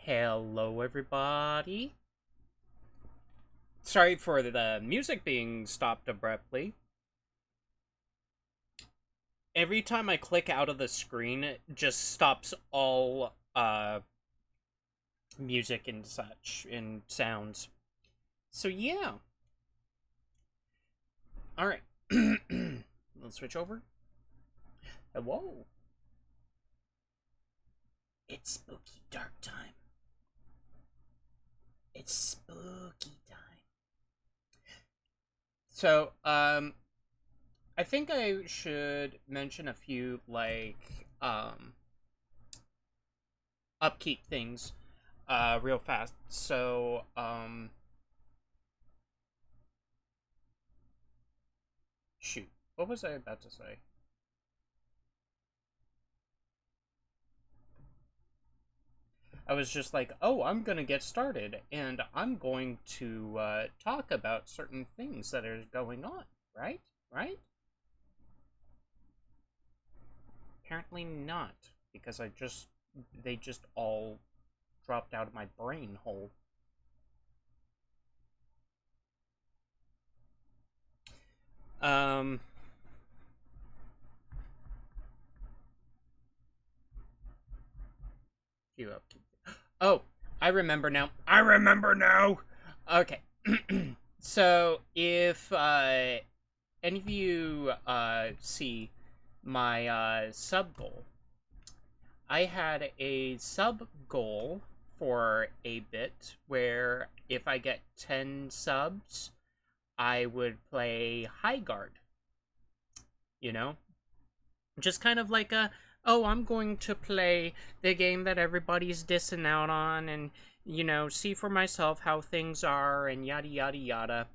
Hello, everybody. Sorry for the music being stopped abruptly. Every time I click out of the screen, it just stops all music and such and sounds. So yeah. All right. Let's switch over. Whoa. It's spooky dark time. It's spooky time. So, I think I should mention a few, upkeep things, real fast. So, shoot. What was I about to say? I was just like, oh, I'm going to get started, and I'm going to talk about certain things that are going on, right? Right? Apparently not, because they just all dropped out of my brain hole. Um, Queue up. Oh, I remember now. I remember now. Okay. So if any of you see my sub goal, I had a sub goal for a bit where if I get 10 subs, I would play High Guard. You know, just kind of like oh, I'm going to play the game that everybody's dissing out on and, see for myself how things are and yada yada yada.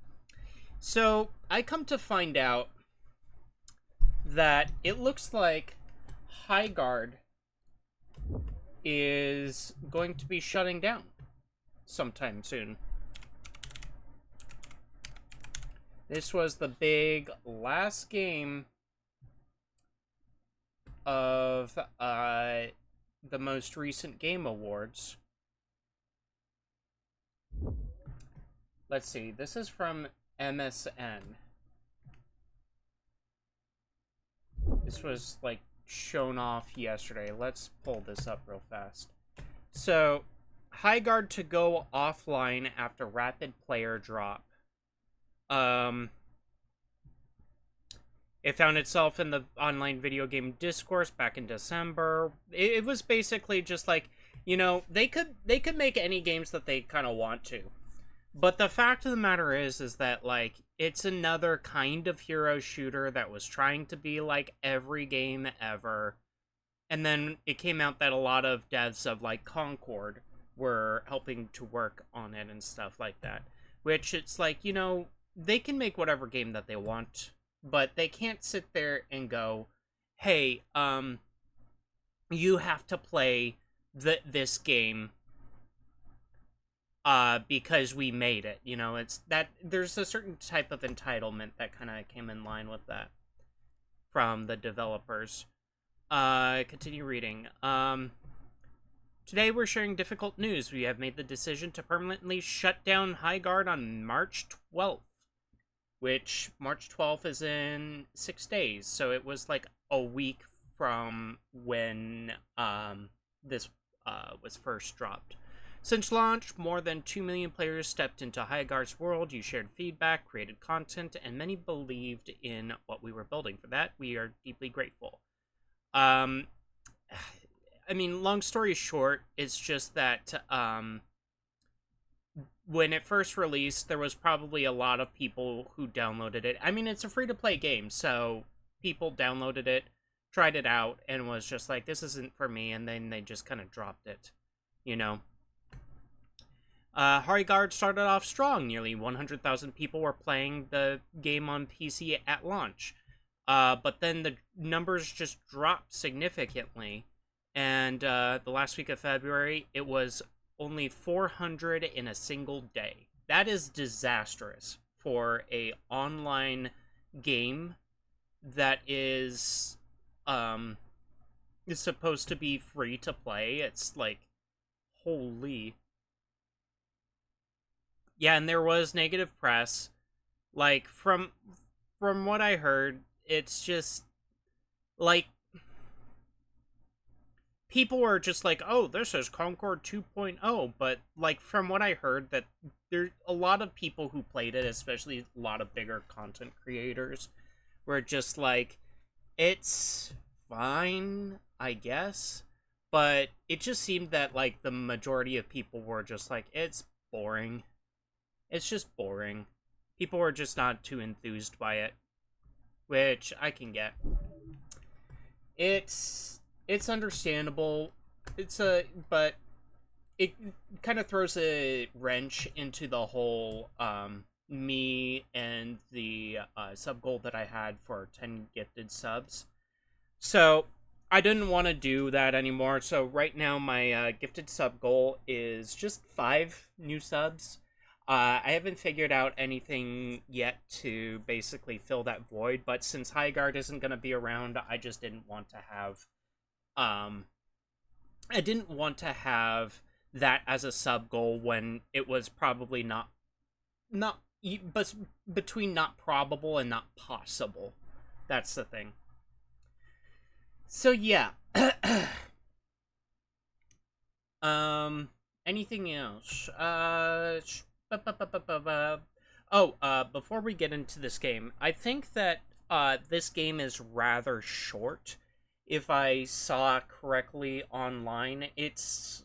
So I come to find out that it looks like High Guard is going to be shutting down sometime soon. This was the big last game of the most recent Game Awards. Let's see, this is from MSN. This was like shown off yesterday. Let's pull this up real fast. So, High Guard to go offline after rapid player drop. It found itself in the online video game discourse back in December. It was basically just like, they could make any games that they kind of want to. But the fact of the matter is that, like, it's another kind of hero shooter that was trying to be like every game ever. And then it came out that a lot of devs of, like, Concord were helping to work on it and stuff like that. Which, it's like, they can make whatever game that they want, but they can't sit there and go, hey, you have to play this game because we made it. It's that there's a certain type of entitlement that kind of came in line with that from the developers. Continue reading. Today we're sharing difficult news. We have made the decision to permanently shut down High Guard on March 12th, which March 12th is in 6 days. So it was like a week from when this was first dropped. Since launch, more than 2 million players stepped into High Guard's world. You shared feedback, created content, and many believed in what we were building. For that, we are deeply grateful. I mean, long story short, it's just that when it first released, there was probably a lot of people who downloaded it. I mean, it's a free-to-play game, so people downloaded it, tried it out, and was just like, this isn't for me, and then they just kind of dropped it, High Guard started off strong. Nearly 100,000 people were playing the game on PC at launch. But then the numbers just dropped significantly. And the last week of February, it was only 400 in a single day. That is disastrous for a online game that is supposed to be free to play. It's like Holy. Yeah, and there was negative press. Like, from what I heard, it's just, like, people were just like, oh, this is Concord 2.0, but, like, from what I heard, that there a lot of people who played it, especially a lot of bigger content creators, were just like, it's fine, I guess, but it just seemed that, like, the majority of people were just like, it's boring. It's just boring. People were just not too enthused by it, which I can get. It's understandable. But it kind of throws a wrench into the whole me and the sub goal that I had for 10 gifted subs. So I didn't want to do that anymore. So right now my gifted sub goal is just 5 new subs. I haven't figured out anything yet to basically fill that void, but since Highguard isn't going to be around, I just didn't want to have, that as a sub goal when it was probably but between not probable and not possible. That's the thing. So yeah. Anything else? Before we get into this game, I think that this game is rather short. If I saw correctly online, it's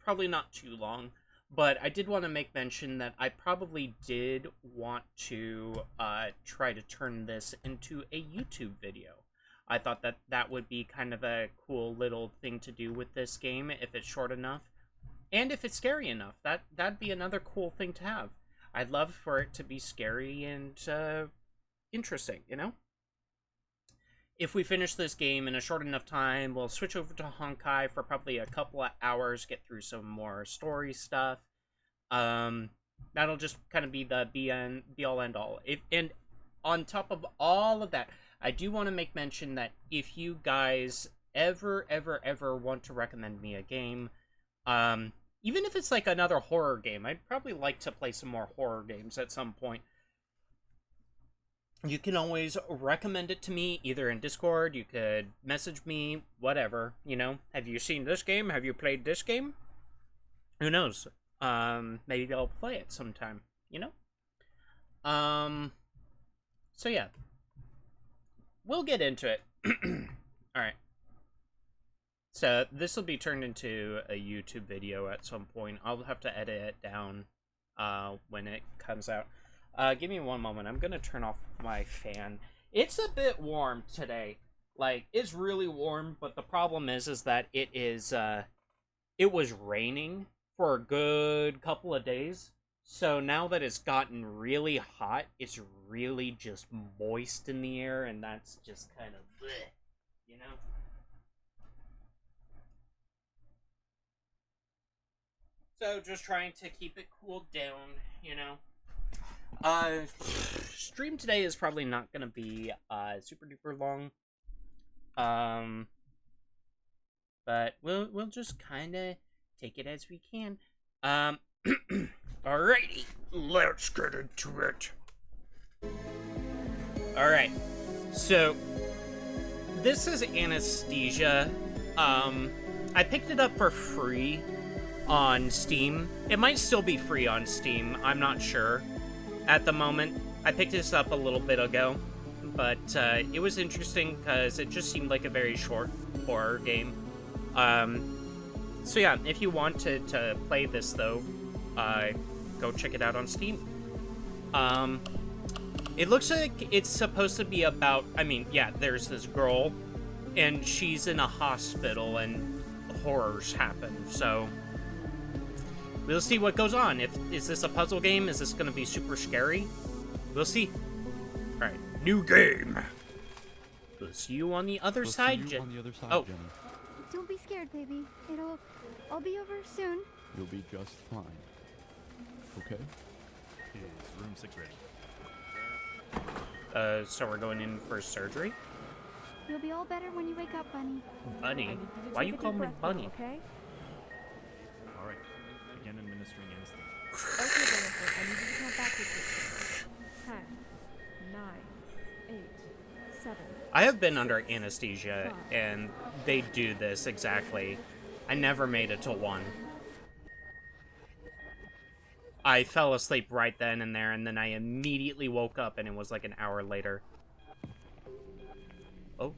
probably not too long. But I did want to make mention that I probably did want to try to turn this into a YouTube video. I thought that that would be kind of a cool little thing to do with this game if it's short enough. And if it's scary enough, that'd be another cool thing to have. I'd love for it to be scary and interesting, you know? If we finish this game in a short enough time, we'll switch over to Honkai for probably a couple of hours, get through some more story stuff. That'll just kind of be the be-all, end-all. And on top of all of that, I do want to make mention that if you guys ever want to recommend me a game, even if it's like another horror game, I'd probably like to play some more horror games at some point. You can always recommend it to me, either in Discord, you could message me, whatever, you know. Have you seen this game? Have you played this game? Who knows? Maybe I'll play it sometime, you know? So yeah. We'll get into it. Alright. So, this will be turned into a YouTube video at some point. I'll have to edit it down when it comes out. Give me one moment. I'm going to turn off my fan. It's a bit warm today. Like, it's really warm, but the problem is that it was raining for a good couple of days. So now that it's gotten really hot, it's really just moist in the air, and that's just kind of bleh, you know? So just trying to keep it cooled down, you know? Stream today is probably not gonna be super duper long. But we'll just kinda take it as we can. Alrighty, let's get into it. Alright, so this is Anesthesia. I picked it up for free on Steam. It might still be free on Steam, I'm not sure at the moment. I picked this up a little bit ago, but it was interesting because it just seemed like a very short horror game. So yeah, if you want to play this though, go check it out on Steam. It looks like it's supposed to be about, I mean, yeah, there's this girl, and she's in a hospital, and horrors happen, so we'll see what goes on. Is this a puzzle game? Is this gonna be super scary? We'll see. Alright, new game. We'll see you on the other side, Jenny. Oh. Jenny. Don't be scared, baby. I'll be over soon. You'll be just fine. Okay? Is room 6 ready? So we're going in for surgery? You'll be all better when you wake up, Bunny. Bunny? Why you call me Bunny? Okay? All right. Begin administering anesthesia. Okay, Jennifer, I need you to count backwards. 10, 9, 8, 7. I have been under anesthesia, and they do this exactly. I never made it to 1. I fell asleep right then and there, and then I immediately woke up, and it was like an hour later. Oh.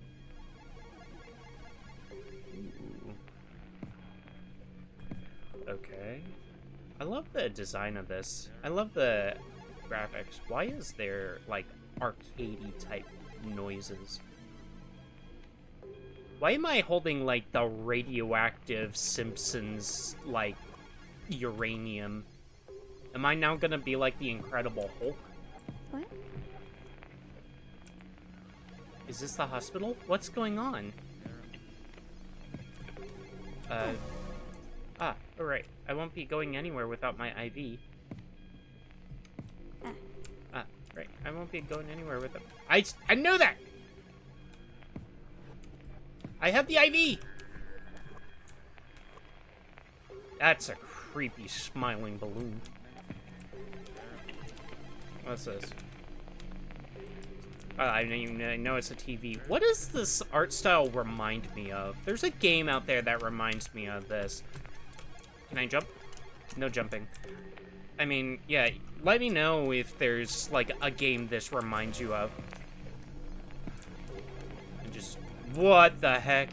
Ooh. Okay. I love the design of this. I love the graphics. Why is there, like, arcadey type noises? Why am I holding, like, the radioactive Simpsons, like, uranium? Am I now gonna be like the Incredible Hulk? What? Is this the hospital? What's going on? Alright. I won't be going anywhere without my IV. Right. I won't be going anywhere without... I know that! I have the IV! That's a creepy smiling balloon. What's this? I know it's a TV. What does this art style remind me of? There's a game out there that reminds me of this. Can I jump? No jumping. I mean, yeah, let me know if there's, like, a game this reminds you of. And just... What the heck?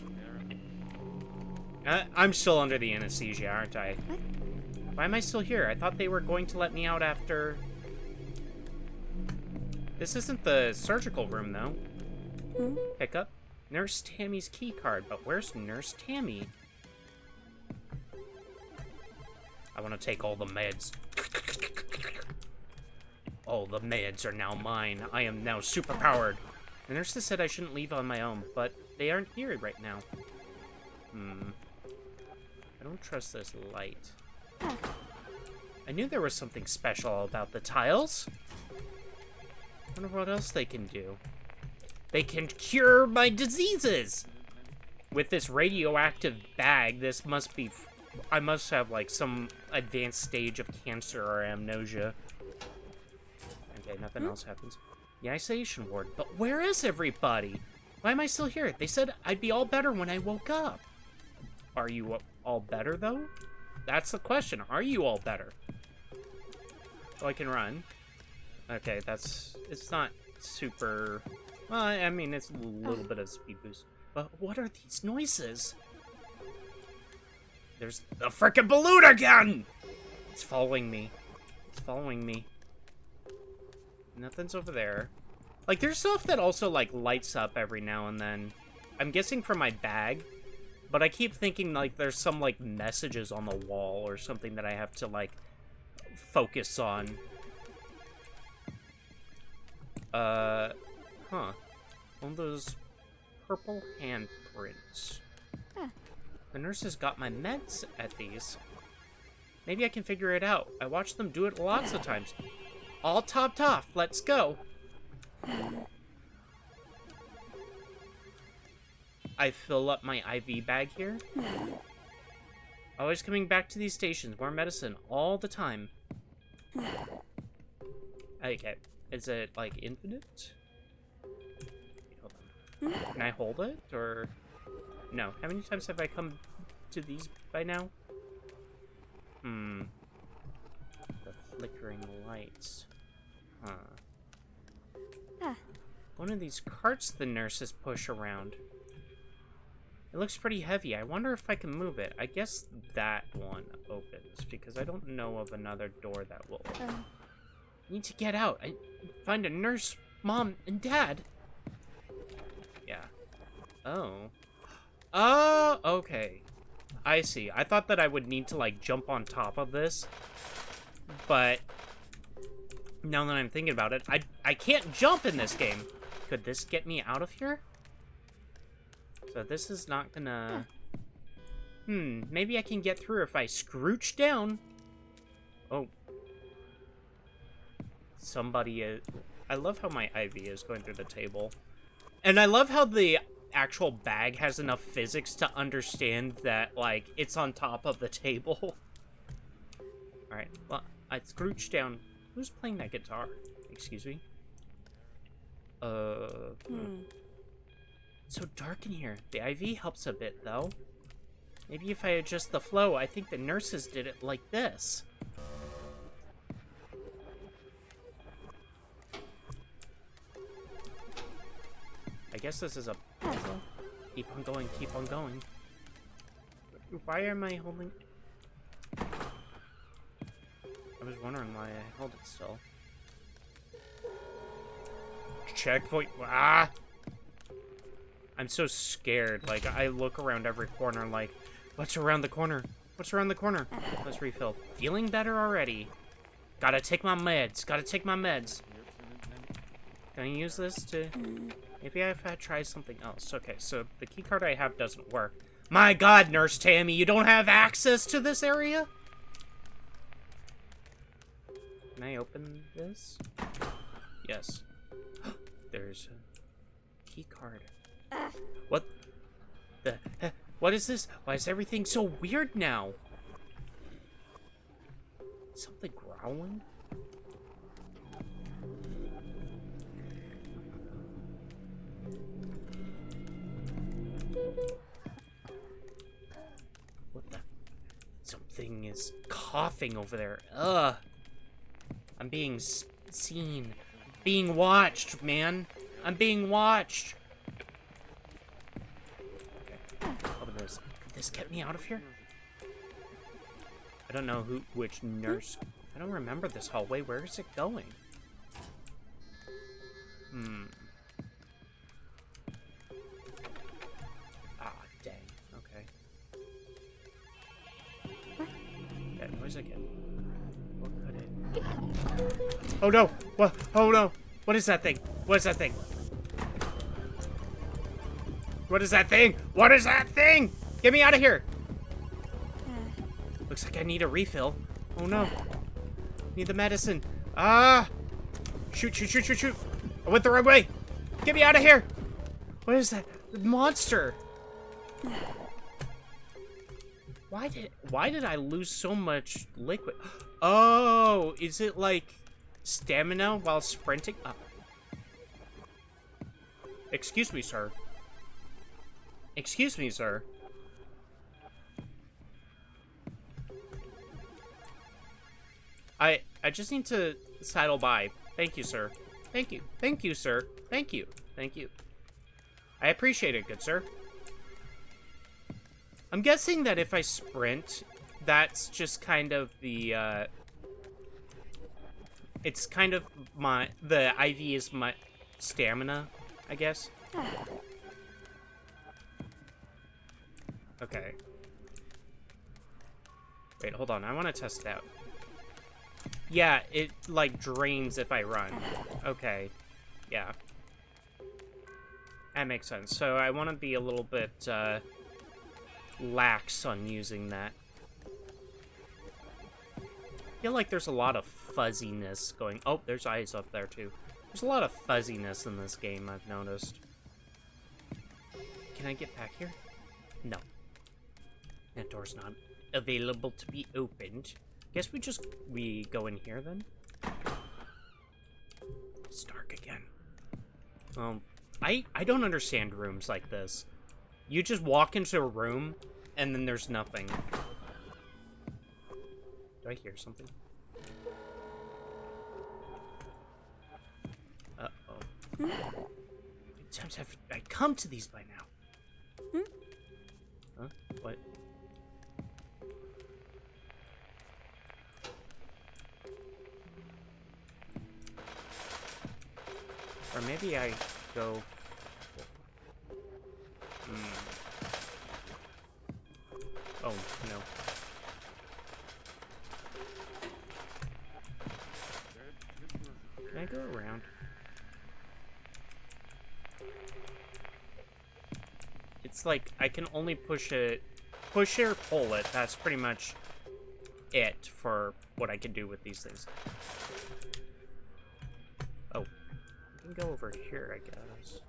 I'm still under the anesthesia, aren't I? What? Why am I still here? I thought they were going to let me out after... This isn't the surgical room, though. Pick up Nurse Tammy's key card, but where's Nurse Tammy? I want to take all the meds. All the meds are now mine. I am now superpowered. The nurses said I shouldn't leave on my own, but they aren't here right now. I don't trust this light. I knew there was something special about the tiles. I wonder what else they can do. They can cure my diseases! With this radioactive bag, this must be... I must have, like, some advanced stage of cancer or amnesia. Okay, nothing else happens. The isolation ward. But where is everybody? Why am I still here? They said I'd be all better when I woke up. Are you all better, though? That's the question. Are you all better? Oh, I can run. Okay, it's not super, well, I mean, it's a little bit of speed boost. But what are these noises? There's the frickin' balloon again! It's following me. It's following me. Nothing's over there. Like, there's stuff that also, like, lights up every now and then. I'm guessing from my bag, but I keep thinking, like, there's some, like, messages on the wall or something that I have to, like, focus on. Huh. One of those purple handprints. Huh. The nurses got my meds at these. Maybe I can figure it out. I watched them do it lots of times. All topped off. Let's go. I fill up my IV bag here. Always coming back to these stations. More medicine all the time. Okay. Is it, like, infinite? Hold on. Can I hold it, or... No. How many times have I come to these by now? The flickering lights. Huh. One of these carts the nurses push around. It looks pretty heavy. I wonder if I can move it. I guess that one opens, because I don't know of another door that will open. Need to get out. I find a nurse, mom, and dad. Yeah. Oh. Oh, okay. I see. I thought that I would need to, like, jump on top of this. But now that I'm thinking about it, I can't jump in this game. Could this get me out of here? So this is not gonna... maybe I can get through if I scrooch down. Oh. Somebody is... I love how my IV is going through the table. And I love how the actual bag has enough physics to understand that, like, it's on top of the table. Alright, well, I scrooched down. Who's playing that guitar? Excuse me? It's so dark in here. The IV helps a bit, though. Maybe if I adjust the flow, I think the nurses did it like this. I guess this is a puzzle. Keep on going, keep on going. Why am I holding... I was wondering why I held it still. Checkpoint. Ah! I'm so scared. Like, I look around every corner like, what's around the corner? What's around the corner? Let's refill. Feeling better already. Gotta take my meds. Gotta take my meds. Can I use this to... Maybe if I try something else. Okay, so the keycard I have doesn't work. My god, Nurse Tammy, you don't have access to this area? Can I open this? Yes. There's a keycard. What the heck? What is this? Why is everything so weird now? Something growling? What the? Something is coughing over there. Ugh. I'm being seen. Being watched, man. I'm being watched. Okay. Open this. Could this get me out of here? I don't know which nurse. I don't remember this hallway. Where is it going? Ah, dang. Okay. That noise again. What could it... Oh no! What? Oh no! What is that thing? What is that thing? What is that thing? What is that thing? Get me out of here! Looks like I need a refill. Oh no. Need the medicine. Ah! Shoot, shoot, shoot, shoot, shoot! I went the wrong way! Get me out of here! What is that? The monster! Why did I lose so much liquid? Oh, is it like stamina while sprinting? Excuse me, sir. Excuse me, sir. I just need to sidle by. Thank you, sir. Thank you. Thank you, sir. Thank you. Thank you. I appreciate it, good sir. I'm guessing that if I sprint, that's just kind of the, it's kind of the IV is my stamina, I guess. Okay. Wait, hold on. I want to test it out. Yeah, it, like, drains if I run. Okay. Yeah. That makes sense. So I want to be a little bit, lax on using that. I feel like there's a lot of fuzziness going... Oh, there's eyes up there, too. There's a lot of fuzziness in this game, I've noticed. Can I get back here? No. That door's not available to be opened. Guess we go in here, then? It's dark again. I don't understand rooms like this. You just walk into a room, and then there's nothing. Do I hear something? Uh-oh. How many times have I come to these by now? Huh? What? Or maybe I go... Oh, no. Can I go around? It's like, I can only push it or pull it. That's pretty much it for what I can do with these things. Oh. I can go over here, I guess.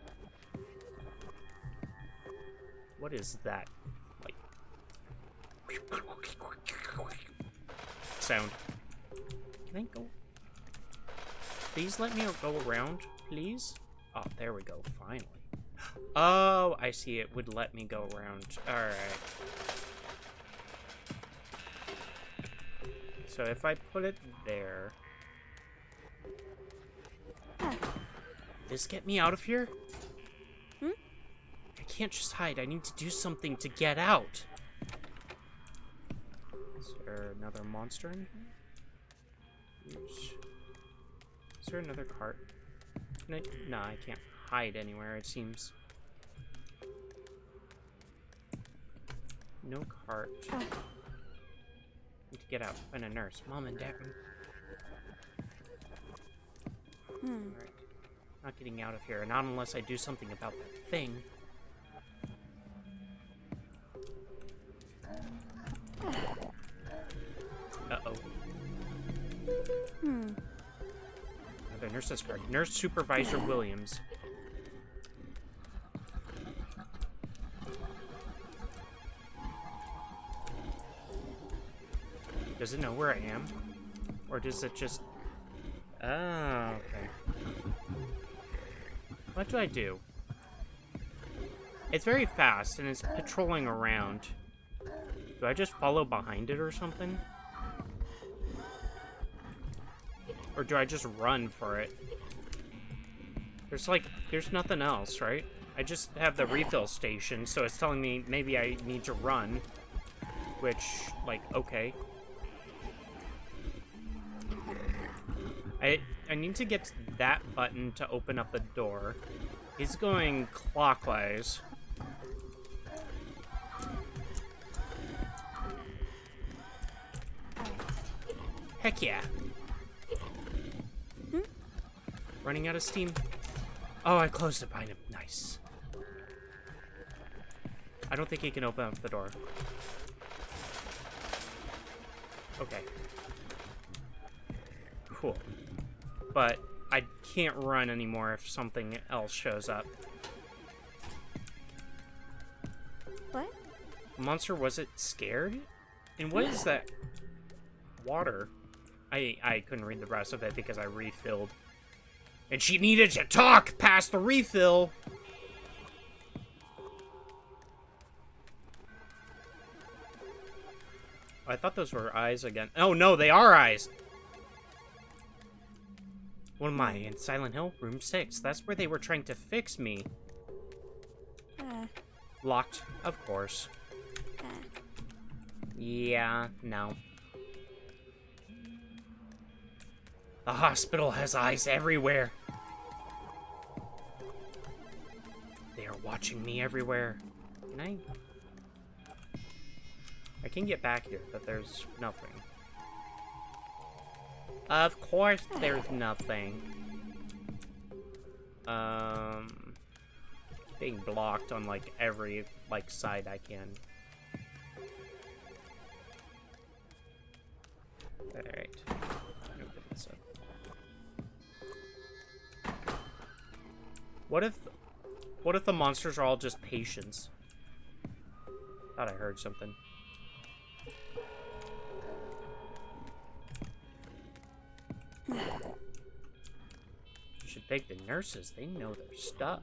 What is that? Like... sound. Can I go? Please let me go around, please. Oh, there we go, finally. Oh, I see, it would let me go around. Alright. So if I put it there... This get me out of here? Hmm? I can't just hide. I need to do something to get out. Is there another monster in here? Is there another cart? No, I can't hide anywhere, it seems. No cart. Need to get out. Find a nurse. Mom and Dad. Alright. Not getting out of here. Not unless I do something about that thing. Uh-oh. Another nurse's card. Nurse Supervisor Williams. Does it know where I am? Or does it just... Oh, okay. What do I do? It's very fast, and it's patrolling around. Do I just follow behind it or something? Or do I just run for it? There's nothing else, right? I just have the refill station, so it's telling me maybe I need to run. Which, like, okay. I need to get to that button to open up the door. He's going clockwise. Heck yeah. Running out of steam. Oh, I closed it behind him. Nice. I don't think he can open up the door. Okay. Cool. But I can't run anymore if something else shows up. What? The monster, was it scared? And what is that? Water? I couldn't read the rest of it because I refilled. And she needed to talk past the refill! I thought those were eyes again. Oh no, they are eyes! What am I, in Silent Hill? Room 6. That's where they were trying to fix me. Locked, of course. Yeah, no. The hospital has eyes everywhere. They are watching me everywhere. Can I can get back here, but there's nothing. Of course there's nothing. Being blocked on, like, every, like, side I can. Alright. Open this up. What if the monsters are all just patients? Thought I heard something. You should thank the nurses. They know their stuff.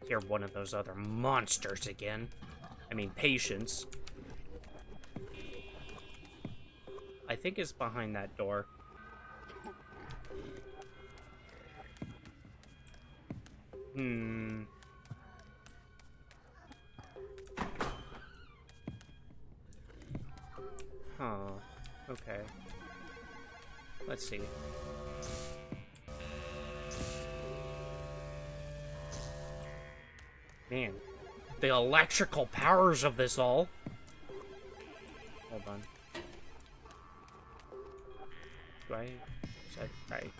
You're one of those other monsters again. I mean, patients. I think it's behind that door. Huh. Okay. Let's see. Man, the electrical powers of this all. Hold on. Do I? Right.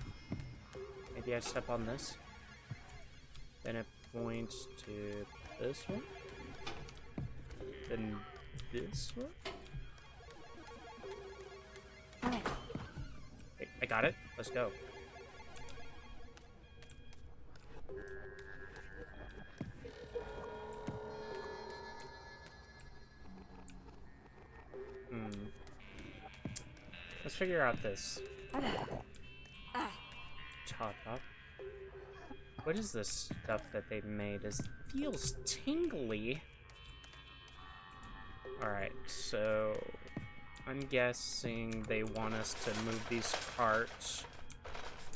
Maybe I step on this. Then it points to this one. Then this one. Okay. Okay, I got it. Let's go. Let's figure out this Alright. top up. What is this stuff that they've made? It feels tingly. Alright, so I'm guessing they want us to move these carts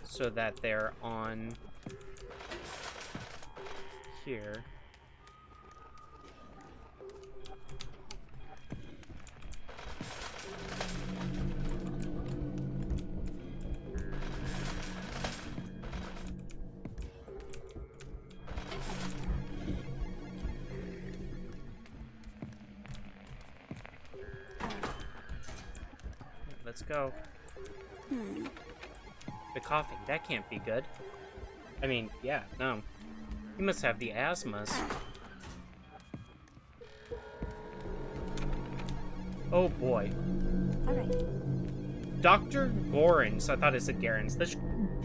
so that they're on here. Let's go. The coughing, that can't be good. I mean, yeah, no. He must have the asthmas. Oh boy. Alright. Dr. Gorins. I thought it said Garins. This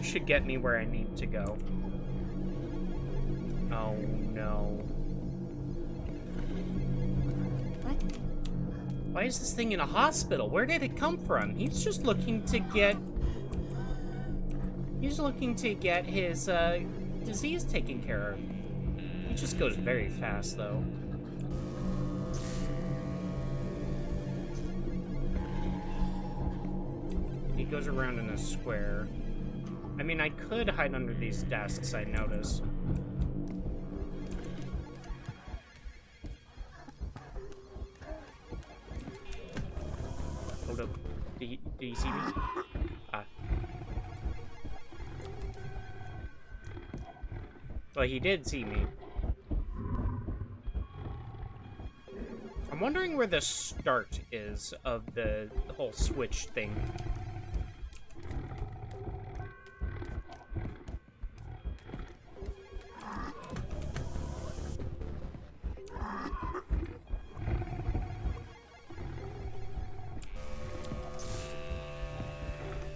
should get me where I need to go. Oh no. What? Why is this thing in a hospital? Where did it come from? He's just looking to get... He's looking to get his, disease taken care of. He just goes very fast, though. He goes around in a square. I mean, I could hide under these desks, I notice. Hold up. Do you see me? Ah. Well, he did see me. I'm wondering where the start is of the whole switch thing.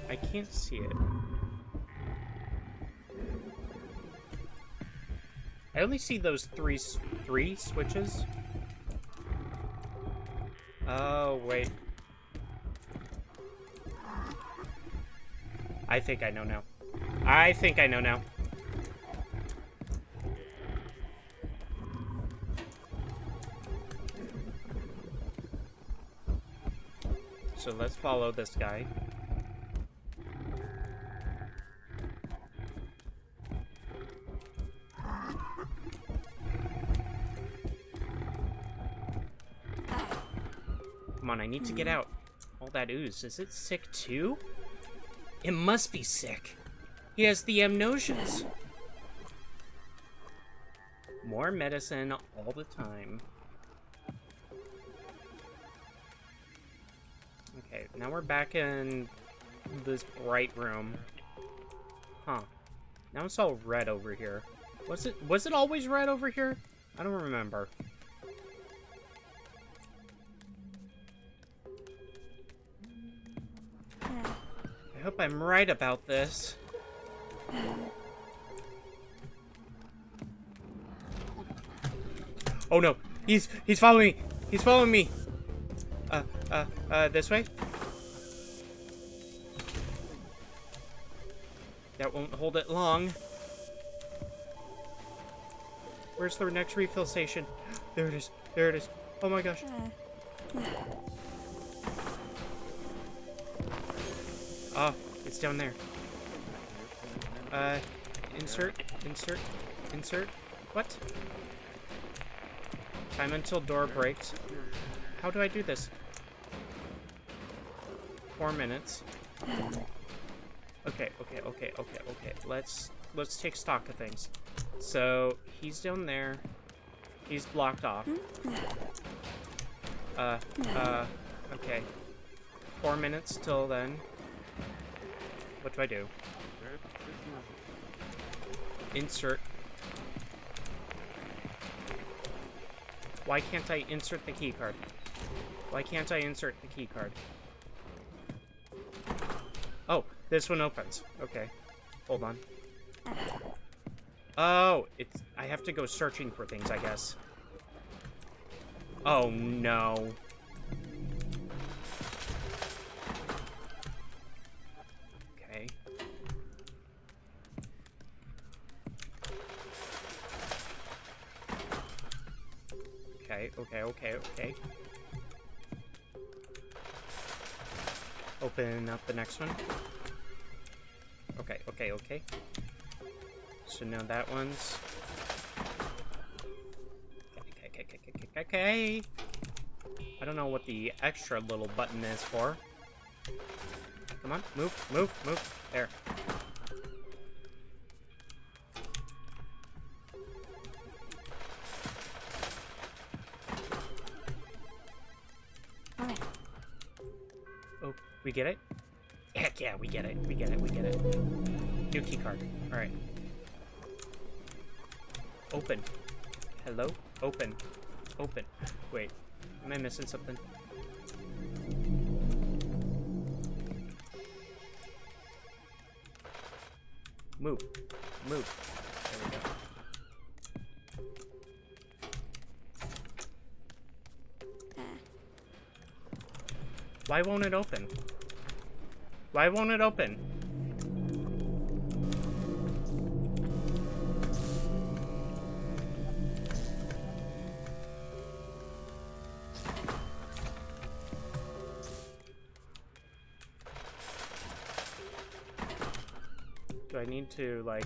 I can't see it. I only see those three switches. Oh, wait. I think I know now. I think I know now. So let's follow this guy. Come on, I need to get out. All that ooze. Is it sick too? It must be sick. He has the amnesias. More medicine all the time. Okay, now we're back in this bright room. Huh. Now it's all red over here. Was it always red over here? I don't remember. I hope I'm right about this. Oh no, he's following me. He's following me. This way? That won't hold it long. Where's the next refill station? There it is. There it is. Oh my gosh. Oh, it's down there. Insert. What? Time until door breaks. How do I do this? 4 minutes. Okay. Let's take stock of things. So, he's down there. He's blocked off. Okay. 4 minutes till then. What do I do? Insert. Why can't I insert the keycard? Why can't I insert the keycard? Oh, this one opens. Okay. Hold on. Oh, I have to go searching for things, I guess. Oh, no. Okay, okay, okay, okay. Open up the next one. Okay, okay, okay. So now that one's... Okay. I don't know what the extra little button is for. Come on, move, move, move. There. Alright. Oh, we get it? Heck yeah, we get it. We get it. We get it. New key card. Alright. Open. Hello? Open. Open. Wait. Am I missing something? Move. Move. There we go. Why won't it open? Why won't it open? Do I need to, like...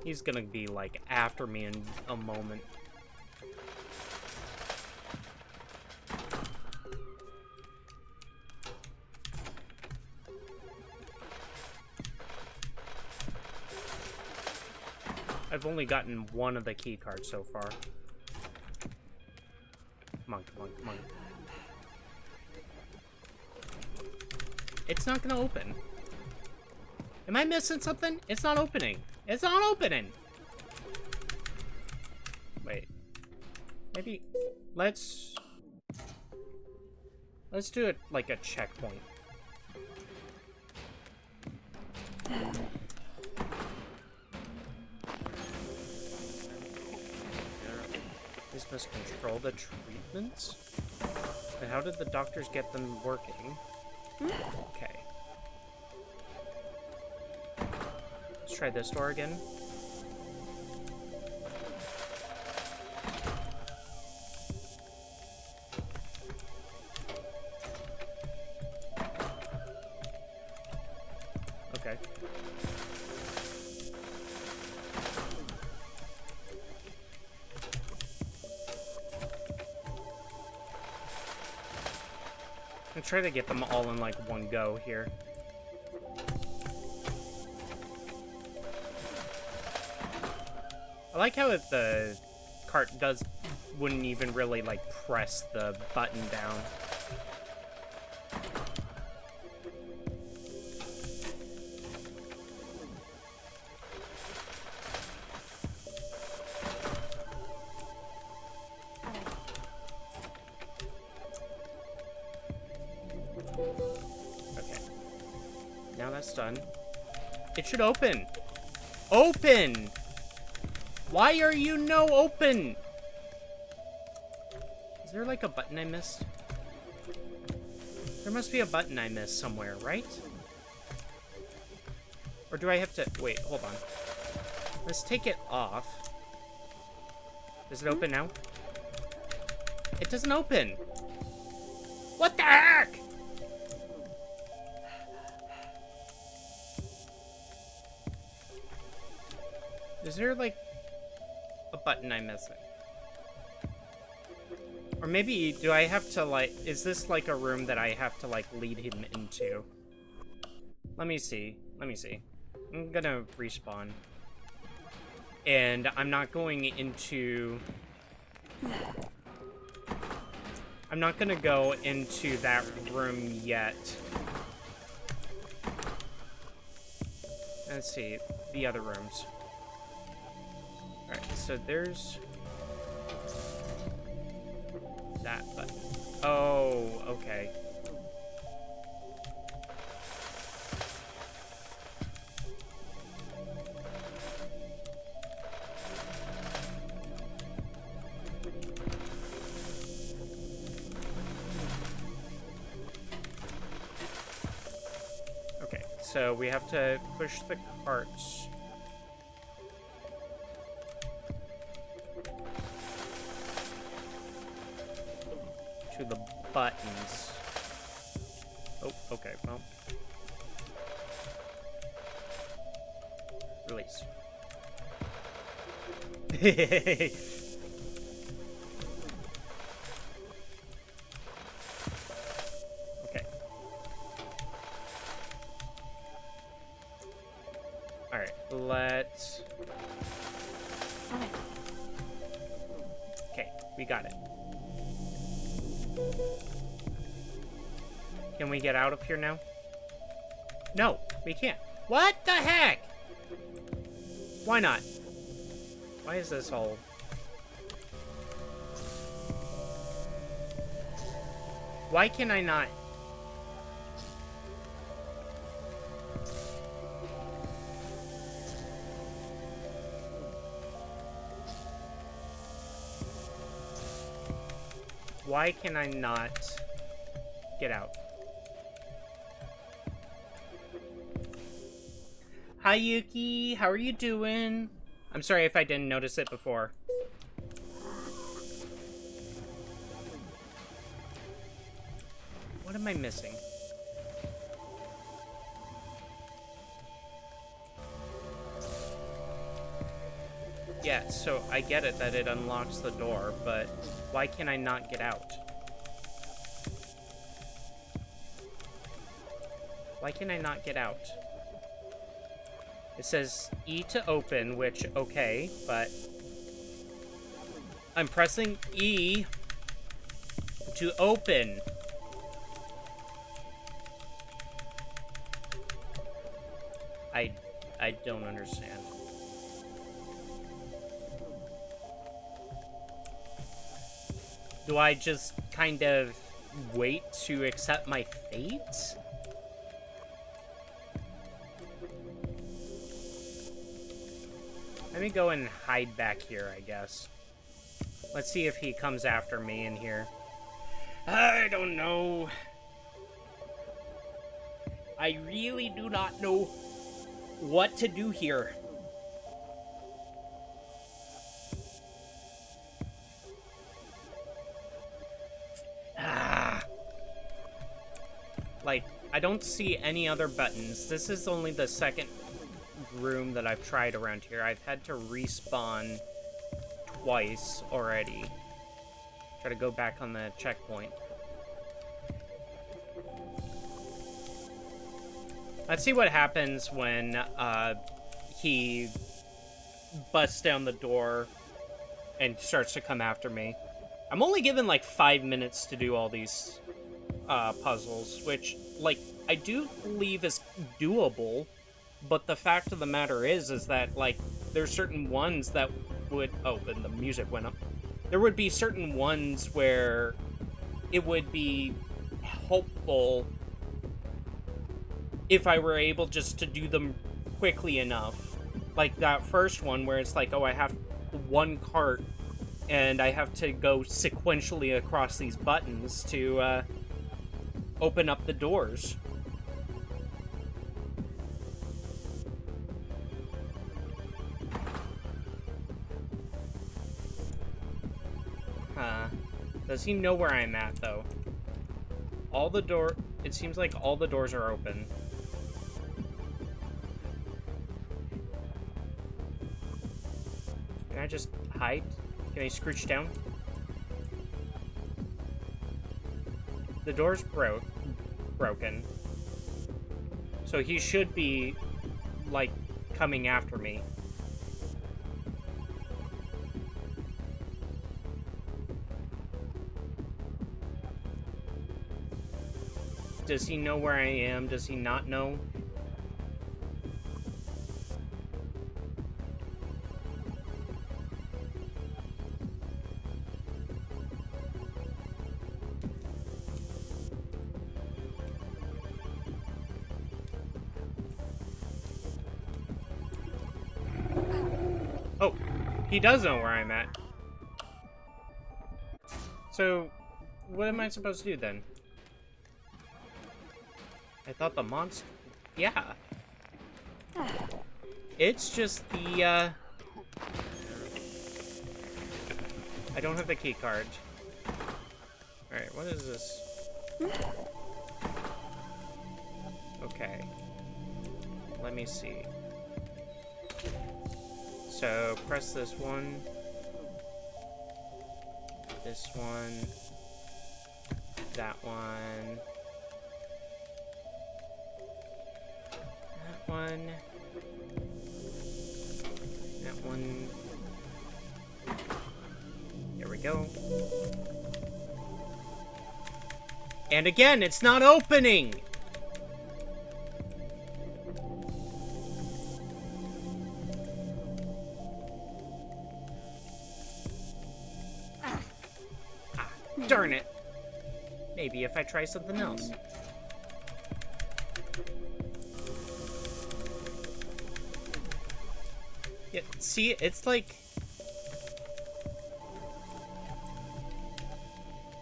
He's gonna be, like, after me in a moment. I've only gotten one of the key cards so far. Come on, come on, come on. It's not gonna open. Am I missing something? It's not opening. It's not opening. Wait. Maybe let's do it like a checkpoint. This must control the treatments? And how did the doctors get them working? Okay. Let's try this door again. Okay. I'm trying to get them all in like one go here. I like how the cart wouldn't even really like press the button down. Okay. Now that's done. It should open. Open! Why are you no open? Is there like a button I missed? There must be a button I missed somewhere, right? Or do I have to... Wait, hold on. Let's take it off. Does it open now? It doesn't open. What the heck? Is there like a button I'm missing? Or maybe, do I have to like, is this like a room that I have to like lead him into? Let me see. Let me see. I'm gonna respawn. And I'm not going into... I'm not gonna go into that room yet. Let's see, the other rooms. Alright, so there's... that button. Oh, okay. so we have to push the carts. To the buttons. Oh, okay, well. Release. Okay. Alright, let's... Okay, we got it. Can we get out of here now? No, we can't. What the heck? Why not? Why is this all... Why can I not... Why can I not get out? Hi, Yuki. How are you doing? I'm sorry if I didn't notice it before. What am I missing? Yeah, so I get it that it unlocks the door, but why can I not get out? Why can I not get out? It says E to open, which, okay, but I'm pressing E to open. I don't understand. Do I just kind of wait to accept my fate? Let me go and hide back here, I guess. Let's see if he comes after me in here. I don't know. I really do not know what to do here. Like, I don't see any other buttons. This is only the second room that I've tried around here. I've had to respawn twice already. Try to go back on the checkpoint. Let's see what happens when he busts down the door and starts to come after me. I'm only given like 5 minutes to do all these puzzles, which, like, I do believe is doable, but the fact of the matter is that, like, there's certain ones that would... Oh, and the music went up. There would be certain ones where it would be helpful if I were able just to do them quickly enough. Like that first one where it's like, oh, I have one cart and I have to go sequentially across these buttons to open up the doors. Does he know where I'm at, though? It seems like all the doors are open. Can I just hide? Can I scooch down? The door's broken. So he should be, like, coming after me. Does he know where I am? Does he not know? Oh, he does know where I'm at. So, what am I supposed to do then? I thought the monster... Yeah. It's just the, I don't have the key card. Alright, what is this? Okay. Let me see. So, press this one. This one. That one. That one. That one. There we go. And again, it's not opening! Darn it. Maybe if I try something else. Yeah, see, it's like...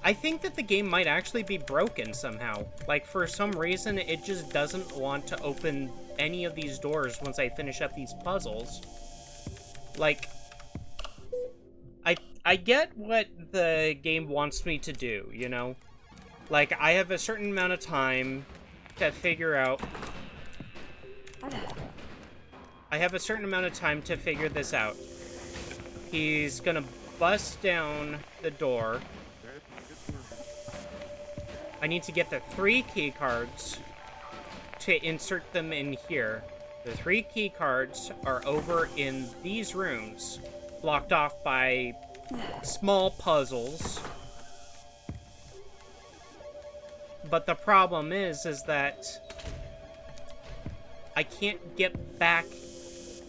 I think that the game might actually be broken somehow. Like, for some reason, it just doesn't want to open any of these doors once I finish up these puzzles. Like... I get what the game wants me to do, you know? Like, I have a certain amount of time to figure out... I have a certain amount of time to figure this out. He's gonna bust down the door. I need to get the 3 key cards to insert them in here. The 3 key cards are over in these rooms, blocked off by small puzzles. But the problem is that I can't get back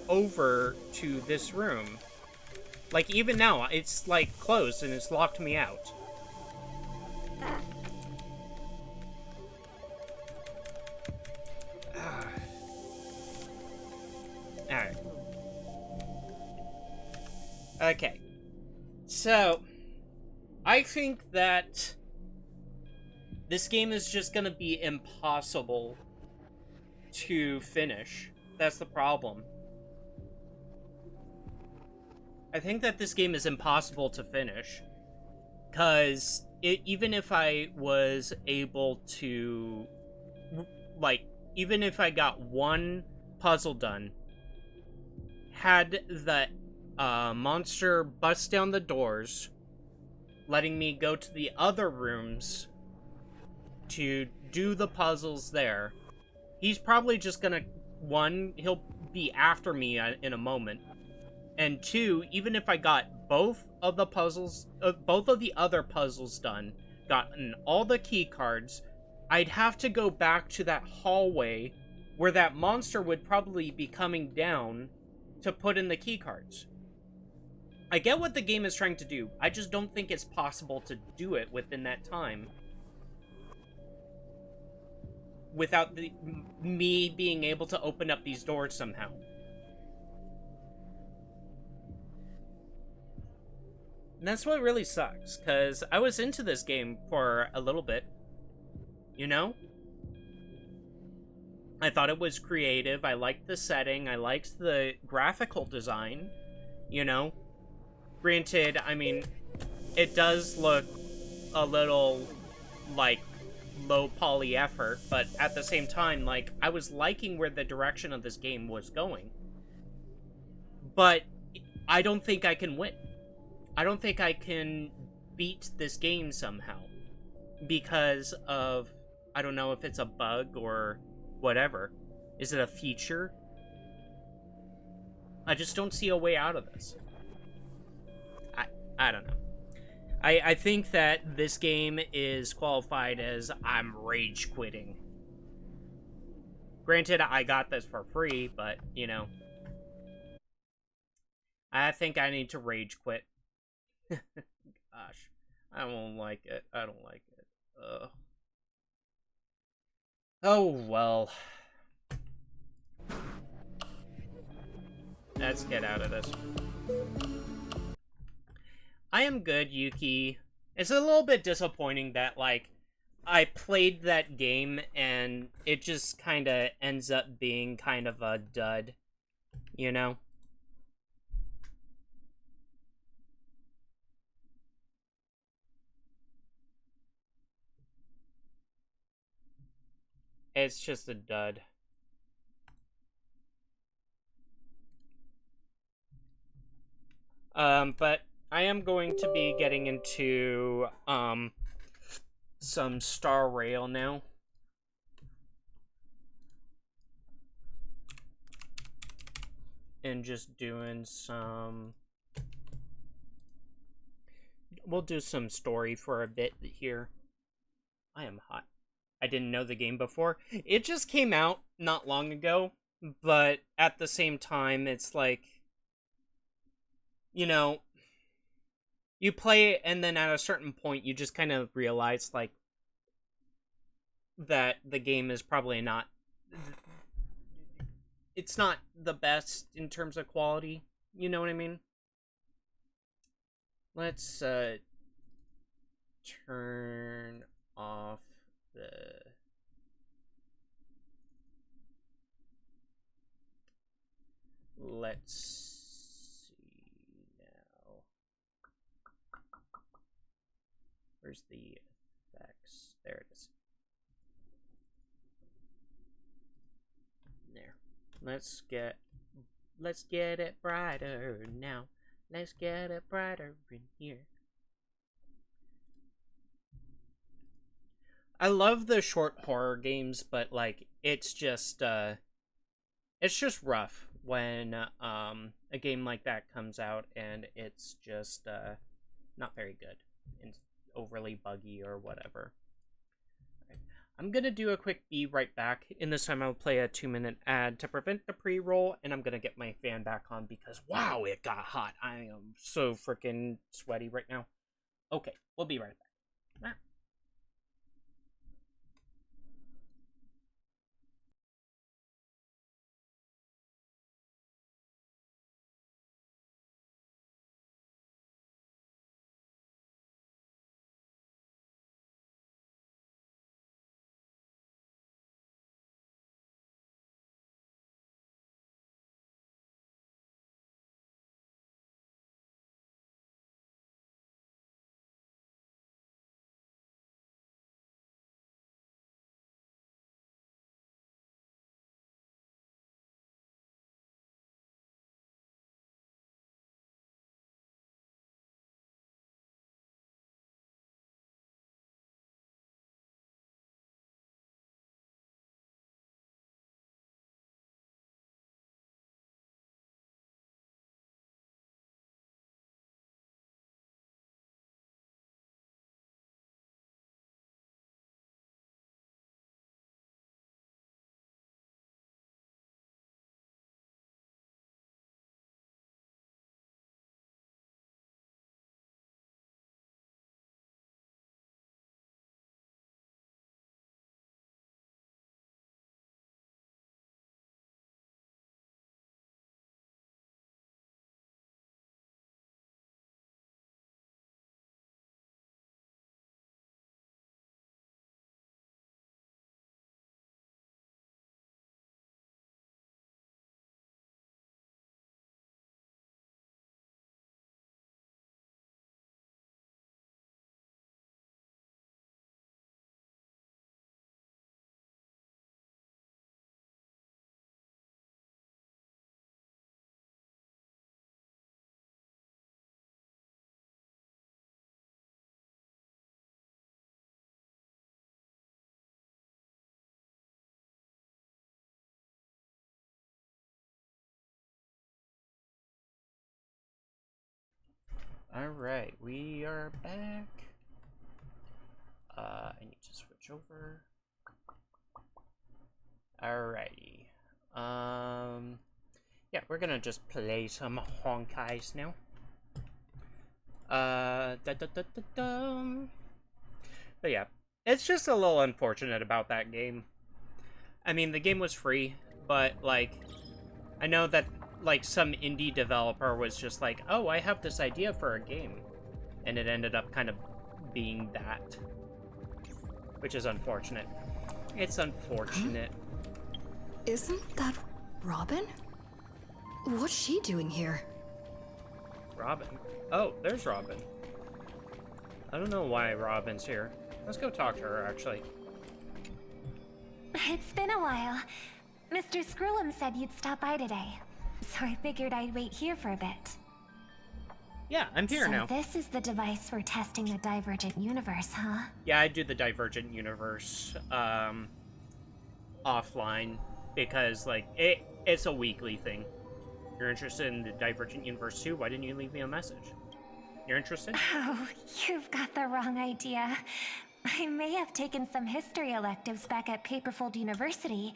over to this room. Like, even now, it's, like, closed and it's locked me out. Alright. Okay. So, I think that this game is just gonna be impossible to finish. That's the problem. I think that this game is impossible to finish. Because even if I was able to... Like, even if I got one puzzle done, had the monster bust down the doors, letting me go to the other rooms to do the puzzles there, he's probably just gonna... One, he'll be after me in a moment. And 2, even if I got both of the puzzles, both of the other puzzles done, gotten all the key cards, I'd have to go back to that hallway where that monster would probably be coming down to put in the key cards. I get what the game is trying to do. I just don't think it's possible to do it within that time without me being able to open up these doors somehow. And that's what really sucks, because I was into this game for a little bit, you know? I thought it was creative, I liked the setting, I liked the graphical design, you know? Granted, I mean, it does look a little, like, low poly effort, but at the same time, like, I was liking where the direction of this game was going. But I don't think I can win. I don't think I can beat this game somehow. Because of, I don't know if it's a bug or whatever. Is it a feature? I just don't see a way out of this. I don't know. I think that this game is qualified as I'm rage quitting. Granted, I got this for free, but, you know. I think I need to rage quit. Gosh. I don't like it. I don't like it. Oh, well. Let's get out of this. I am good, Yuki. It's a little bit disappointing that, like, I played that game and it just kind of ends up being kind of a dud, you know? It's just a dud. But I am going to be getting into, some Star Rail now. And just doing some... We'll do some story for a bit here. I am hot. I didn't know the game before. It just came out not long ago, but at the same time, it's like, you know, you play it and then at a certain point, you just kind of realize, like, that the game is probably not... It's not the best in terms of quality. You know what I mean? Let's, turn off the... Let's see now. Where's the effects? There it is. There. Let's get it brighter now. Let's get it brighter in here. I love the short horror games, but like it's just rough when a game like that comes out and it's just not very good and overly buggy or whatever. I'm gonna do a quick be right back. In this time, I'll play a 2-minute ad to prevent the pre-roll, and I'm gonna get my fan back on because wow, it got hot. I am so freaking sweaty right now. Okay, we'll be right back. Alright, we are back. I need to switch over. Alrighty. Yeah, we're gonna just play some Honkais now. But yeah, it's just a little unfortunate about that game. I mean, the game was free, but, like, I know that, like, some indie developer was just like, oh, I have this idea for a game. And it ended up kind of being that. which is unfortunate. It's unfortunate. Isn't that Robin? What's she doing here? Robin? Oh, there's Robin. I don't know why Robin's here. Let's go talk to her, actually. It's been a while. Mr. Screw'em said you'd stop by today, so I figured I'd wait here for a bit. Yeah, I'm here now. So this is the device for testing the divergent universe, huh? Yeah, I do the divergent universe offline because, like, it's a weekly thing. You're interested in the divergent universe too? Why didn't you leave me a message? You're interested? Oh, you've got the wrong idea. I may have taken some history electives back at Paperfold University,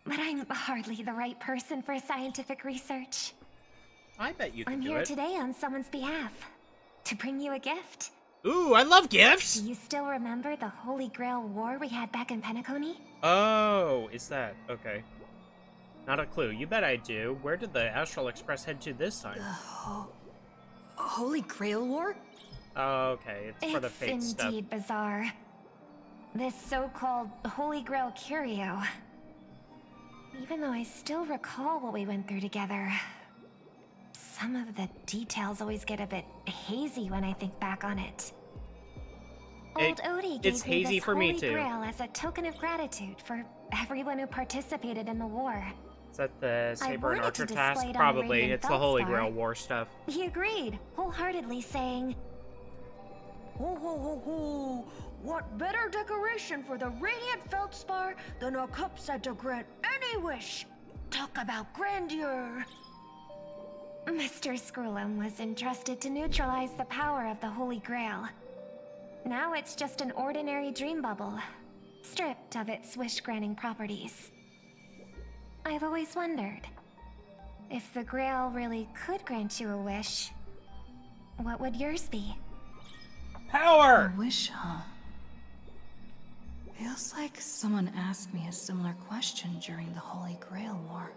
but I'm hardly the right person for scientific research. I bet you can I'm do here it. today on someone's behalf, to bring you a gift. Ooh, I love gifts! Do you still remember the Holy Grail War we had back in Penacony? Oh, is that? Okay. Not a clue. You bet I do. Where did the Astral Express head to this time? Holy Grail War? Oh, okay. It's for the fate It's stuff. indeed bizarre. This so-called Holy Grail curio. Even though I still recall what we went through together, some of the details always get a bit hazy when I think back on it. Old Odie it's gave me hazy this for me Holy too. Grail as a token of gratitude for everyone who participated in the war. Is that the Saber and wanted to Archer display task? it on the Probably. Radiant It's the Holy Feldspar. Grail War stuff. He agreed, wholeheartedly saying, Ho ho ho ho! What better decoration for the Radiant Feldspar than a cup set to grant any wish? Talk about grandeur! Mr. Screw'em was entrusted to neutralize the power of the Holy Grail. Now it's just an ordinary dream bubble, stripped of its wish-granting properties. I've always wondered, if the Grail really could grant you a wish, what would yours be? Power! A wish, huh? Feels like someone asked me a similar question during the Holy Grail War.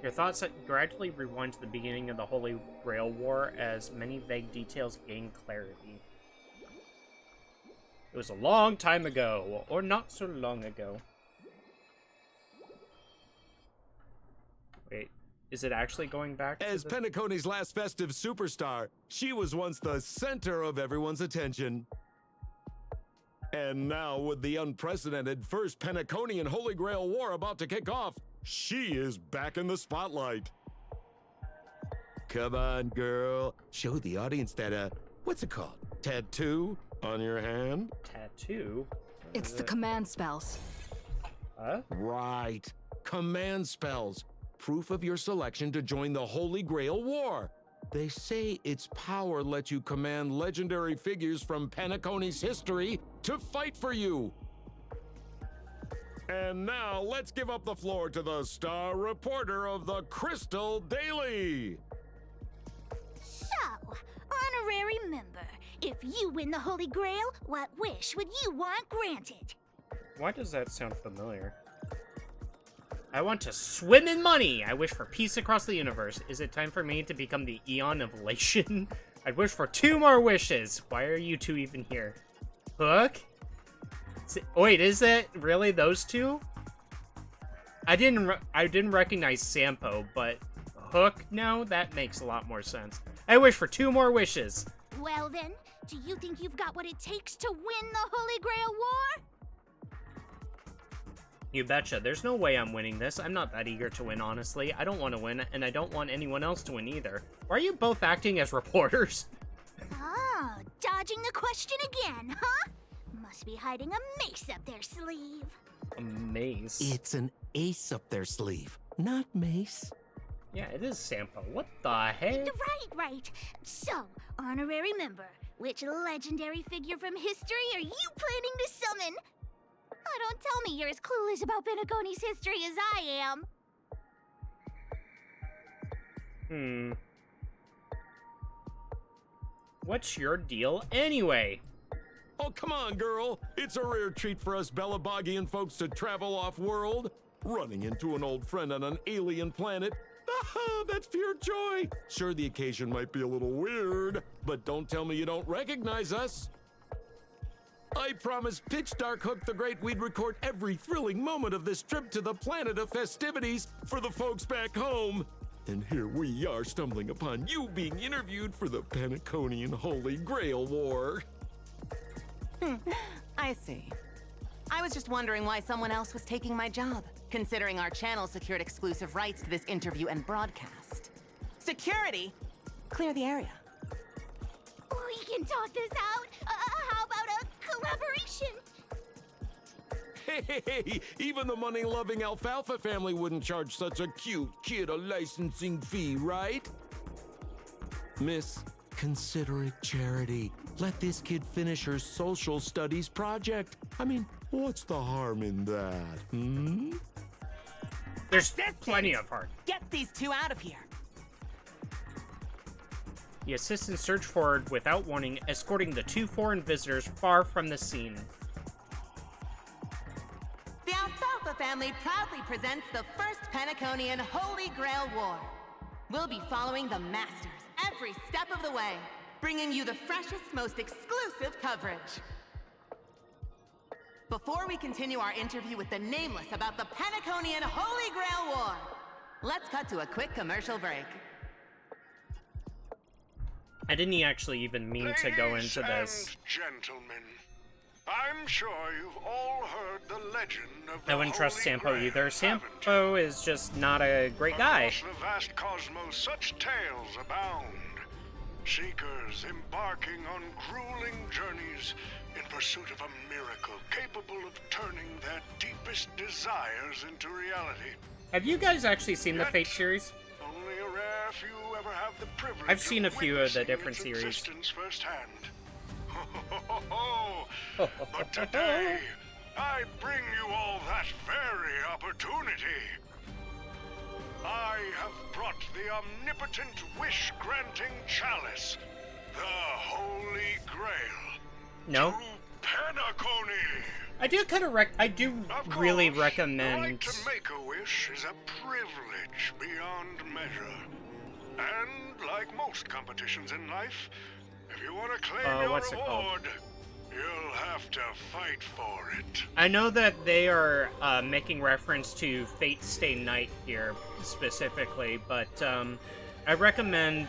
Your thoughts gradually rewind to the beginning of the Holy Grail War as many vague details gain clarity. It was a long time ago, or not so long ago. Wait, is it actually going back As to the... Penacony's last festive superstar, she was once the center of everyone's attention. And now, with the unprecedented First Penaconian Holy Grail War about to kick off, she is back in the spotlight. Come on, girl. Show the audience that, what's it called? Tattoo on your hand? Tattoo? It's the command spells. Huh? Right. Command spells. Proof of your selection to join the Holy Grail War. They say its power lets you command legendary figures from Penacony's history to fight for you. And now, let's give up the floor to the star reporter of the Crystal Daily. So, honorary member, if you win the Holy Grail, what wish would you want granted? Why does that sound familiar? I want to swim in money! I wish for peace across the universe. Is it time for me to become the Eon of Lation? I'd wish for 2 more wishes. Why are you 2 even here? Hook? Wait, is it really those 2? I didn't recognize Sampo, but Hook? No, that makes a lot more sense. I wish for 2 more wishes. Well then, do you think you've got what it takes to win the Holy Grail War? You betcha. There's no way I'm winning this. I'm not that eager to win, honestly. I don't want to win, and I don't want anyone else to win either. Why are you both acting as reporters? Oh, dodging the question again, huh? Must be hiding a mace up their sleeve. A mace? It's an ace up their sleeve, not mace. Yeah, it is Sampo. What the heck? Right. So, honorary member, which legendary figure from history are you planning to summon? Oh, don't tell me you're as clueless about Penacony's history as I am. What's your deal anyway? Oh, come on, girl. It's a rare treat for us Belabogian folks to travel off-world. Running into an old friend on an alien planet. Aha, that's pure joy. Sure, the occasion might be a little weird, but don't tell me you don't recognize us. I promised Pitch Dark Hook the Great we'd record every thrilling moment of this trip to the planet of festivities for the folks back home. And here we are stumbling upon you being interviewed for the Penaconian Holy Grail War. I see. I was just wondering why someone else was taking my job, considering our channel secured exclusive rights to this interview and broadcast. Security? Clear the area. We can talk this out. How about a collaboration? Hey, even the money-loving Alfalfa family wouldn't charge such a cute kid a licensing fee, right? Miss, consider it charity. Let this kid finish her social studies project. I mean, what's the harm in that, hmm? There's plenty of heart. Get these two out of here. The assistants surge forward without warning, escorting the two foreign visitors far from the scene. The Alfalfa family proudly presents the first Penaconian Holy Grail War. We'll be following the Masters every step of the way, bringing you the freshest, most exclusive coverage. Before we continue our interview with the Nameless about the Penaconian Holy Grail War, let's cut to a quick commercial break. I didn't actually even mean to go into this. Gentlemen, I'm sure you've all heard the legend of the I wouldn't trust Holy Sampo Grail, either. haven't you? Sampo is just not a great guy. Across the vast cosmos, such tales abound. Seekers embarking on grueling journeys in pursuit of a miracle capable of turning their deepest desires into reality. Have you guys actually seen the Fate series? Only a rare few ever have the privilege I've seen a few of the witnessing different its series. existence firsthand. But today, I bring you all that very opportunity. I have brought the omnipotent wish-granting chalice, the Holy Grail, No? to Penacony. I do kind of really The recommend. right to make a wish is a privilege beyond measure. And like most competitions in life, if you want to claim your what's it called? reward, you'll have to fight for it. I know that they are making reference to Fate Stay Night here specifically, but I recommend.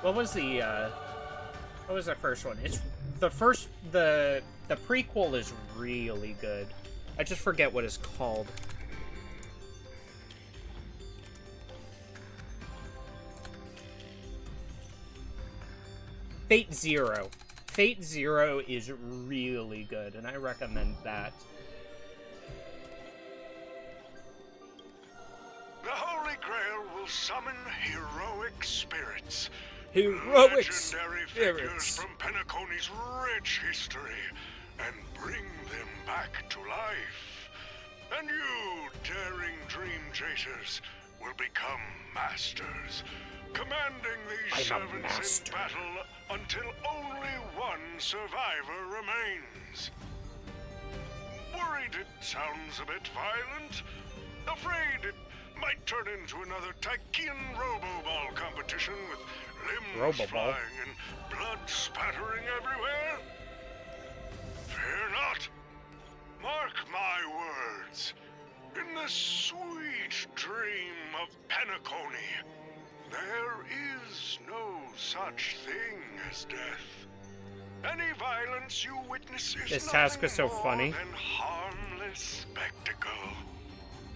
What was the first one? It's the prequel is really good. I just forget what it's called. Fate Zero. Fate Zero is really good, and I recommend that. The Holy Grail will summon heroic spirits. Heroic Legendary figures spirits. from Penacony's rich history, and bring them back to life. And you, daring dream chasers, will become masters, commanding these I'm a servants master. in battle until only one survivor remains. Worried it sounds a bit violent? Afraid it might turn into another Tychean Robo-Ball competition with limbs Robo-Ball? flying and blood spattering everywhere? Fear not. Mark my words. In the sweet dream of Penacony, there is no such thing as death. Any violence you witness is This task is so nothing more funny. than harmless spectacle.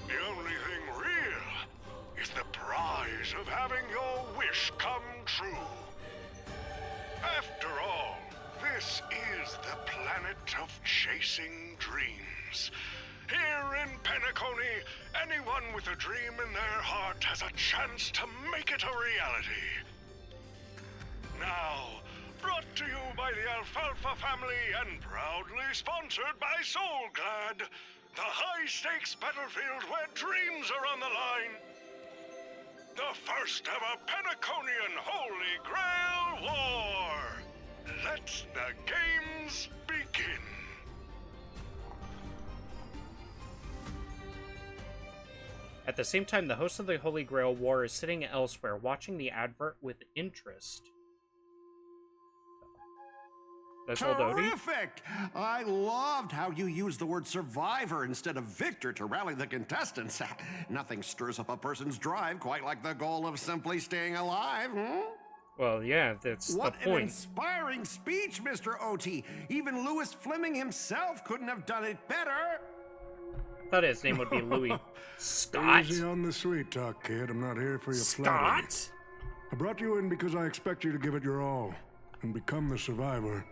The only thing real is the prize of having your wish come true. After all, this is the planet of chasing dreams. Here in Penacony, anyone with a dream in their heart has a chance to make it a reality. Now, brought to you by the Alfalfa family and proudly sponsored by Soulglad, the high-stakes battlefield where dreams are on the line. The first ever Penaconian Holy Grail War. Let the games begin. At the same time, the host of the Holy Grail War is sitting elsewhere, watching the advert with interest. That's old Odie. Terrific! I loved how you used the word survivor instead of victor to rally the contestants. Nothing stirs up a person's drive quite like the goal of simply staying alive, hmm? Well, yeah, that's the What an point. inspiring speech, Mr. OT. Even Louis Fleming himself couldn't have done it better. I thought his name would be Louis. Scott? Easy on the sweet talk, kid. I'm not here for your flattery. Scott? I brought you in because I expect you to give it your all and become the survivor.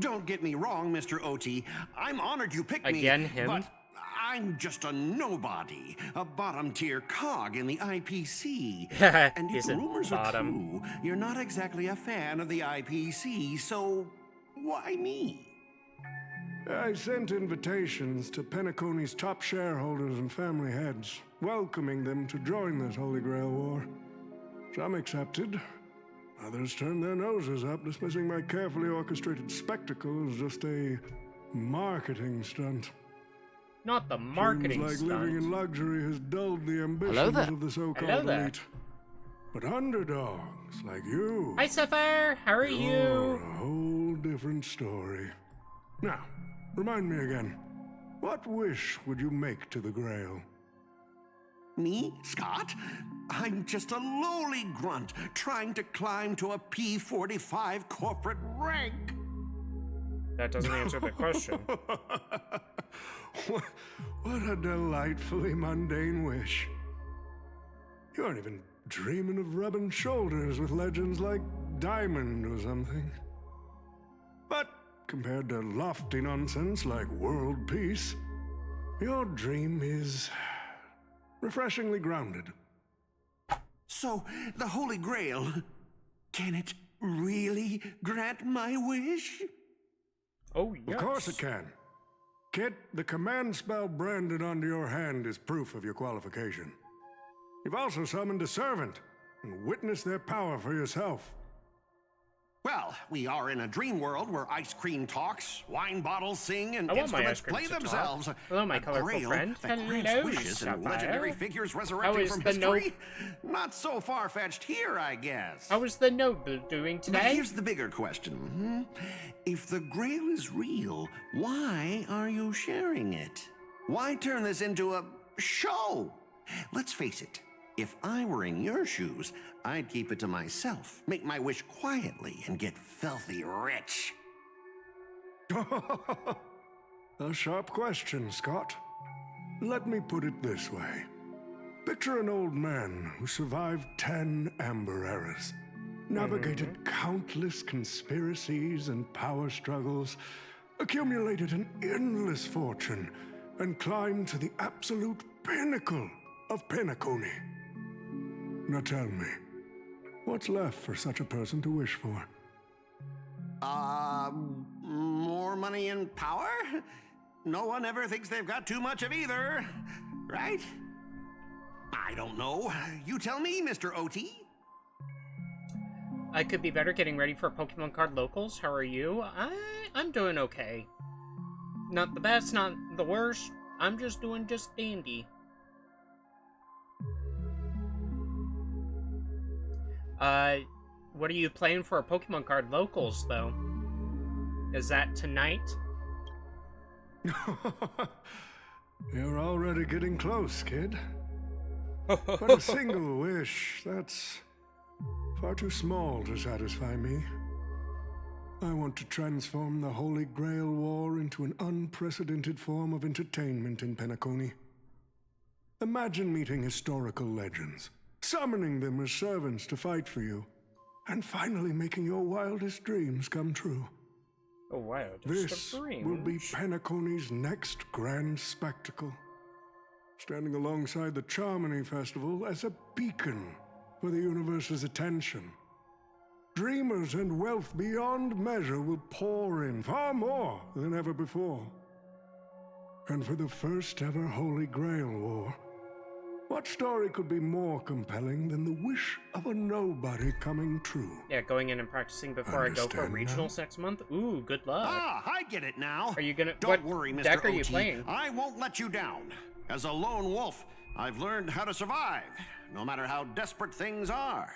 Don't get me wrong, Mr. OT. I'm honored you picked me. Again, him? But I'm just a nobody, a bottom-tier cog in the IPC. And if He's a rumors bottom. are true, you're not exactly a fan of the IPC, so why me? I sent invitations to Penacony's top shareholders and family heads, welcoming them to join this Holy Grail War. Some accepted. Others turned their noses up, dismissing my carefully orchestrated spectacle as just a marketing stunt. Not the marketing Seems like stunt. living in luxury has dulled the ambitions of the so-called elite. But underdogs like you... Hi, Sapphire! How are you're you? a whole different story. Now, remind me again. What wish would you make to the Grail? Me, Scott? I'm just a lowly grunt trying to climb to a P45 corporate rank. That doesn't answer the question. What a delightfully mundane wish. You aren't even dreaming of rubbing shoulders with legends like Diamond or something. But compared to lofty nonsense like world peace, your dream is refreshingly grounded. So, the Holy Grail, can it really grant my wish? Oh, yes. Of course it can. Kid, the command spell branded onto your hand is proof of your qualification. You've also summoned a servant and witnessed their power for yourself. Well, we are in a dream world where ice cream talks, wine bottles sing, and I want my instruments ice cream play to talk. themselves. Hello, my A colorful grail friend. that grants Hello, wishes and Sapphire. legendary figures How resurrecting is from the history. Not so far-fetched here, I guess. How is the noble doing But today? here's the bigger question. If the Grail is real, why are you sharing it? Why turn this into a show? Let's face it, if I were in your shoes, I'd keep it to myself, make my wish quietly, and get filthy rich. A sharp question, Scott. Let me put it this way. Picture an old man who survived 10 Amber Eras, navigated countless conspiracies and power struggles, accumulated an endless fortune, and climbed to the absolute pinnacle of Penacony. Now tell me, what's left for such a person to wish for? More money and power? No one ever thinks they've got too much of either, right? I don't know. You tell me, Mr. OT. I could be better getting ready for Pokemon card locals. How are you? I'm doing okay. Not the best, not the worst. I'm just doing just dandy. What are you playing for Pokemon card locals, though? Is that tonight? You're already getting close, kid. But a single wish, that's far too small to satisfy me. I want to transform the Holy Grail War into an unprecedented form of entertainment in Penacony. Imagine meeting historical legends, summoning them as servants to fight for you, and finally making your wildest dreams come true. Oh, wow. This will be Penacony's next grand spectacle, standing alongside the Charmony Festival as a beacon for the universe's attention. Dreamers and wealth beyond measure will pour in, far more than ever before. And for the first ever Holy Grail War, what story could be more compelling than the wish of a nobody coming true? Yeah, going in and practicing before I go for regionals next month? Ooh, good luck. Ah, I get it now. Are you gonna... Don't worry, Mr. deck are OT. you playing? I won't let you down. As a lone wolf, I've learned how to survive, no matter how desperate things are.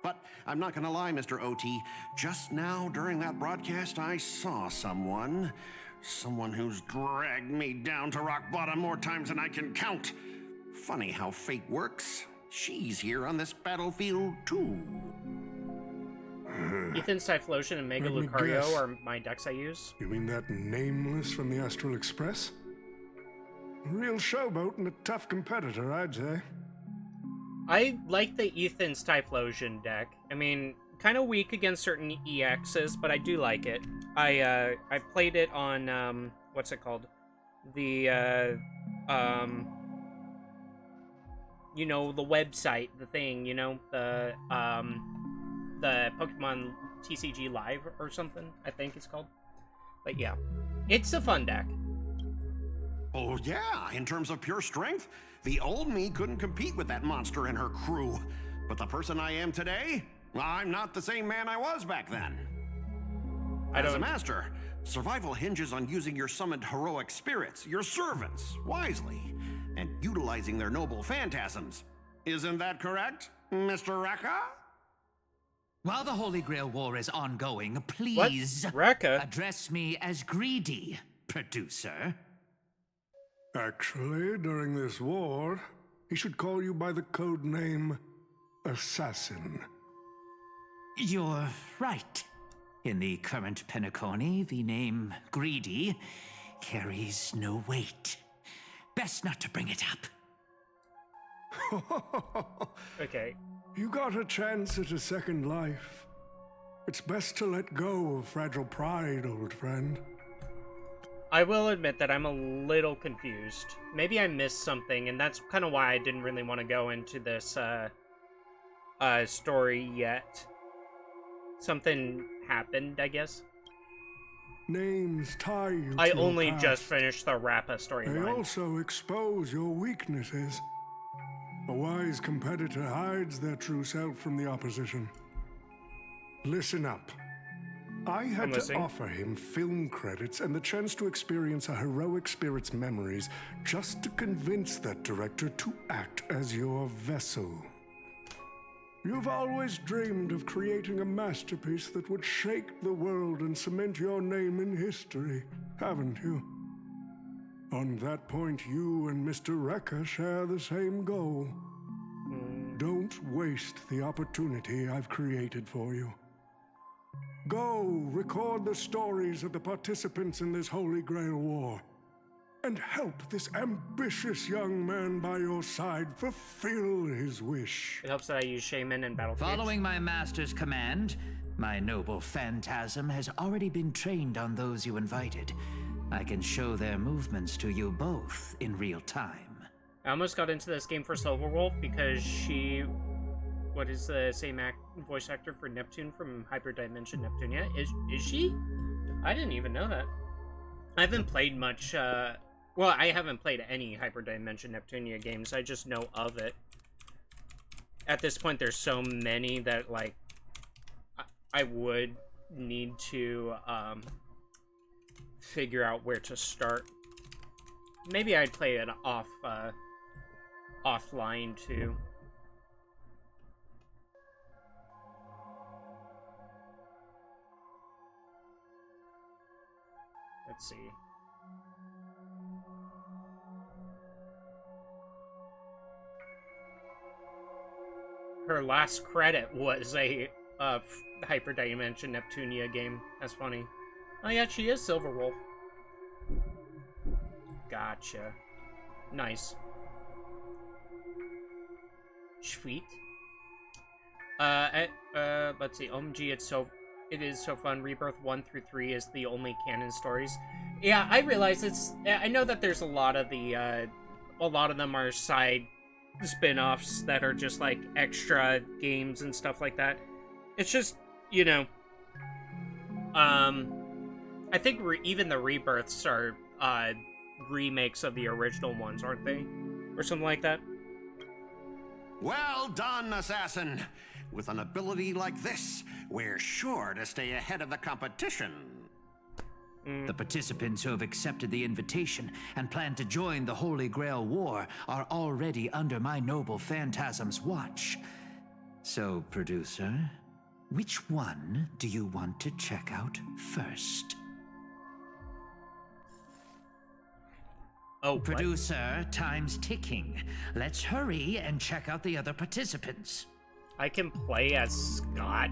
But I'm not gonna lie, Mr. OT. Just now, during that broadcast, I saw someone. Someone who's dragged me down to rock bottom more times than I can count. Funny how fate works. She's here on this battlefield, too. Ethan, Typhlosion, and Mega Let me Lucario guess. are my decks I use. You mean that Nameless from the Astral Express? A real showboat and a tough competitor, I'd say. I like the Ethan Typhlosion deck. I mean, kind of weak against certain EXs, but I do like it. I played it on, what's it called? The, you know, the website, the thing, you know, the Pokemon TCG Live or something, I think it's called. But yeah, it's a fun deck. Oh, yeah, in terms of pure strength, the old me couldn't compete with that monster and her crew. But the person I am today, I'm not the same man I was back then. As a master, survival hinges on using your summoned heroic spirits, your servants, wisely, and utilizing their noble phantasms. Isn't that correct, Mr. Rekka? While the Holy Grail War is ongoing, please address me as Greedy, producer. Actually, during this war, he should call you by the code name Assassin. You're right. In the current Penacony, the name Greedy carries no weight. Best not to bring it up. Okay. You got a chance at a second life. It's best to let go of fragile pride, old friend. I will admit that I'm a little confused. Maybe I missed something, and that's kind of why I didn't really want to go into this story yet. Something happened, I guess. Names tie you I to your only past. just finished the Rappa They storyline. also expose your weaknesses. A wise competitor hides their true self from the opposition. Listen up. I had I'm to listening. offer him film credits and the chance to experience a heroic spirit's memories just to convince that director to act as your vessel. You've always dreamed of creating a masterpiece that would shake the world and cement your name in history, haven't you? On that point, you and Mr. Rekka share the same goal. Don't waste the opportunity I've created for you. Go record the stories of the participants in this Holy Grail War, and help this ambitious young man by your side fulfill his wish. It helps that I use Shaman and Battlefield. Following my master's command, my noble phantasm has already been trained on those you invited. I can show their movements to you both in real time. I almost got into this game for Silverwolf because she... What is the same voice actor for Neptune from Hyperdimension Neptunia? Is she? I didn't even know that. I haven't played much, well, I haven't played any Hyperdimension Neptunia games. I just know of it. At this point, there's so many that, like, I would need to, figure out where to start. Maybe I'd play it offline, too. Let's see. Her last credit was a Hyperdimension Neptunia game. That's funny. Oh yeah, she is Silverwolf. Gotcha. Nice. Sweet. Let's see. OMG, it is so fun. Rebirth 1 through 3 is the only canon stories. Yeah, I realize I know that there's a lot of them are side spin-offs that are just like extra games and stuff like that. It's just, you know, I think even the Rebirths are remakes of the original ones, aren't they? Or something like that. Well done, Assassin. With an ability like this, we're sure to stay ahead of the competition. The participants who have accepted the invitation and plan to join the Holy Grail War are already under my noble phantasm's watch. So, producer, which one do you want to check out first? Oh, what? Producer, time's ticking. Let's hurry and check out the other participants. I can play as Scott.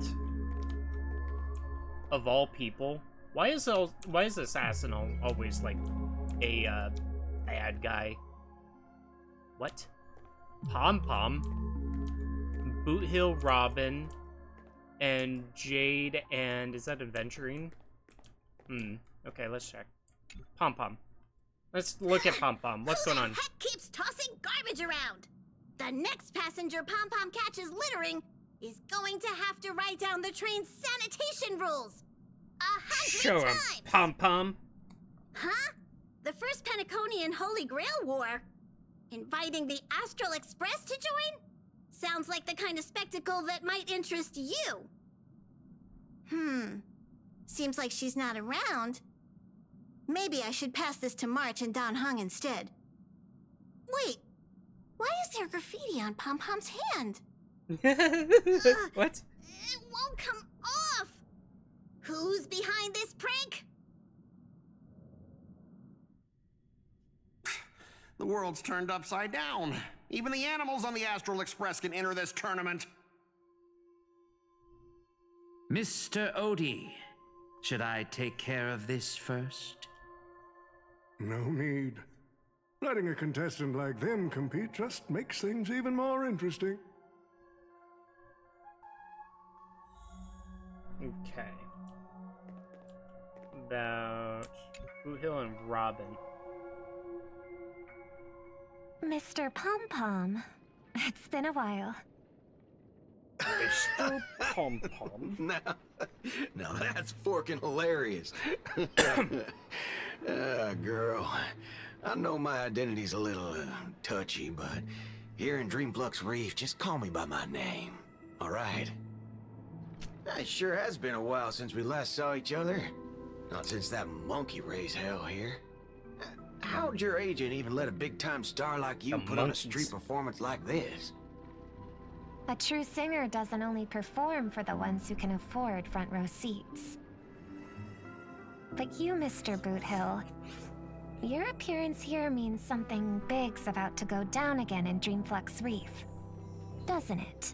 Of all people. Why is Assassin always like a bad guy? What? Pom Pom, Boot Hill Robin, and Jade, and is that Adventuring? Okay, let's check. Pom Pom. Let's look at Pom Pom. What's going on? Who the heck keeps tossing garbage around? The next passenger Pom Pom catches littering is going to have to write down the train's sanitation rules 100 Show him, times. Pom Pom. Huh? The first Penaconian Holy Grail War? Inviting the Astral Express to join? Sounds like the kind of spectacle that might interest you. Seems like she's not around. Maybe I should pass this to March and Don Hung instead. Wait, why is there graffiti on Pom Pom's hand? What? It won't come off! Who's behind this prank? The world's turned upside down. Even the animals on the Astral Express can enter this tournament. Mr. Odie, should I take care of this first? No need. Letting a contestant like them compete just makes things even more interesting. Okay. About Boot Hill and Robin. Mr. Pom Pom, it's been a while. Mr. Pom Pom. Now that's forking hilarious. Girl, I know my identity's a little touchy, but here in Dreamflux Reef, just call me by my name, all right? It sure has been a while since we last saw each other. Not since that monkey raised hell here. How'd your agent even let a big-time star like you put on a street performance like this? A true singer doesn't only perform for the ones who can afford front row seats. But you, Mr. Boothill, your appearance here means something big's about to go down again in Dreamflux Reef, doesn't it?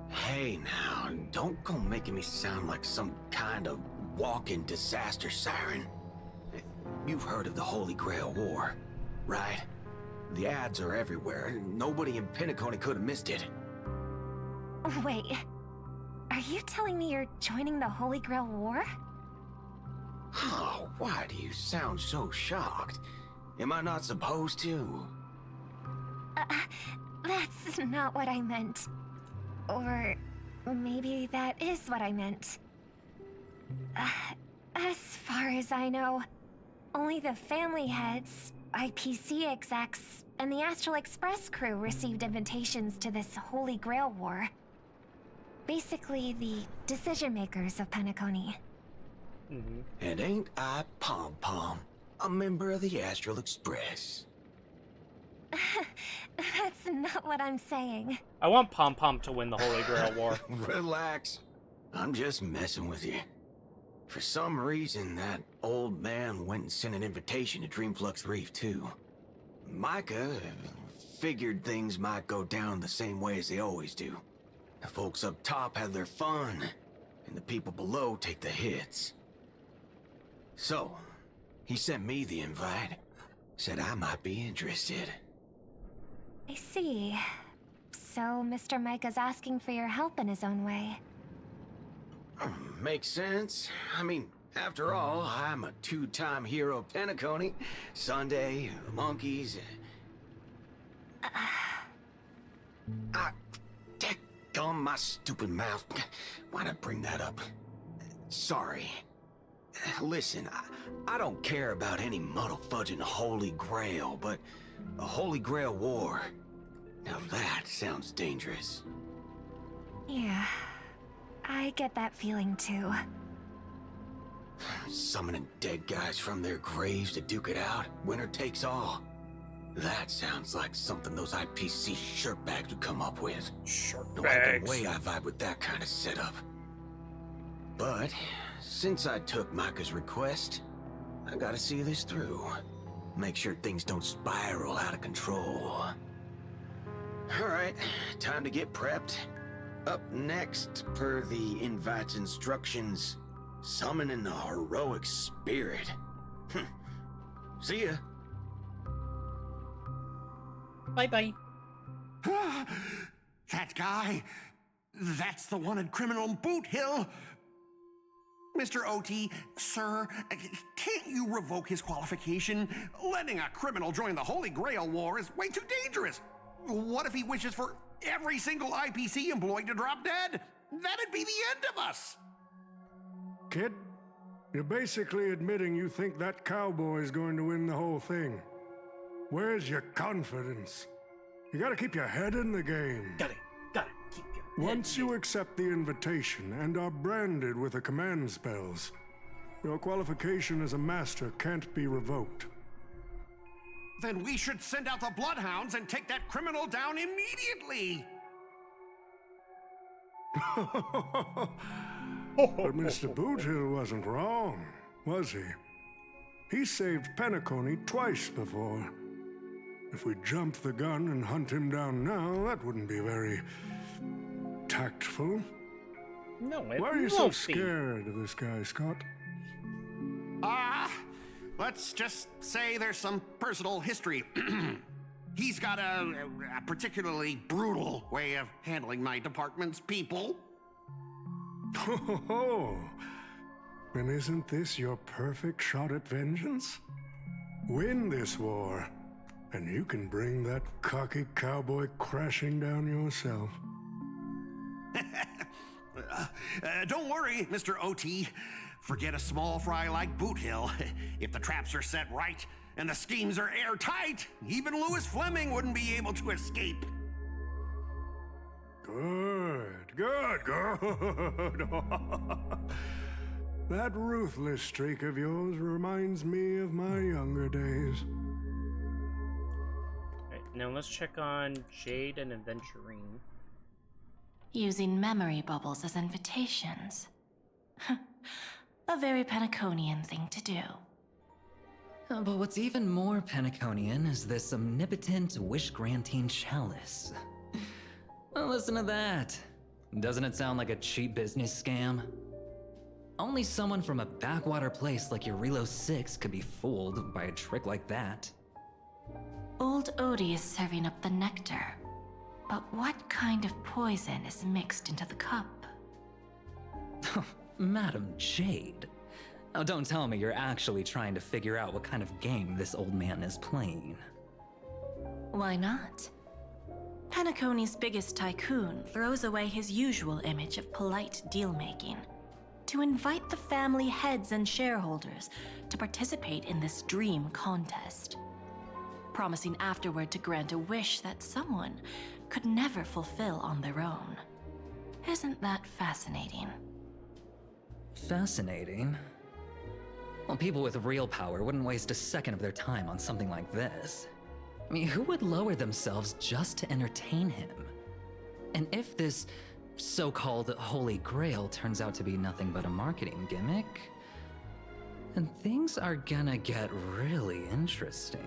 Hey now, don't go making me sound like some kind of walking disaster siren. You've heard of the Holy Grail War, right? The ads are everywhere. Nobody in Penacony could have missed it. Wait, are you telling me you're joining the Holy Grail War? Oh, why do you sound so shocked? Am I not supposed to? That's not what I meant. Or maybe that is what I meant. As far as I know, only the family heads, IPC execs, and the Astral Express crew received invitations to this Holy Grail War. Basically, the decision makers of Penacony. And ain't I Pom Pom, a member of the Astral Express? That's not what I'm saying. I want Pom Pom to win the Holy Grail War. Relax. I'm just messing with you. For some reason, that old man went and sent an invitation to Dreamflux Reef, too. Micah figured things might go down the same way as they always do. The folks up top have their fun, and the people below take the hits. So, he sent me the invite. Said I might be interested. I see. So Mr. Micah's asking for your help in his own way. Makes sense. I mean, after all, I'm a two-time hero of Penacony. Sunday, the monkeys. Daggone my stupid mouth. Why'd I bring that up? Sorry. Listen, I don't care about any muddle-fudging Holy Grail, but a Holy Grail War. Now that sounds dangerous. Yeah, I get that feeling too. Summoning dead guys from their graves to duke it out. Winner takes all. That sounds like something those IPC shirtbags would come up with. No Shirtbags. way I vibe with that kind of setup. But since I took Micah's request, I gotta see this through. Make sure things don't spiral out of control. Alright, time to get prepped. Up next, per the invite's instructions, summoning the heroic spirit. See ya. Bye-bye. That guy, that's the wanted criminal in Boot Hill. Mr. OT, sir, can't you revoke his qualification? Letting a criminal join the Holy Grail War is way too dangerous. What if he wishes for every single IPC employee to drop dead? That'd be the end of us. Kid, you're basically admitting you think that cowboy is going to win the whole thing. Where's your confidence? You gotta keep your head in the game. Gotta keep your head Once you accept the invitation and are branded with the command spells, your qualification as a master can't be revoked. Then we should send out the bloodhounds and take that criminal down immediately. But Mr. Boothill wasn't wrong, was he? He saved Penacony twice before. If we jump the gun and hunt him down now, that wouldn't be very tactful. No, it Why are you won't so be. scared of this guy, Scott? Let's just say there's some personal history. He's got a particularly brutal way of handling my department's people. Oh, then isn't this your perfect shot at vengeance? Win this war, and you can bring that cocky cowboy crashing down yourself. Don't worry, Mr. OT. Forget a small fry like Boot Hill. If the traps are set right and the schemes are airtight, even Louis Fleming wouldn't be able to escape. Good. That ruthless streak of yours reminds me of my younger days. Alright, now let's check on Jade and Aventurine. Using memory bubbles as invitations. A very Penaconian thing to do. But what's even more Penaconian is this omnipotent wish-granting chalice. Listen to that. Doesn't it sound like a cheap business scam? Only someone from a backwater place like Eurilo 6 could be fooled by a trick like that. Old Odie is serving up the nectar. But what kind of poison is mixed into the cup? Madam Jade. Oh, don't tell me you're actually trying to figure out what kind of game this old man is playing. Why not? Penacony's biggest tycoon throws away his usual image of polite deal-making to invite the family heads and shareholders to participate in this dream contest, promising afterward to grant a wish that someone could never fulfill on their own. Isn't that fascinating? Fascinating? Well, people with real power wouldn't waste a second of their time on something like this. I mean, who would lower themselves just to entertain him? And if this so-called Holy Grail turns out to be nothing but a marketing gimmick, then things are gonna get really interesting.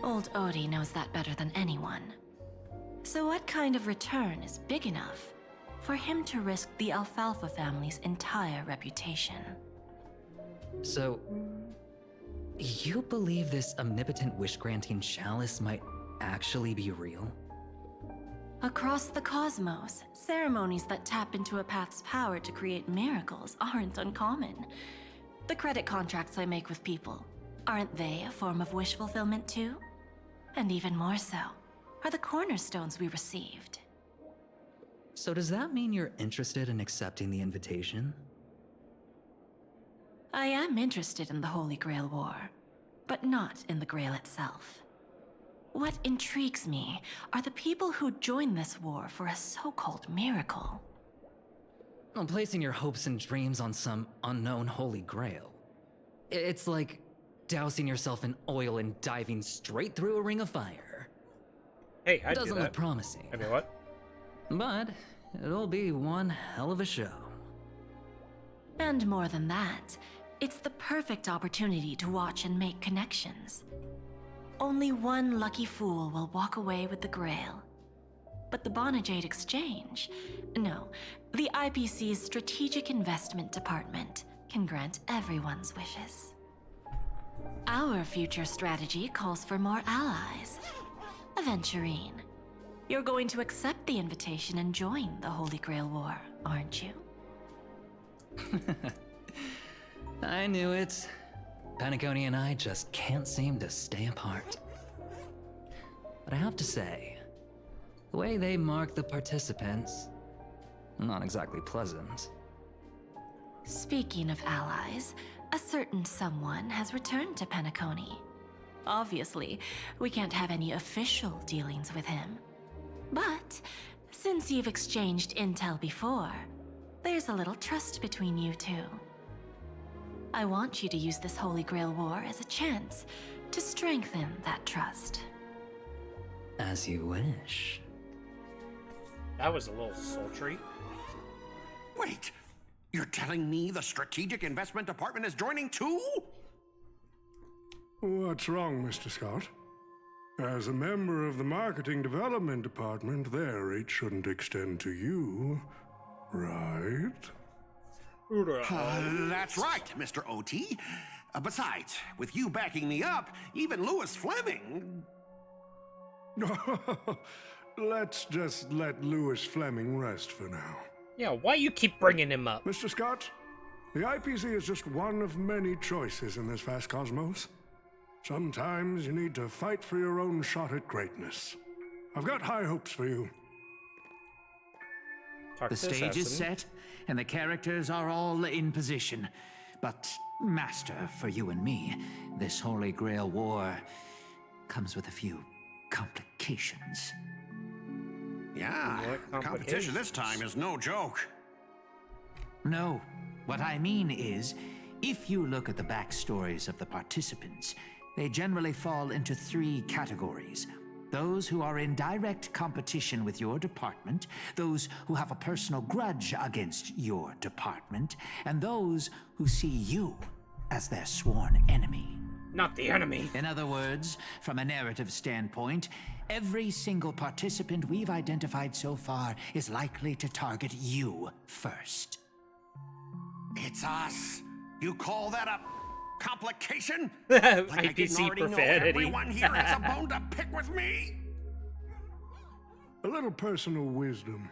Old Odie knows that better than anyone. So what kind of return is big enough for him to risk the Alfalfa family's entire reputation? So, you believe this omnipotent wish-granting chalice might actually be real? Across the cosmos, ceremonies that tap into a path's power to create miracles aren't uncommon. The credit contracts I make with people, aren't they a form of wish fulfillment too? And even more so, are the cornerstones we received. So does that mean you're interested in accepting the invitation? I am interested in the Holy Grail War, but not in the Grail itself. What intrigues me are the people who join this war for a so-called miracle. Well, placing your hopes and dreams on some unknown Holy Grail. It's like dousing yourself in oil and diving straight through a ring of fire. Hey, I doesn't look promising. I mean, what? But it'll be one hell of a show. And more than that, it's the perfect opportunity to watch and make connections. Only one lucky fool will walk away with the Grail. But the Bonajade Exchange, no, the IPC's Strategic Investment Department can grant everyone's wishes. Our future strategy calls for more allies. Aventurine, you're going to accept the invitation and join the Holy Grail War, aren't you? I knew it. Penacony and I just can't seem to stay apart. But I have to say, the way they mark the participants, not exactly pleasant. Speaking of allies, a certain someone has returned to Penacony. Obviously, we can't have any official dealings with him. But since you've exchanged intel before, there's a little trust between you two. I want you to use this Holy Grail War as a chance to strengthen that trust. As you wish. That was a little sultry. Wait, you're telling me the Strategic Investment Department is joining too? What's wrong, Mr. Scott? As a member of the Marketing Development Department, their reach shouldn't extend to you, right? That's right, Mr. OT. Besides, with you backing me up, even Louis Fleming... Let's just let Louis Fleming rest for now. Yeah, why you keep bringing him up? Mr. Scott, the IPC is just one of many choices in this vast cosmos. Sometimes you need to fight for your own shot at greatness. I've got high hopes for you. The stage is set, and the characters are all in position. But, Master, for you and me, this Holy Grail War comes with a few complications. Yeah, the competition this time is no joke. No, what I mean is, if you look at the backstories of the participants, they generally fall into 3 categories. Those who are in direct competition with your department, those who have a personal grudge against your department, and those who see you as their sworn enemy. Not the enemy. In other words, from a narrative standpoint, every single participant we've identified so far is likely to target you first. It's us. You call that a complication? Like I didn't already know everyone here has a bone to pick with me? A little personal wisdom.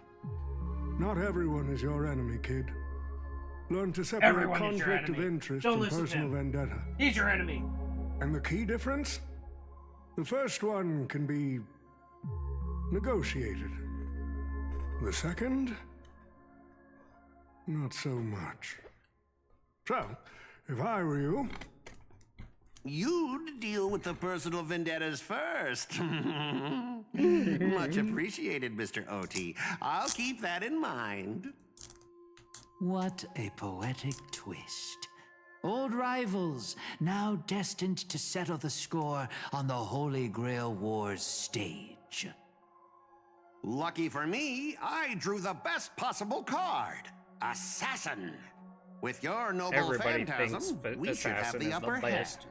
Not everyone is your enemy, kid. Learn to separate Everyone conflict of interest Don't and listen to personal him. vendetta. He's your enemy. And the key difference? The first one can be negotiated. The second? Not so much. So, if I were you... You'd deal with the personal vendettas first. Much appreciated, Mr. OT. I'll keep that in mind. What a poetic twist. Old rivals, now destined to settle the score on the Holy Grail War's stage. Lucky for me, I drew the best possible card. Assassin. With your noble Everybody phantasm, thinks we should have Assassin the is upper the hand. best.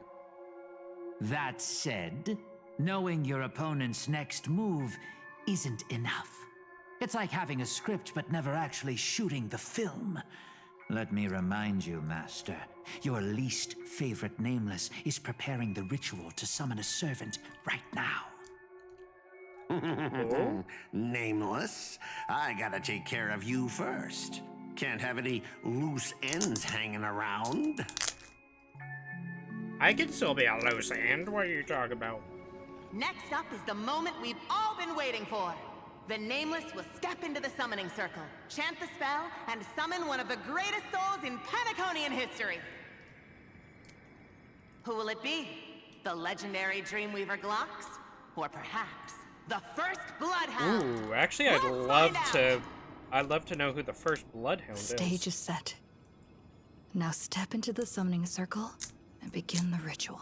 That said, knowing your opponent's next move isn't enough. It's like having a script but never actually shooting the film. Let me remind you, Master, your least favorite Nameless is preparing the ritual to summon a servant right now. Nameless, I gotta take care of you first. Can't have any loose ends hanging around. I can still be a loose end. What are you talking about? Next up is the moment we've all been waiting for. The Nameless will step into the summoning circle, chant the spell, and summon one of the greatest souls in Penaconian history. Who will it be? The legendary Dreamweaver Glocks? Or perhaps the first Bloodhound? Ooh, actually, I'd love to know who the first Bloodhound is. Stage is set. Now step into the summoning circle and begin the ritual.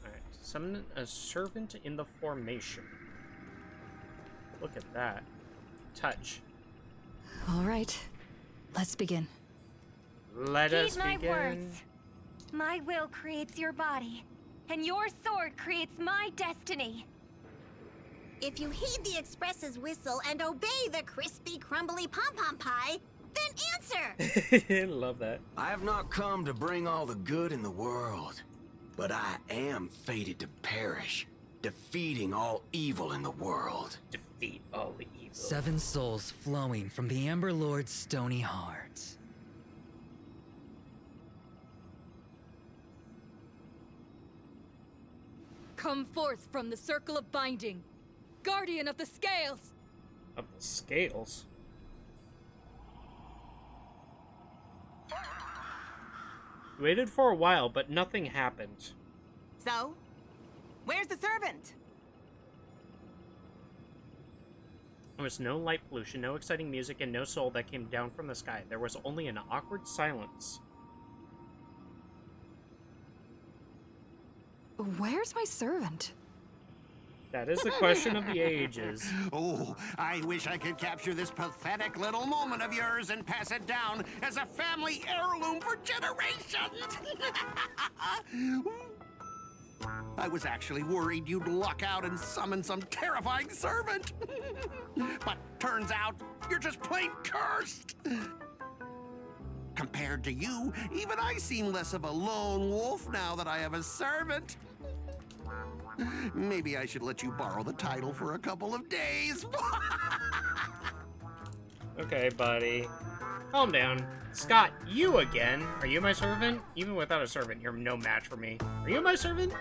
Alright, summon a servant in the formation. Look at that. Touch. All right, let's begin. Let us Heed my begin. words. My will creates your body, and your sword creates my destiny. If you heed the express's whistle and obey the crispy, crumbly pom-pom pie, then answer! Love that. I have not come to bring all the good in the world, but I am fated to perish, defeating all evil in the world. Defeat all the evil. 7 souls flowing from the Amber Lord's stony heart. Come forth from the circle of binding, guardian of the scales! Of the scales? Waited for a while, but nothing happened. So, where's the servant? There was no light pollution, no exciting music, and no soul that came down from the sky. There was only an awkward silence. Where's my servant? That is the question of the ages. Oh, I wish I could capture this pathetic little moment of yours and pass it down as a family heirloom for generations. I was actually worried you'd luck out and summon some terrifying servant. But turns out you're just plain cursed. Compared to you, even I seem less of a lone wolf now that I have a servant. Maybe I should let you borrow the title for a couple of days. Okay, buddy. Calm down. Scott, you again? Are you my servant? Even without a servant, you're no match for me. Are you my servant?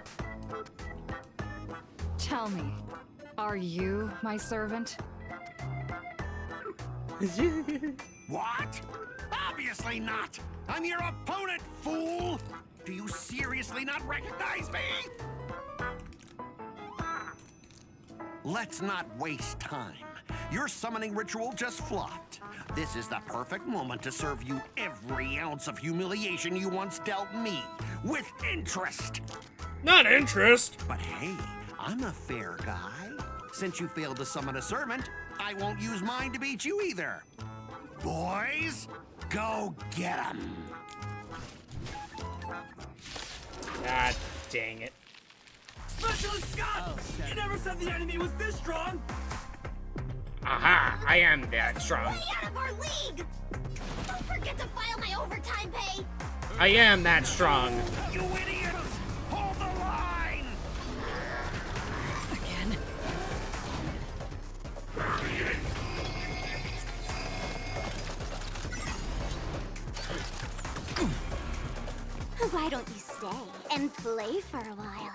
Tell me, are you my servant? What? Obviously not! I'm your opponent, fool! Do you seriously not recognize me? Let's not waste time. Your summoning ritual just flopped. This is the perfect moment to serve you every ounce of humiliation you once dealt me, with interest. Not interest! But hey, I'm a fair guy. Since you failed to summon a servant, I won't use mine to beat you either. Boys, go get him. God dang it. Specialist Scott! You never said the enemy was this strong! Aha! I am that strong. Way out of our league! Don't forget to file my overtime pay! I am that strong. You idiots! Hold the line! Again? Why don't you stay and play for a while?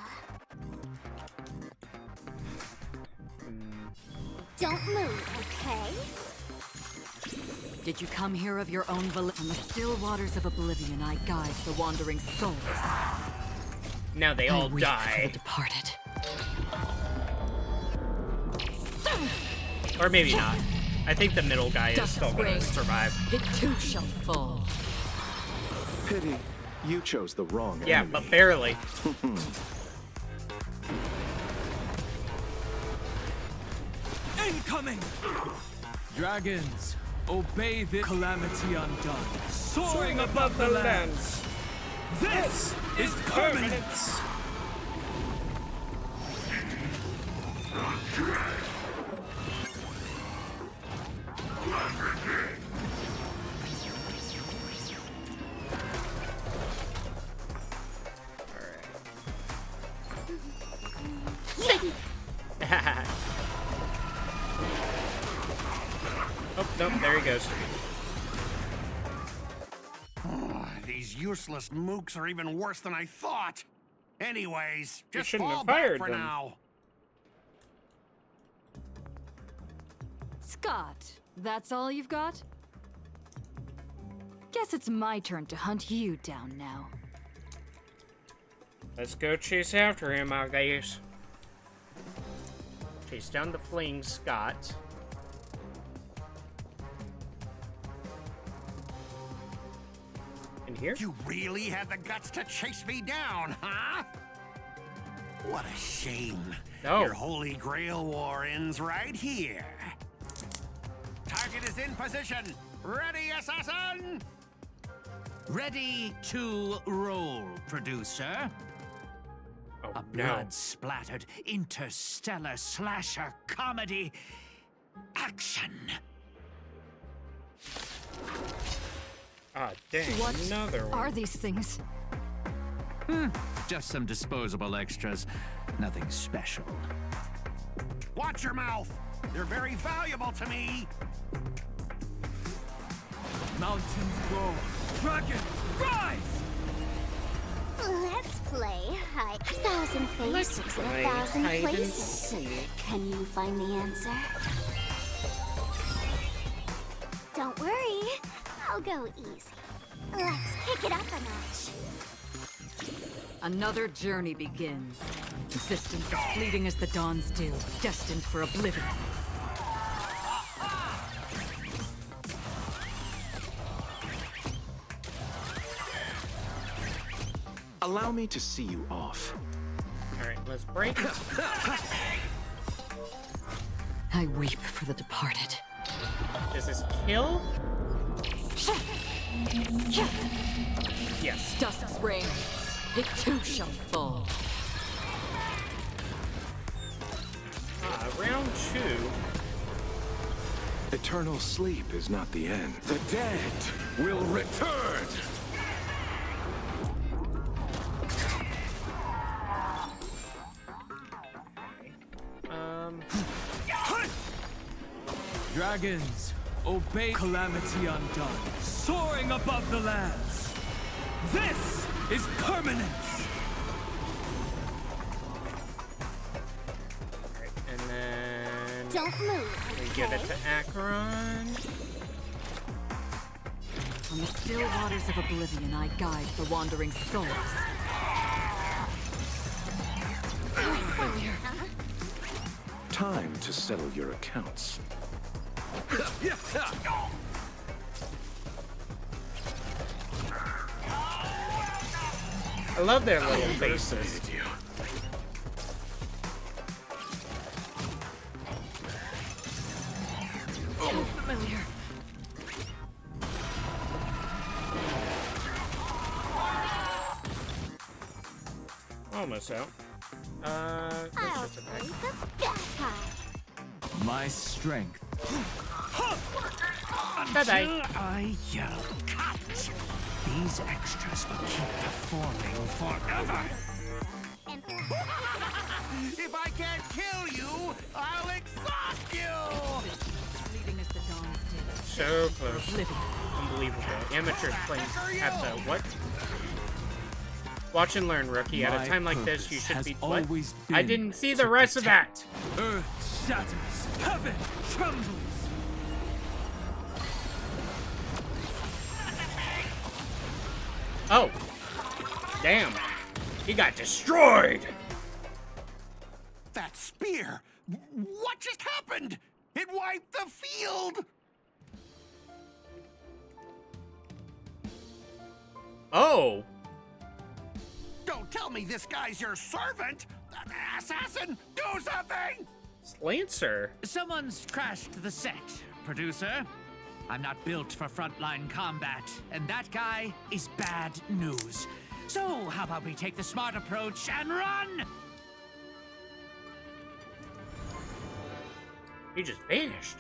Don't move, okay? Did you come here of your own volition? On the still waters of oblivion, I guide the wandering souls. Now they all die. The departed. Or maybe not. I think the middle guy is still going to survive. It too shall fall. Pity. You chose the wrong Yeah, enemy. but barely. Incoming! Dragons, obey the calamity undone. Soaring above the lands. This is permanence! Oh, nope, there he goes. These useless mooks are even worse than I thought. Anyways, You just shouldn't fall have back fired for them. now. Scott, that's all you've got? Guess it's my turn to hunt you down now. Let's go chase after him, I guess. Chase down the fleeing Scott. And here? You really had the guts to chase me down, huh? What a shame. No. Your Holy Grail war ends right here. Target is in position. Ready, assassin? Ready to roll, producer. Oh, A blood-splattered interstellar slasher comedy. Action. Ah, dang, What another one. are these things? Just some disposable extras. Nothing special. Watch your mouth. They're very valuable to me. Mountains roar. Dragons rise! Let's play a thousand faces in a thousand places. Can you find the answer? Don't worry, I'll go easy. Let's kick it up a notch. Another journey begins. Existence as fleeting as the dawn's dew, destined for oblivion. Allow me to see you off. Alright, let's break. I weep for the departed. Is this kill? Yes. Dusk's reign, it too shall fall. Round 2. Eternal sleep is not the end. The dead will return! Dragons, obey calamity undone, soaring above the lands. This is permanence! And then... Don't move, we give it to Acheron. On the still waters of oblivion, I guide the wandering souls. Time to settle your accounts. I love their little faces. So familiar. Almost out. I'll play the best part. My strength. Bye-bye. Until I yell cut. These extras will keep performing forever. If I can't kill you, I'll exhaust you! Fleeting as the dawn's dew. So close. Unbelievable. Amateurs playing at the what? Watch and learn, rookie. At a time like this, you should be what? I didn't see the rest of that. Earth shatters, heaven trembles. Oh. Damn. He got destroyed. That spear! What just happened? It wiped the field! Oh. Don't tell me this guy's your servant! Assassin, do something! Lancer. Someone's crashed the set, producer. I'm not built for frontline combat, and that guy is bad news. So, how about we take the smart approach and run? He just vanished.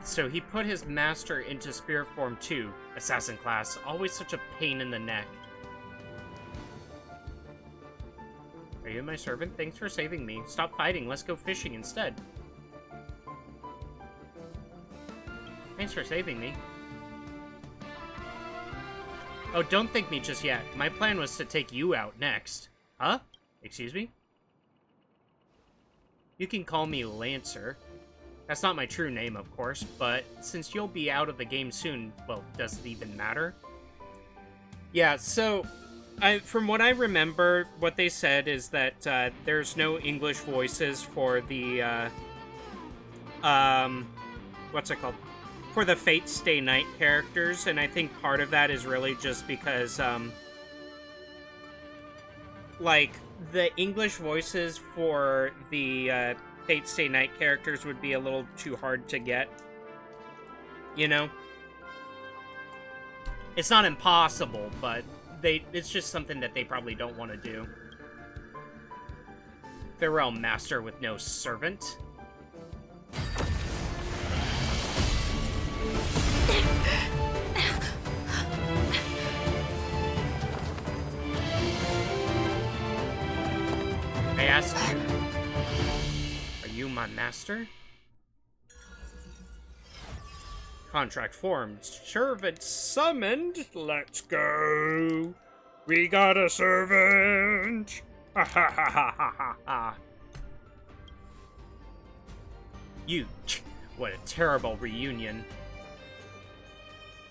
So he put his master into spear form too. Assassin class, always such a pain in the neck. Are you my servant? Thanks for saving me. Stop fighting, let's go fishing instead. Thanks for saving me. Oh, don't thank me just yet. My plan was to take you out next. Huh? Excuse me? You can call me Lancer. That's not my true name, of course, but since you'll be out of the game soon, well, does it even matter? Yeah, so, from what I remember, what they said is that there's no English voices for the, what's it called? for the Fate Stay Night characters, and I think part of that is really just because, like, the English voices for the Fate Stay Night characters would be a little too hard to get. You know? It's not impossible, but it's just something that they probably don't want to do. Farewell, master with no servant. I ask you, are you my master? Contract formed. Servant summoned. Let's go. We got a servant. Ha ha ha ha ha ha ha. You. What a terrible reunion.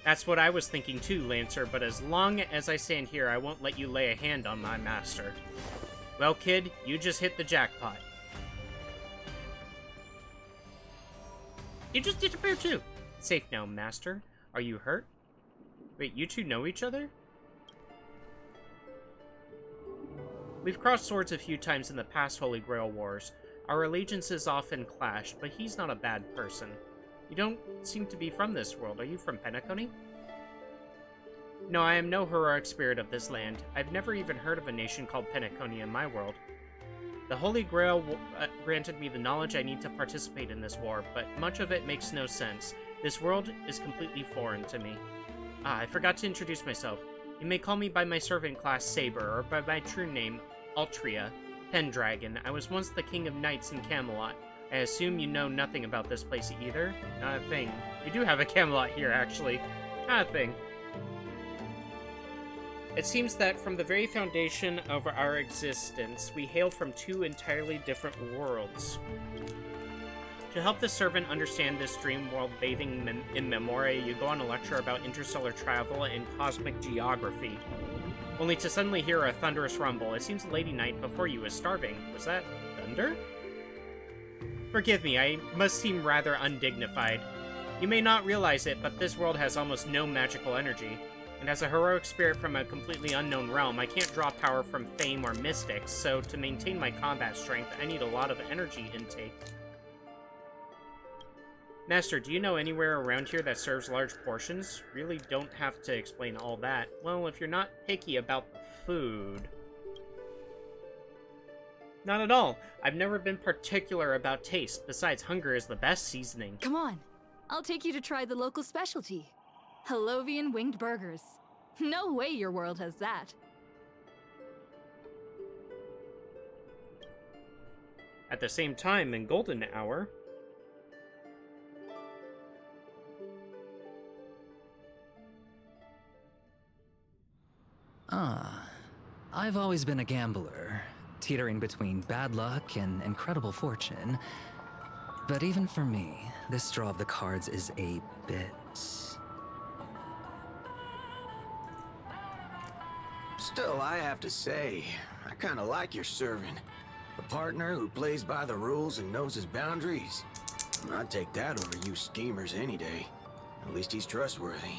That's what I was thinking too, Lancer, but as long as I stand here, I won't let you lay a hand on my master. Well, kid, you just hit the jackpot. You just disappeared too. Safe now, master. Are you hurt? Wait, you two know each other? We've crossed swords a few times in the past Holy Grail Wars. Our allegiances often clashed, but he's not a bad person. You don't seem to be from this world. Are you from Penacony? No, I am no heroic spirit of this land. I've never even heard of a nation called Penacony in my world. The Holy Grail granted me the knowledge I need to participate in this war, but much of it makes no sense. This world is completely foreign to me. I forgot to introduce myself. You may call me by my servant class Saber, or by my true name, Altria, Pendragon. I was once the king of knights in Camelot. I assume you know nothing about this place either? Not a thing. We do have a Camelot here, actually. Not a thing. It seems that from the very foundation of our existence, we hail from two entirely different worlds. To help the servant understand this dream world bathing in memoria, you go on a lecture about interstellar travel and cosmic geography. Only to suddenly hear a thunderous rumble. It seems the Lady Knight before you is starving. Was that thunder? Forgive me, I must seem rather undignified. You may not realize it, but this world has almost no magical energy. And as a heroic spirit from a completely unknown realm, I can't draw power from fame or mystics, so to maintain my combat strength, I need a lot of energy intake. Master, do you know anywhere around here that serves large portions? Really don't have to explain all that. Well, if you're not picky about the food... Not at all. I've never been particular about taste. Besides, hunger is the best seasoning. Come on. I'll take you to try the local specialty. Halovian winged burgers. No way your world has that. At the same time, in Golden Hour... I've always been a gambler, teetering between bad luck and incredible fortune. But even for me, this draw of the cards is a bit... Still, I have to say, I kinda like your servant. A partner who plays by the rules and knows his boundaries. I'd take that over you schemers any day. At least he's trustworthy.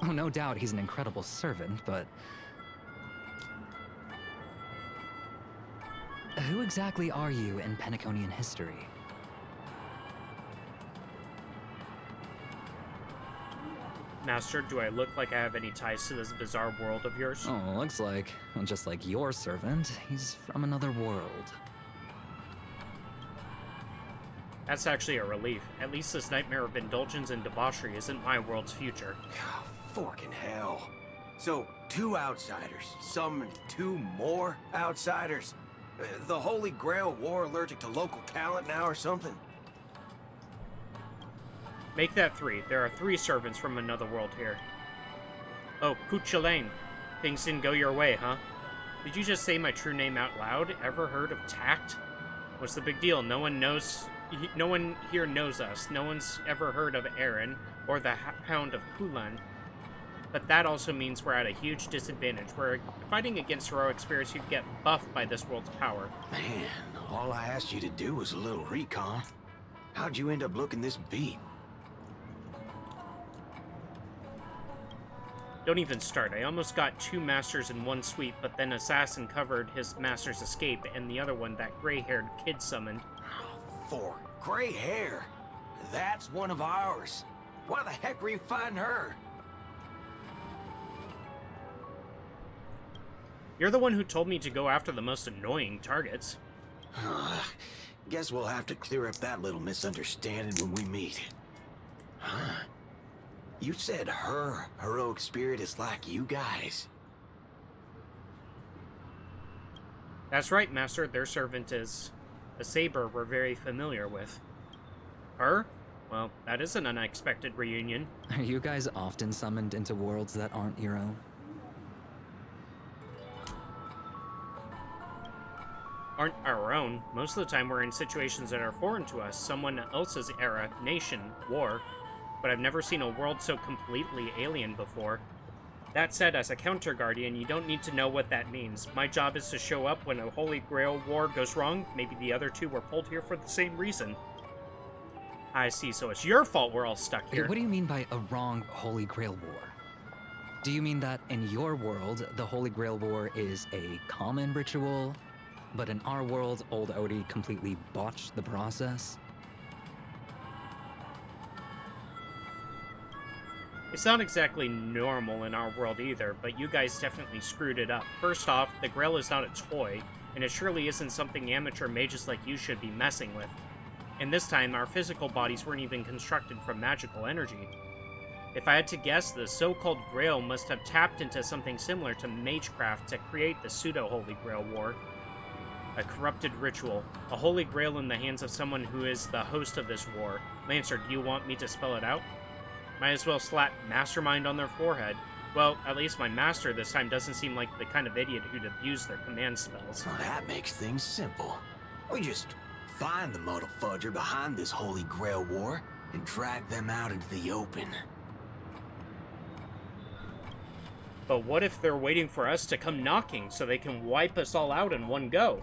Oh, no doubt he's an incredible servant, but... Who exactly are you in Penaconian history? Master, do I look like I have any ties to this bizarre world of yours? Oh, looks like, well, just like your servant, he's from another world. That's actually a relief. At least this nightmare of indulgence and debauchery isn't my world's future. Forking hell. So, 2 outsiders. Some 2 more outsiders. The Holy Grail War allergic to local talent now or something? Make that 3. There are 3 servants from another world here. Oh, Kuchulain. Things didn't go your way, huh? Did you just say my true name out loud? Ever heard of tact? What's the big deal? No one here knows us. No one's ever heard of Aaron or the Hound of Kulan. But that also means we're at a huge disadvantage. We're fighting against heroic spirits who get buffed by this world's power. Man, all I asked you to do was a little recon. How'd you end up looking this beat? Don't even start. I almost got 2 masters in one sweep, but then Assassin covered his master's escape, and the other one, that gray-haired kid summoned. For gray hair? That's one of ours. Why the heck were you fighting her? You're the one who told me to go after the most annoying targets. Guess we'll have to clear up that little misunderstanding when we meet. Huh? You said her heroic spirit is like you guys. That's right, Master. Their servant is a saber we're very familiar with. Her? Well, that is an unexpected reunion. Are you guys often summoned into worlds that aren't your own? Aren't our own. Most of the time we're in situations that are foreign to us, someone else's era, nation, war. But I've never seen a world so completely alien before. That said, as a counter guardian, you don't need to know what that means. My job is to show up when a Holy Grail war goes wrong. Maybe the other two were pulled here for the same reason. I see, so it's your fault we're all stuck here. What do you mean by a wrong Holy Grail war? Do you mean that in your world, the Holy Grail war is a common ritual, but in our world, old Odie completely botched the process? It's not exactly normal in our world either, but you guys definitely screwed it up. First off, the Grail is not a toy, and it surely isn't something amateur mages like you should be messing with. And this time, our physical bodies weren't even constructed from magical energy. If I had to guess, the so-called Grail must have tapped into something similar to magecraft to create the pseudo-Holy Grail War. A corrupted ritual. A Holy Grail in the hands of someone who is the host of this war. Lancer, do you want me to spell it out? Might as well slap Mastermind on their forehead. Well, at least my master this time doesn't seem like the kind of idiot who'd abuse their command spells. Well, that makes things simple. We just find the muddle fudger behind this Holy Grail war and drag them out into the open. But what if they're waiting for us to come knocking so they can wipe us all out in one go?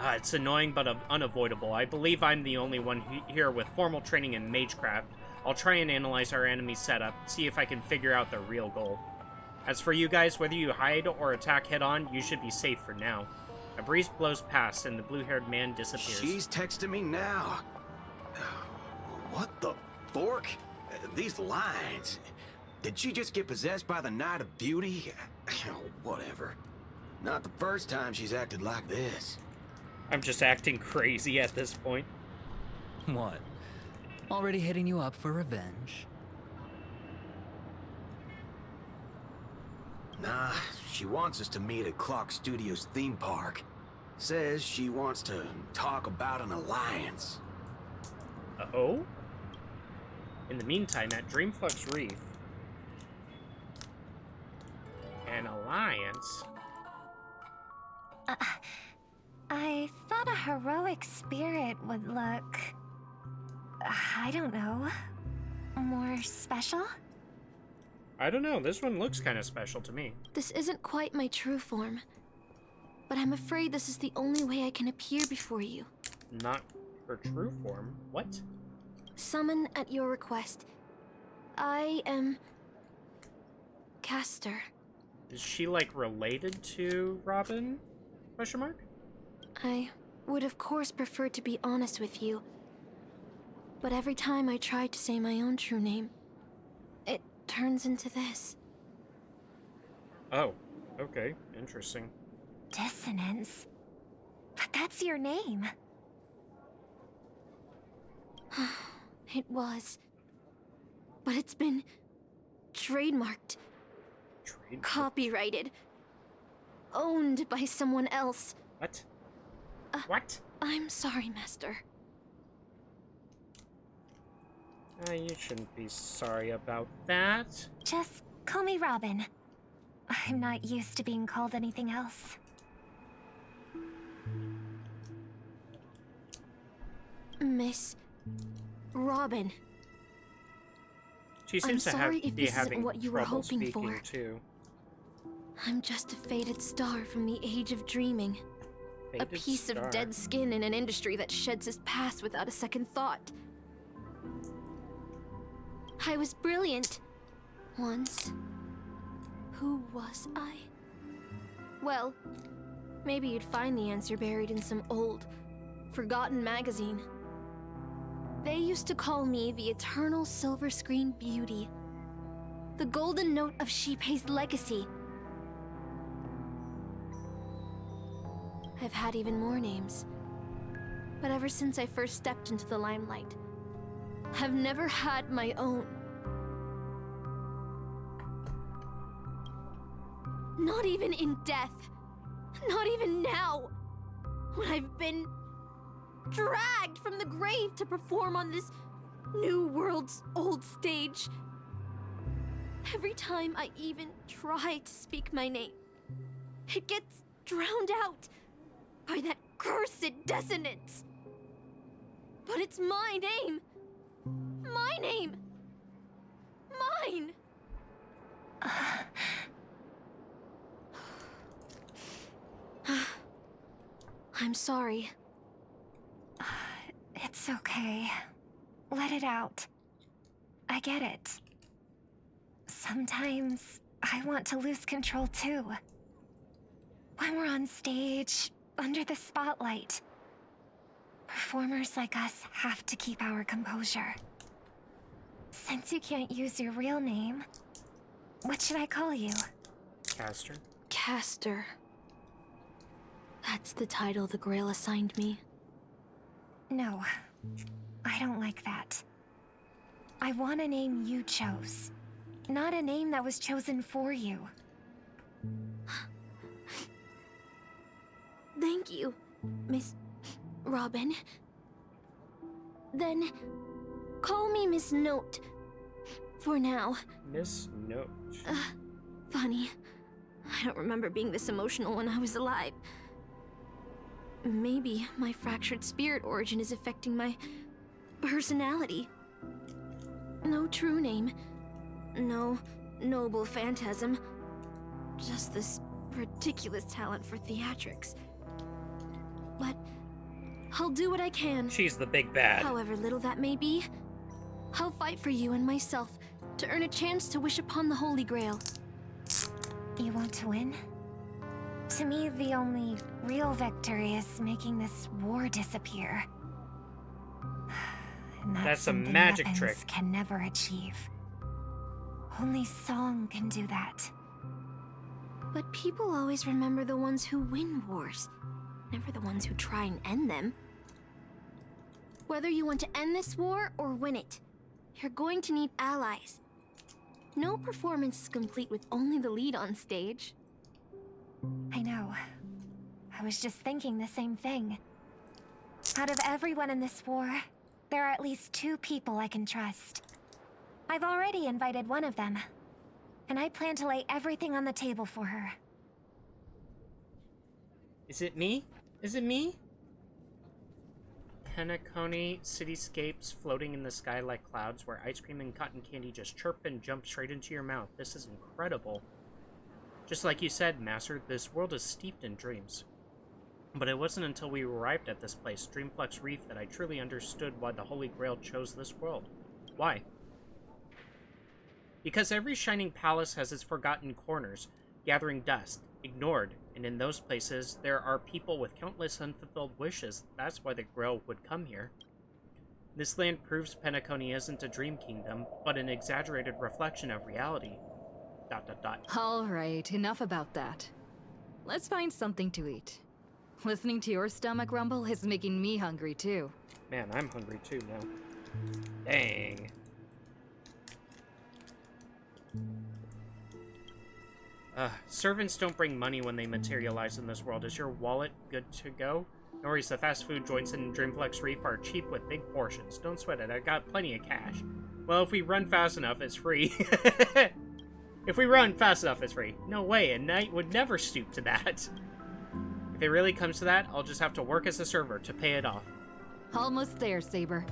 It's annoying but unavoidable. I believe I'm the only one here with formal training in magecraft. I'll try and analyze our enemy's setup, see if I can figure out their real goal. As for you guys, whether you hide or attack head-on, you should be safe for now. A breeze blows past and the blue-haired man disappears. She's texting me now. What the fork? These lines. Did she just get possessed by the Night of Beauty? Whatever. Not the first time she's acted like this. I'm just acting crazy at this point. What? Already hitting you up for revenge? Nah, she wants us to meet at Clock Studios theme park. Says she wants to talk about an alliance. Oh? In the meantime, at Dreamflux Reef, an alliance? I thought a heroic spirit would look... I don't know... more special? I don't know, this one looks kind of special to me. This isn't quite my true form, but I'm afraid this is the only way I can appear before you. Not her true form? What? Summon at your request. I am... Caster. Is she, like, related to Robin? Question mark? I would of course prefer to be honest with you, but every time I try to say my own true name, it turns into this. Oh, okay, interesting. Dissonance? But that's your name. It was. But it's been trademarked. Copyrighted. Owned by someone else. What? What? I'm sorry, Master. You shouldn't be sorry about that. Just call me Robin. I'm not used to being called anything else. Miss Robin. She seems I'm sorry to if be this having isn't what you were trouble hoping speaking for. too. I'm just a faded star from the age of dreaming. A Faded piece star. of dead skin in an industry that sheds his past without a second thought. I was brilliant, Once, who was I? Well, maybe you'd find the answer buried in some old, forgotten magazine. They used to call me the Eternal Silver Screen Beauty. The golden note of Shipei's legacy. I've had even more names. But ever since I first stepped into the limelight, I've never had my own. Not even in death. Not even now. When I've been dragged from the grave to perform on this new world's old stage. Every time I even try to speak my name, it gets drowned out by that cursed dissonance. But it's my name. My name. Mine. I'm sorry. It's okay. Let it out. I get it. Sometimes I want to lose control too. When we're on stage, under the spotlight, performers like us have to keep our composure. Since you can't use your real name, what should I call you? Castor. Castor. That's the title the Grail assigned me. No, I don't like that. I want a name you chose, not a name that was chosen for you. Thank you, Miss Robin. Then, call me Miss Note. For now. Miss Note. Funny. I don't remember being this emotional when I was alive. Maybe my fractured spirit origin is affecting my personality. No true name. No noble phantasm. Just this ridiculous talent for theatrics. But I'll do what I can. She's the big bad. However little that may be, I'll fight for you and myself to earn a chance to wish upon the Holy Grail. You want to win? To me, the only real victory is making this war disappear. And that's a something magic weapons trick. Can never achieve. Only song can do that. But people always remember the ones who win wars, never the ones who try and end them. Whether you want to end this war or win it, you're going to need allies. No performance is complete with only the lead on stage. I know. I was just thinking the same thing. Out of everyone in this war, there are at least 2 people I can trust. I've already invited one of them, and I plan to lay everything on the table for her. Is it me? Is it me? Penacony cityscapes floating in the sky like clouds where ice cream and cotton candy just chirp and jump straight into your mouth. This is incredible. Just like you said, Master, this world is steeped in dreams. But it wasn't until we arrived at this place, Dreamflex Reef, that I truly understood why the Holy Grail chose this world. Why? Because every shining palace has its forgotten corners, gathering dust, ignored, and in those places there are people with countless unfulfilled wishes. That's why the Grail would come here. This land proves Penacony isn't a dream kingdom, but an exaggerated reflection of reality. ... All right, enough about that. Let's find something to eat. Listening to your stomach rumble is making me hungry too. Man, I'm hungry too now. Dang. Servants don't bring money when they materialize in this world. Is your wallet good to go? No worries, the fast food joints in Dreamflex Reef are cheap with big portions. Don't sweat it, I got plenty of cash. Well, if we run fast enough, it's free. If we run fast enough, it's free. No way, a knight would never stoop to that. If it really comes to that, I'll just have to work as a server to pay it off. Almost there, Saber.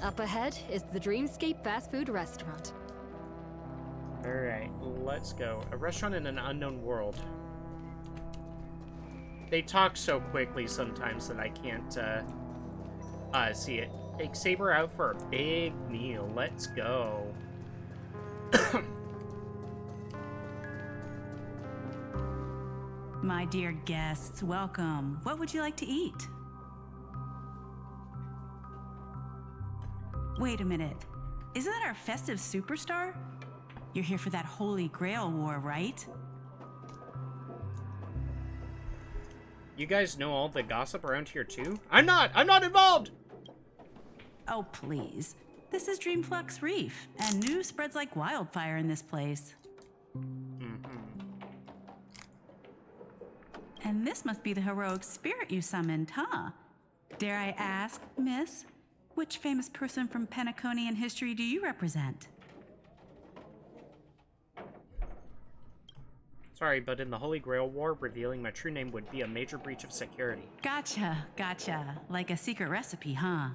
Up ahead is the Dreamscape fast food restaurant. Alright, let's go. A restaurant in an unknown world. They talk so quickly sometimes that I can't see it. Take Saber out for a big meal. Let's go. My dear guests, welcome. What would you like to eat? Wait a minute. Isn't that our festive superstar? You're here for that Holy Grail War, right? You guys know all the gossip around here too? I'm not involved! Oh, please. This is Dreamflux Reef, and news spreads like wildfire in this place. And this must be the heroic spirit you summoned, huh? Dare I ask, miss, which famous person from Penaconian history do you represent? Sorry, but in the Holy Grail War, revealing my true name would be a major breach of security. Gotcha. Like a secret recipe, huh?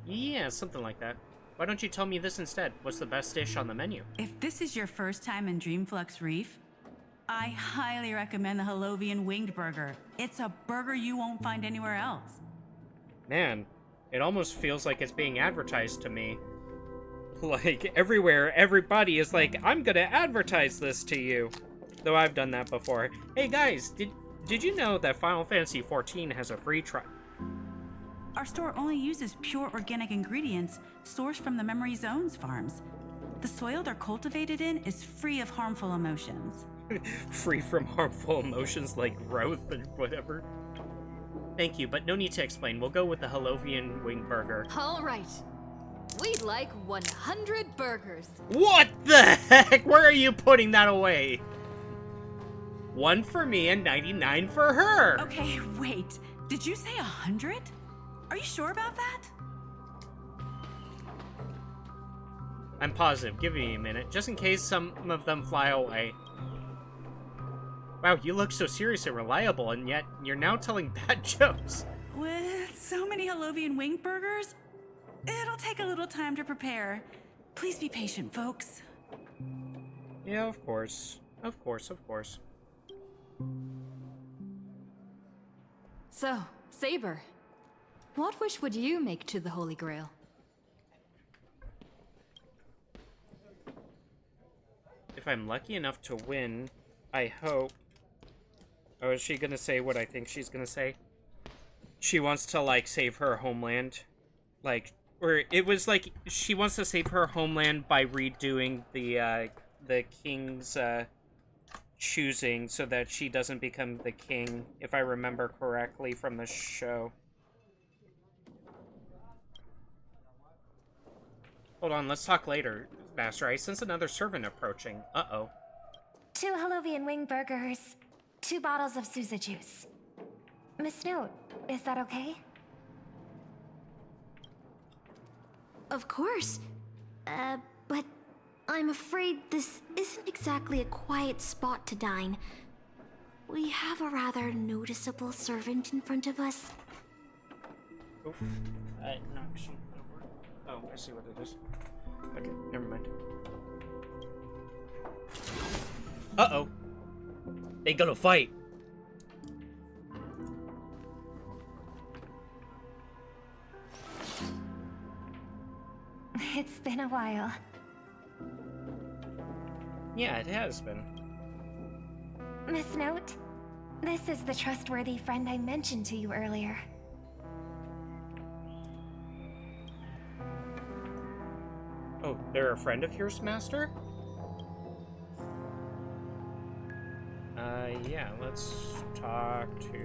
Yeah, something like that. Why don't you tell me this instead? What's the best dish on the menu? If this is your first time in Dreamflux Reef, I highly recommend the Halovian Winged Burger. It's a burger you won't find anywhere else. Man, it almost feels like it's being advertised to me. Like, everywhere, everybody is like, I'm gonna advertise this to you. Though I've done that before. Hey guys, did you know that Final Fantasy XIV has a free trial? Our store only uses pure organic ingredients sourced from the Memory Zones farms. The soil they're cultivated in is free of harmful emotions. Free from harmful emotions like growth and whatever. Thank you, but no need to explain. We'll go with the Halovian Wing Burger. All right. We'd like 100 burgers. What the heck? Where are you putting that away? 1 for me and 99 for her. Okay, wait. Did you say 100? Are you sure about that? I'm positive. Give me a minute, just in case some of them fly away. Wow, you look so serious and reliable, and yet you're now telling bad jokes. With so many Halovian Wing Burgers, it'll take a little time to prepare. Please be patient, folks. Yeah, of course. Of course. So, Saber, what wish would you make to the Holy Grail? If I'm lucky enough to win, I hope... Oh, is she gonna say what I think she's gonna say? She wants to, like, save her homeland. Like, or it was like, she wants to save her homeland by redoing the king's, choosing so that she doesn't become the king, if I remember correctly from the show. Hold on, let's talk later, Master. I sense another servant approaching. Uh-oh. 2 Halovian Wing Burgers, 2 bottles of Suza juice. Miss Note, is that okay? Of course. But I'm afraid this isn't exactly a quiet spot to dine. We have a rather noticeable servant in front of us. Oh, no, oh, I see what it is. Okay, never mind. Uh-oh. They gonna fight. It's been a while. Yeah, it has been. Miss Note, this is the trustworthy friend I mentioned to you earlier. Oh, they're a friend of yours, Master? Yeah, let's talk to...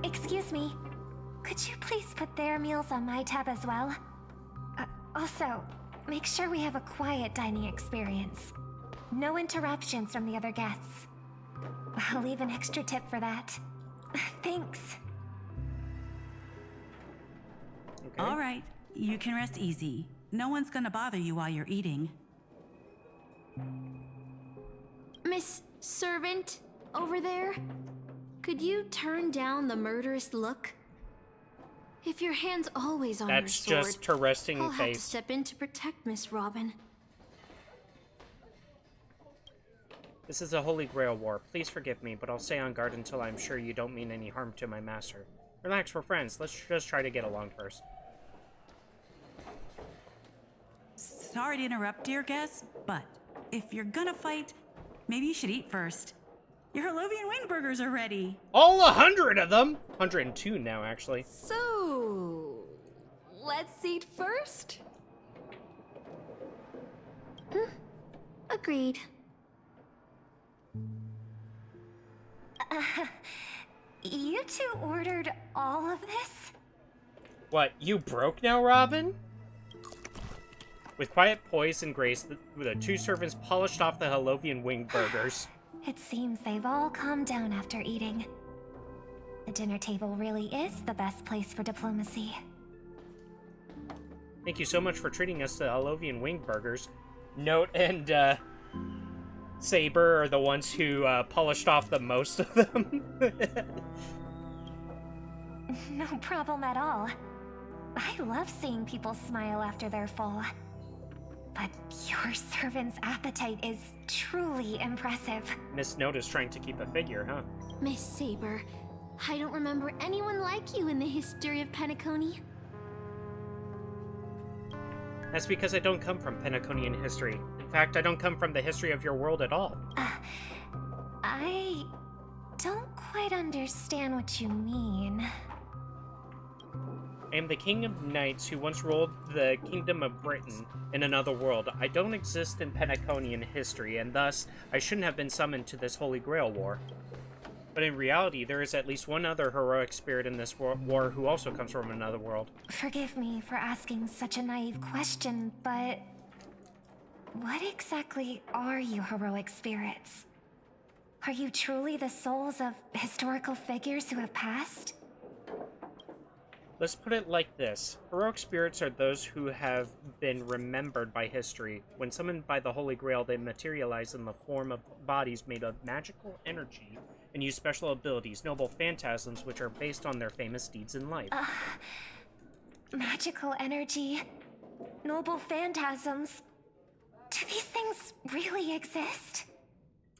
Excuse me. Could you please put their meals on my tab as well? Also, make sure we have a quiet dining experience. No interruptions from the other guests. I'll leave an extra tip for that. Thanks. Okay. All right, you can rest easy. No one's gonna bother you while you're eating. Miss Servant, over there? Could you turn down the murderous look? If your hand's always on That's your sword, just her resting I'll have to face. step in to protect Miss Robin. This is a Holy Grail War. Please forgive me, but I'll stay on guard until I'm sure you don't mean any harm to my master. Relax, we're friends. Let's just try to get along first. Sorry to interrupt, dear guest, but if you're gonna fight, maybe you should eat first. Your Harlovian wing burgers are ready. All 100 of them? 102 now, actually. So, let's eat first? Agreed. You two ordered all of this? What, you broke now, Robin? With quiet poise and grace, the two servants polished off the Harlovian wing burgers. It seems they've all calmed down after eating. The dinner table really is the best place for diplomacy. Thank you so much for treating us to Harlovian wing burgers. Note and, Saber are the ones who, polished off the most of them. No problem at all. I love seeing people smile after they're full. But your servant's appetite is truly impressive. Miss Note is trying to keep a figure, huh? Miss Saber, I don't remember anyone like you in the history of Penacony. That's because I don't come from Penaconian history. In fact, I don't come from the history of your world at all. I don't quite understand what you mean. I am the King of Knights who once ruled the Kingdom of Britain in another world. I don't exist in Penaconian history, and thus, I shouldn't have been summoned to this Holy Grail War. But in reality, there is at least one other heroic spirit in this war who also comes from another world. Forgive me for asking such a naive question, but what exactly are you heroic spirits? Are you truly the souls of historical figures who have passed? Let's put it like this. Heroic spirits are those who have been remembered by history. When summoned by the Holy Grail, they materialize in the form of bodies made of magical energy and use special abilities, noble phantasms, which are based on their famous deeds in life. Magical energy, noble phantasms. Do these things really exist?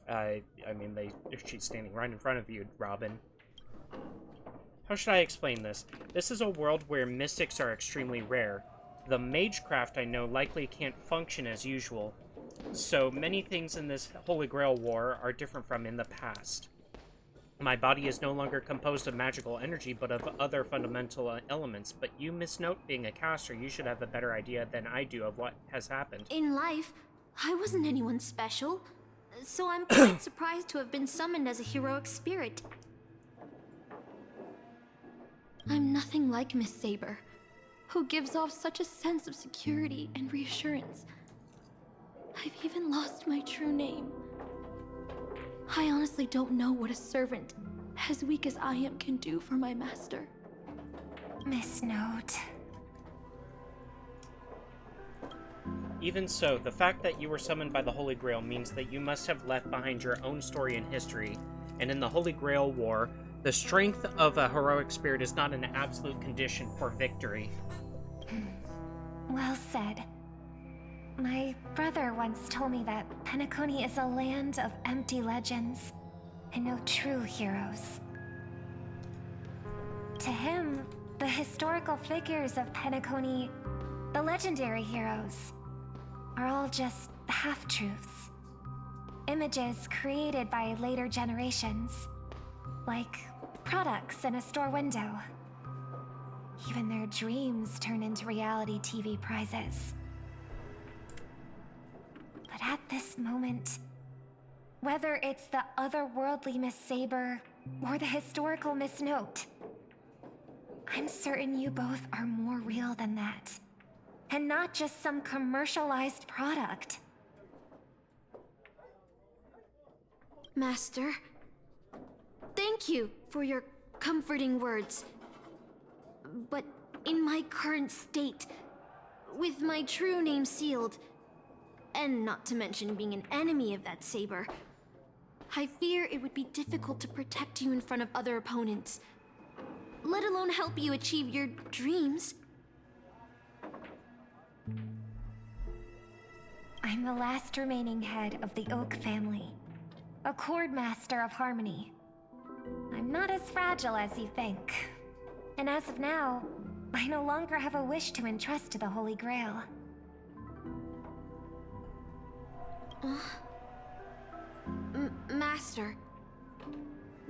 I mean, she's standing right in front of you, Robin. How should I explain this? This is a world where mystics are extremely rare. The magecraft I know likely can't function as usual, so many things in this Holy Grail War are different from in the past. My body is no longer composed of magical energy, but of other fundamental elements, but you, Miss Note, being a caster, you should have a better idea than I do of what has happened. In life, I wasn't anyone special, so I'm quite surprised to have been summoned as a heroic spirit. I'm nothing like Miss Saber, who gives off such a sense of security and reassurance. I've even lost my true name. I honestly don't know what a servant as weak as I am can do for my master. Miss Note. Even so, the fact that you were summoned by the Holy Grail means that you must have left behind your own story and history, and in the Holy Grail War, the strength of a heroic spirit is not an absolute condition for victory. Well said. My brother once told me that Penacony is a land of empty legends and no true heroes. To him, the historical figures of Penacony, the legendary heroes, are all just half-truths. Images created by later generations, like products in a store window. Even their dreams turn into reality TV prizes. But at this moment, whether it's the otherworldly Miss Saber or the historical Miss Note, I'm certain you both are more real than that. And not just some commercialized product. Master, thank you for your comforting words. But in my current state, with my true name sealed, and not to mention being an enemy of that saber, I fear it would be difficult to protect you in front of other opponents, let alone help you achieve your dreams. I'm the last remaining head of the Oak family, a Chord Master of Harmony. I'm not as fragile as you think. And as of now, I no longer have a wish to entrust to the Holy Grail. Master,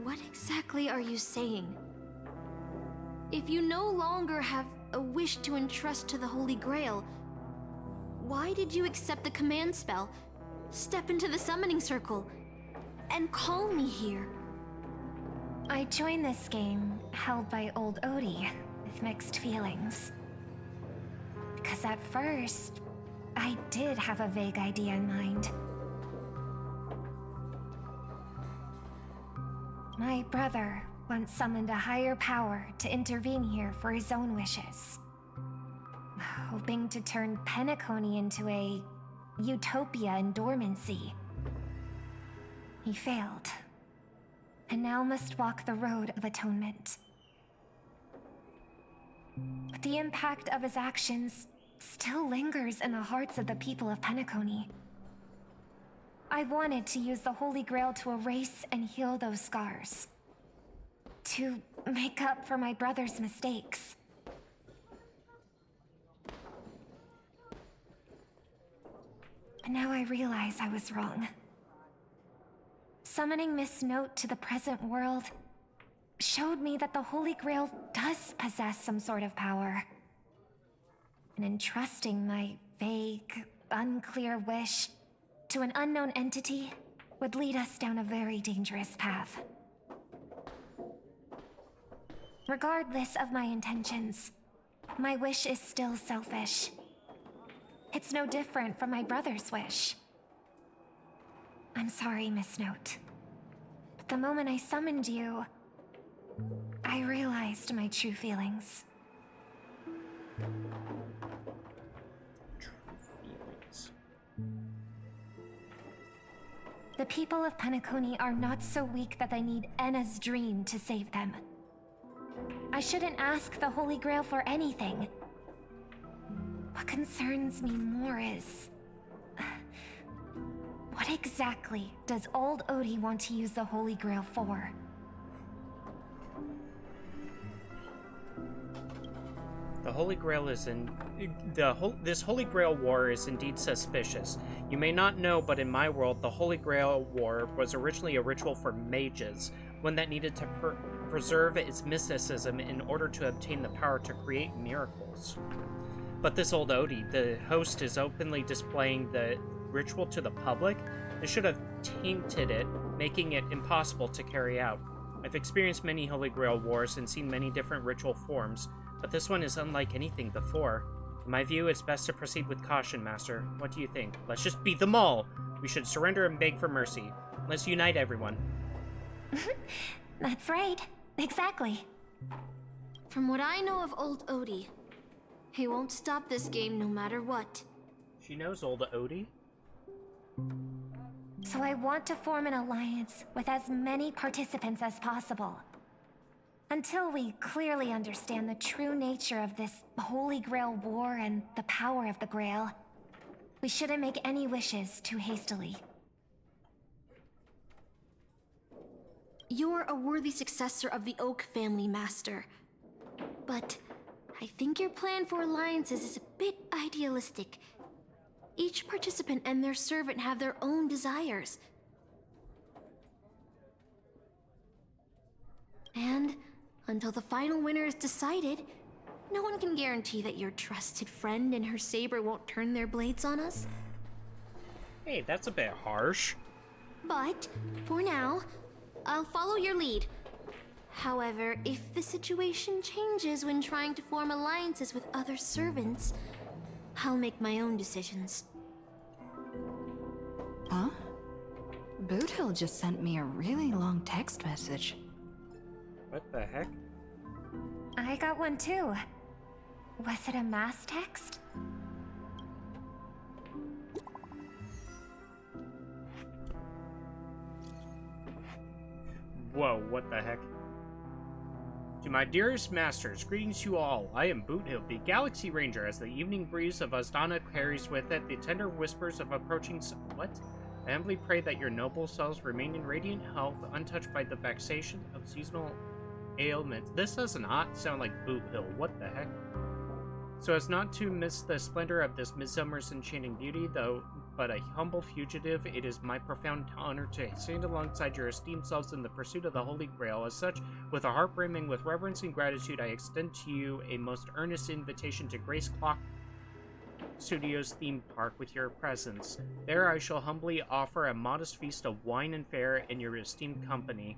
what exactly are you saying? If you no longer have a wish to entrust to the Holy Grail, why did you accept the command spell, step into the summoning circle, and call me here? I joined this game held by old Odie with mixed feelings. Because at first, I did have a vague idea in mind. My brother once summoned a higher power to intervene here for his own wishes, hoping to turn Penacony into a utopia in dormancy. He failed, and now must walk the road of atonement. But the impact of his actions still lingers in the hearts of the people of Penacony. I wanted to use the Holy Grail to erase and heal those scars, to make up for my brother's mistakes. But now I realize I was wrong. Summoning Miss Note to the present world showed me that the Holy Grail does possess some sort of power. And entrusting my vague, unclear wish to an unknown entity would lead us down a very dangerous path. Regardless of my intentions, my wish is still selfish. It's no different from my brother's wish. I'm sorry, Miss Note. But the moment I summoned you, I realized my true feelings. The people of Penacony are not so weak that they need Enna's dream to save them. I shouldn't ask the Holy Grail for anything. What concerns me more is... what exactly does old Odie want to use the Holy Grail for? The Holy Grail is in... This Holy Grail War is indeed suspicious. You may not know, but in my world, the Holy Grail War was originally a ritual for mages, one that needed to preserve its mysticism in order to obtain the power to create miracles. But this old Odie, the host, is openly displaying the ritual to the public. This should have tainted it, making it impossible to carry out. I've experienced many Holy Grail Wars and seen many different ritual forms, but this one is unlike anything before. In my view, it's best to proceed with caution, Master. What do you think? Let's just beat them all! We should surrender and beg for mercy. Let's unite everyone. That's right. Exactly. From what I know of old Odie, he won't stop this game no matter what. She knows old Odie? So I want to form an alliance with as many participants as possible. Until we clearly understand the true nature of this Holy Grail War and the power of the Grail, we shouldn't make any wishes too hastily. You're a worthy successor of the Oak family, Master. But I think your plan for alliances is a bit idealistic. Each participant and their servant have their own desires. And until the final winner is decided, no one can guarantee that your trusted friend and her saber won't turn their blades on us. Hey, that's a bit harsh. But, for now, I'll follow your lead. However, if the situation changes when trying to form alliances with other servants, I'll make my own decisions. Huh? Boothill just sent me a really long text message. What the heck? I got one too. Was it a mass text? Whoa, what the heck? To my dearest masters, greetings to you all. I am Boothill, the Galaxy Ranger, as the evening breeze of Azdana carries with it the tender whispers of approaching what? I humbly pray that your noble selves remain in radiant health, untouched by the vexation of seasonal ailments. This does not sound like Boothill. What the heck? So as not to miss the splendor of this midsummer's enchanting beauty, though but a humble fugitive, it is my profound honor to stand alongside your esteemed selves in the pursuit of the Holy Grail. As such, with a heart brimming with reverence and gratitude, I extend to you a most earnest invitation to grace Clock Studios theme park with your presence. There I shall humbly offer a modest feast of wine and fare in your esteemed company.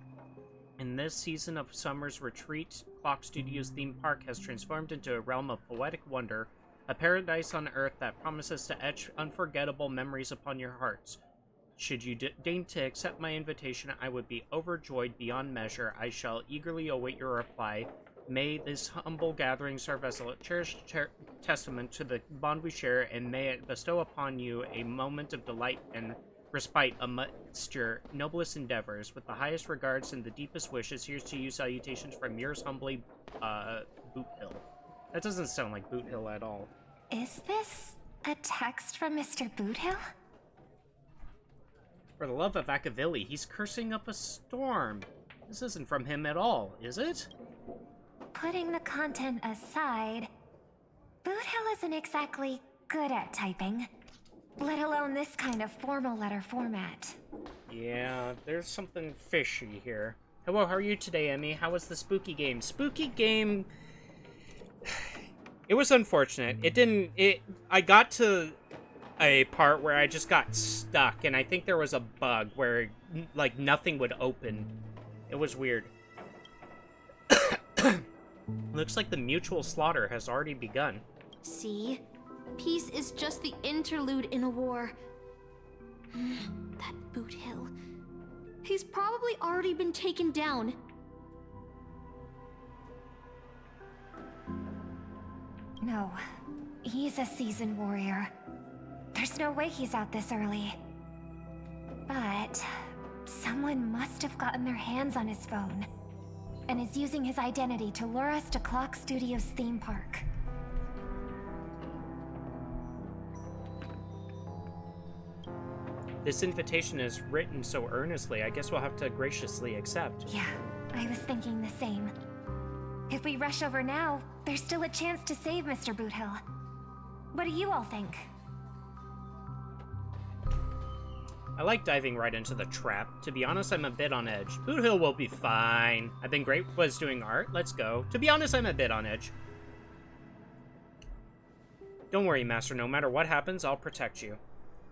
In this season of summer's retreat, Clock Studios theme park has transformed into a realm of poetic wonder, a paradise on earth that promises to etch unforgettable memories upon your hearts. Should you deign to accept my invitation, I would be overjoyed beyond measure. I shall eagerly await your reply. May this humble gathering serve as a cherished testament to the bond we share, and may it bestow upon you a moment of delight and respite amidst your noblest endeavors. With the highest regards and the deepest wishes, here's to you salutations from yours humbly, Boot Hill. That doesn't sound like Boot Hill at all. Is this a text from Mr. Boothill? For the love of Akavilli, he's cursing up a storm. This isn't from him at all, is it? Putting the content aside, Boothill isn't exactly good at typing, let alone this kind of formal letter format. Yeah, there's something fishy here. Hello, how are you today, Emmy? How was the spooky game? Spooky game... It was unfortunate. I got to a part where I just got stuck, and I think there was a bug where, like, nothing would open. It was weird. Looks like the mutual slaughter has already begun. See? Peace is just the interlude in a war. That Boot Hill. He's probably already been taken down. No, he's a seasoned warrior. There's no way he's out this early. But someone must have gotten their hands on his phone and is using his identity to lure us to Clock Studios theme park. This invitation is written so earnestly, I guess we'll have to graciously accept. Yeah, I was thinking the same. If we rush over now, there's still a chance to save Mr. Boothill. What do you all think? I like diving right into the trap. To be honest, I'm a bit on edge. Boothill will be fine. I've been great was doing art. Let's go. To be honest, I'm a bit on edge. Don't worry, Master. No matter what happens, I'll protect you.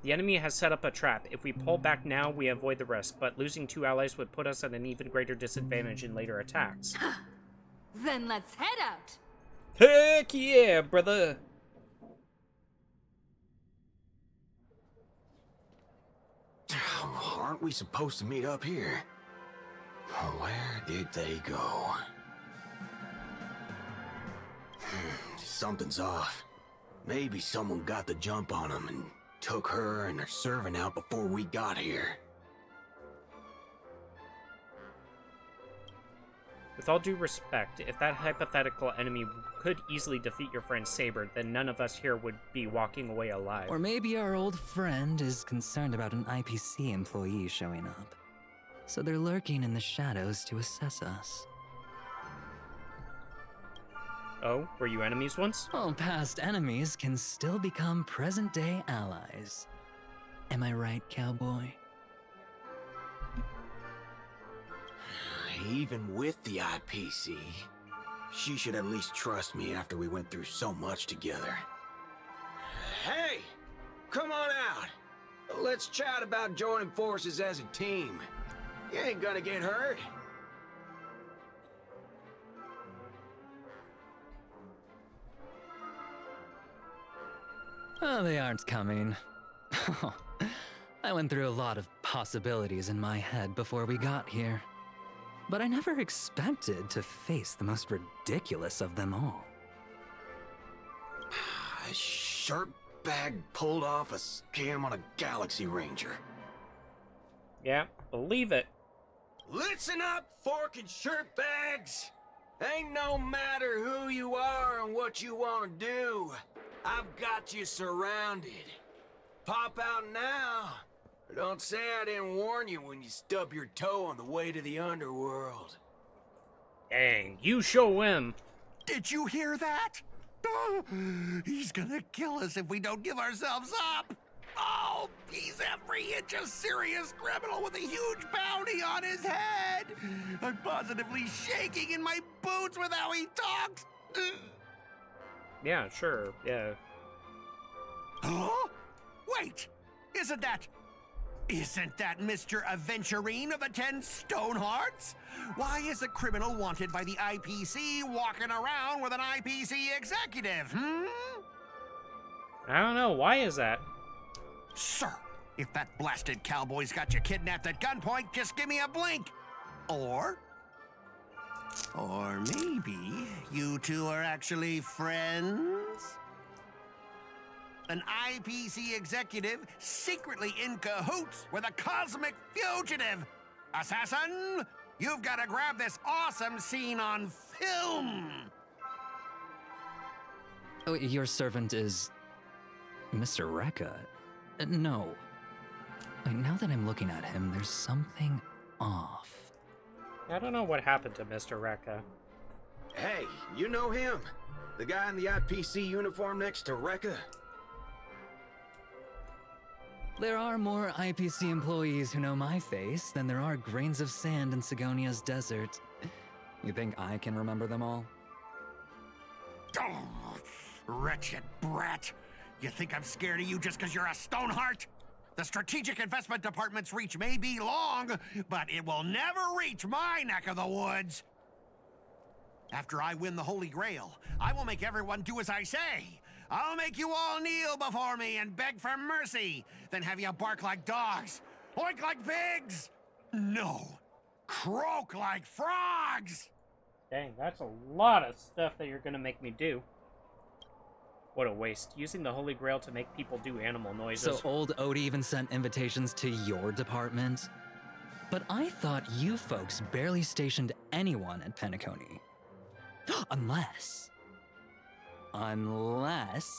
The enemy has set up a trap. If we pull back now, we avoid the risk, but losing 2 allies would put us at an even greater disadvantage in later attacks. Then let's head out! Heck yeah, brother! Aren't we supposed to meet up here? Where did they go? Something's off. Maybe someone got the jump on them and took her and her servant out before we got here. With all due respect, if that hypothetical enemy could easily defeat your friend Saber, then none of us here would be walking away alive. Or maybe our old friend is concerned about an IPC employee showing up. So they're lurking in the shadows to assess us. Oh, were you enemies once? Well, past enemies can still become present-day allies. Am I right, cowboy? Even with the IPC, she should at least trust me after we went through so much together. Hey! Come on out! Let's chat about joining forces as a team. You ain't gonna get hurt. Oh, they aren't coming. I went through a lot of possibilities in my head before we got here. But I never expected to face the most ridiculous of them all. A sharp bag pulled off a scam on a Galaxy Ranger. Yeah, believe it. Listen up, fork and shirt bags! Ain't no matter who you are and what you want to do. I've got you surrounded. Pop out now. Don't say I didn't warn you when you stub your toe on the way to the underworld. Dang, you show him. Did you hear that? He's gonna kill us if we don't give ourselves up. Oh, he's every inch a serious criminal with a huge bounty on his head. I'm positively shaking in my boots with how he talks. Yeah, sure, yeah. Huh? Wait, isn't that Mr. Aventurine of the 10 Stone Hearts? Why is a criminal wanted by the IPC walking around with an IPC executive, I don't know, why is that? Sir, if that blasted cowboy's got you kidnapped at gunpoint, just give me a blink. Or maybe you two are actually friends? An IPC executive secretly in cahoots with a cosmic fugitive. Assassin, you've got to grab this awesome scene on film. Oh, your servant is Mr. Rekka. No. Wait, now that I'm looking at him, there's something off. I don't know what happened to Mr. Rekka. Hey, you know him? The guy in the IPC uniform next to Rekka? There are more IPC employees who know my face than there are grains of sand in Sigonia's desert. You think I can remember them all? Oh, wretched brat. You think I'm scared of you just because you're a Stoneheart? The Strategic Investment Department's reach may be long, but it will never reach my neck of the woods. After I win the Holy Grail, I will make everyone do as I say. I'll make you all kneel before me and beg for mercy, then have you bark like dogs, oink like pigs. No, croak like frogs. Dang, that's a lot of stuff that you're gonna make me do. What a waste. Using the Holy Grail to make people do animal noises. So old Odie even sent invitations to your department? But I thought you folks barely stationed anyone at Penacony. Unless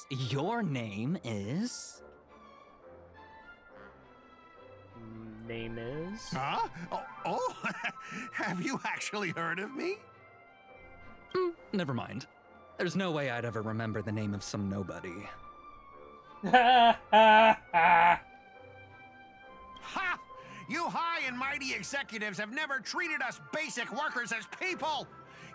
your name is... Name is? Huh? Oh, have you actually heard of me? Never mind. There's no way I'd ever remember the name of some nobody. Ha! You high and mighty executives have never treated us basic workers as people!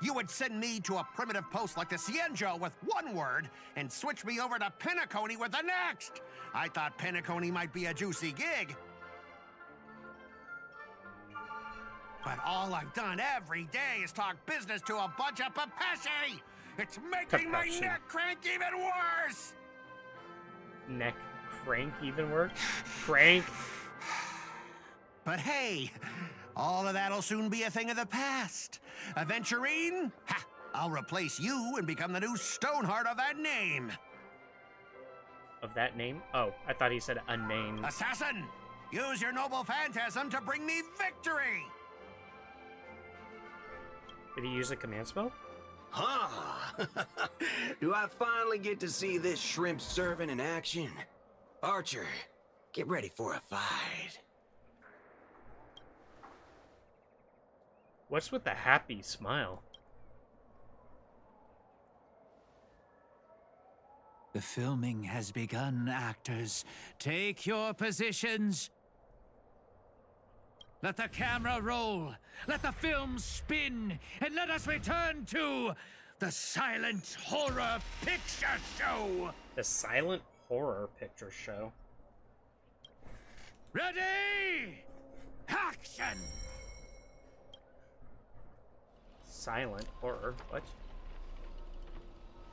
You would send me to a primitive post like the Cienjo with one word and switch me over to Penacony with the next! I thought Penacony might be a juicy gig. But all I've done every day is talk business to a bunch of papashi! It's making my neck crank even worse! Neck crank even worse? Crank? But hey, all of that'll soon be a thing of the past. Aventurine, ha! I'll replace you and become the new Stoneheart of that name. Of that name? Oh, I thought he said a name. Assassin, use your noble phantasm to bring me victory! Did he use a command spell? Huh? Do I finally get to see this shrimp servant in action? Archer, get ready for a fight. What's with the happy smile? The filming has begun, actors. Take your positions. Let the camera roll. Let the film spin. And let us return to the silent horror picture show. The silent horror picture show. Ready? Action! Silent horror? What?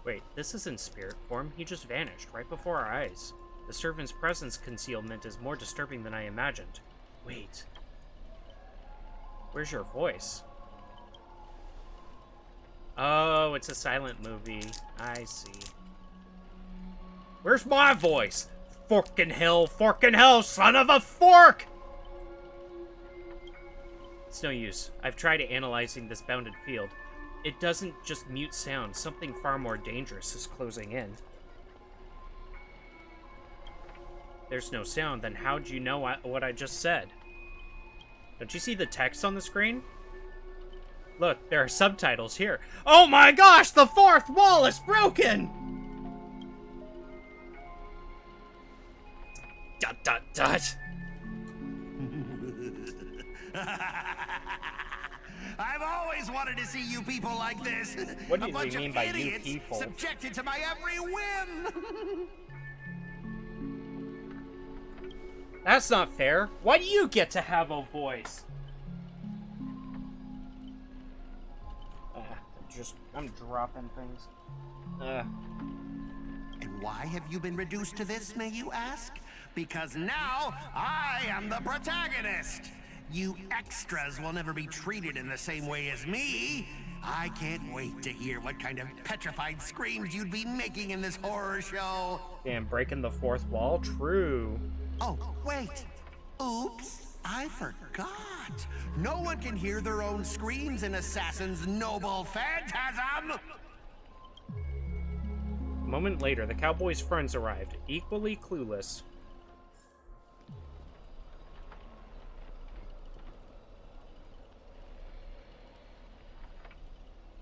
Wait, this is in spirit form? He just vanished right before our eyes. The servant's presence concealment is more disturbing than I imagined. Wait. Where's your voice? Oh, it's a silent movie. I see. Where's my voice? Forkin' hell, son of a fork! It's no use. I've tried analyzing this bounded field. It doesn't just mute sound. Something far more dangerous is closing in. There's no sound, then how'd you know what I just said? Don't you see the text on the screen? Look, there are subtitles here. Oh my gosh, the fourth wall is broken! Dot dot dot. I've always wanted to see you people like this. What do A you bunch mean of by idiots you people? subjected to my every whim. That's not fair. Why do you get to have a voice? I'm dropping things. And why have you been reduced to this, may you ask? Because now I am the protagonist. You extras will never be treated in the same way as me. I can't wait to hear what kind of petrified screams you'd be making in this horror show. Damn, breaking the fourth wall? True. Oh, wait. Oops. I forgot. No one can hear their own screams in Assassin's Noble Phantasm! A moment later, the cowboy's friends arrived, equally clueless.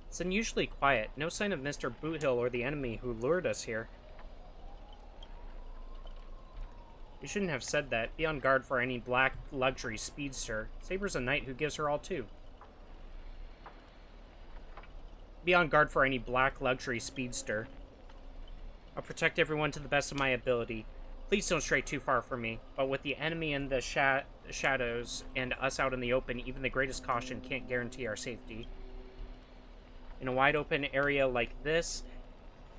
It's unusually quiet. No sign of Mr. Boothill or the enemy who lured us here. You shouldn't have said that. Be on guard for any black luxury speedster. Saber's a knight who gives her all too. Be on guard for any black luxury speedster. I'll protect everyone to the best of my ability. Please don't stray too far from me. But with the enemy in the shadows and us out in the open, even the greatest caution can't guarantee our safety. In a wide open area like this,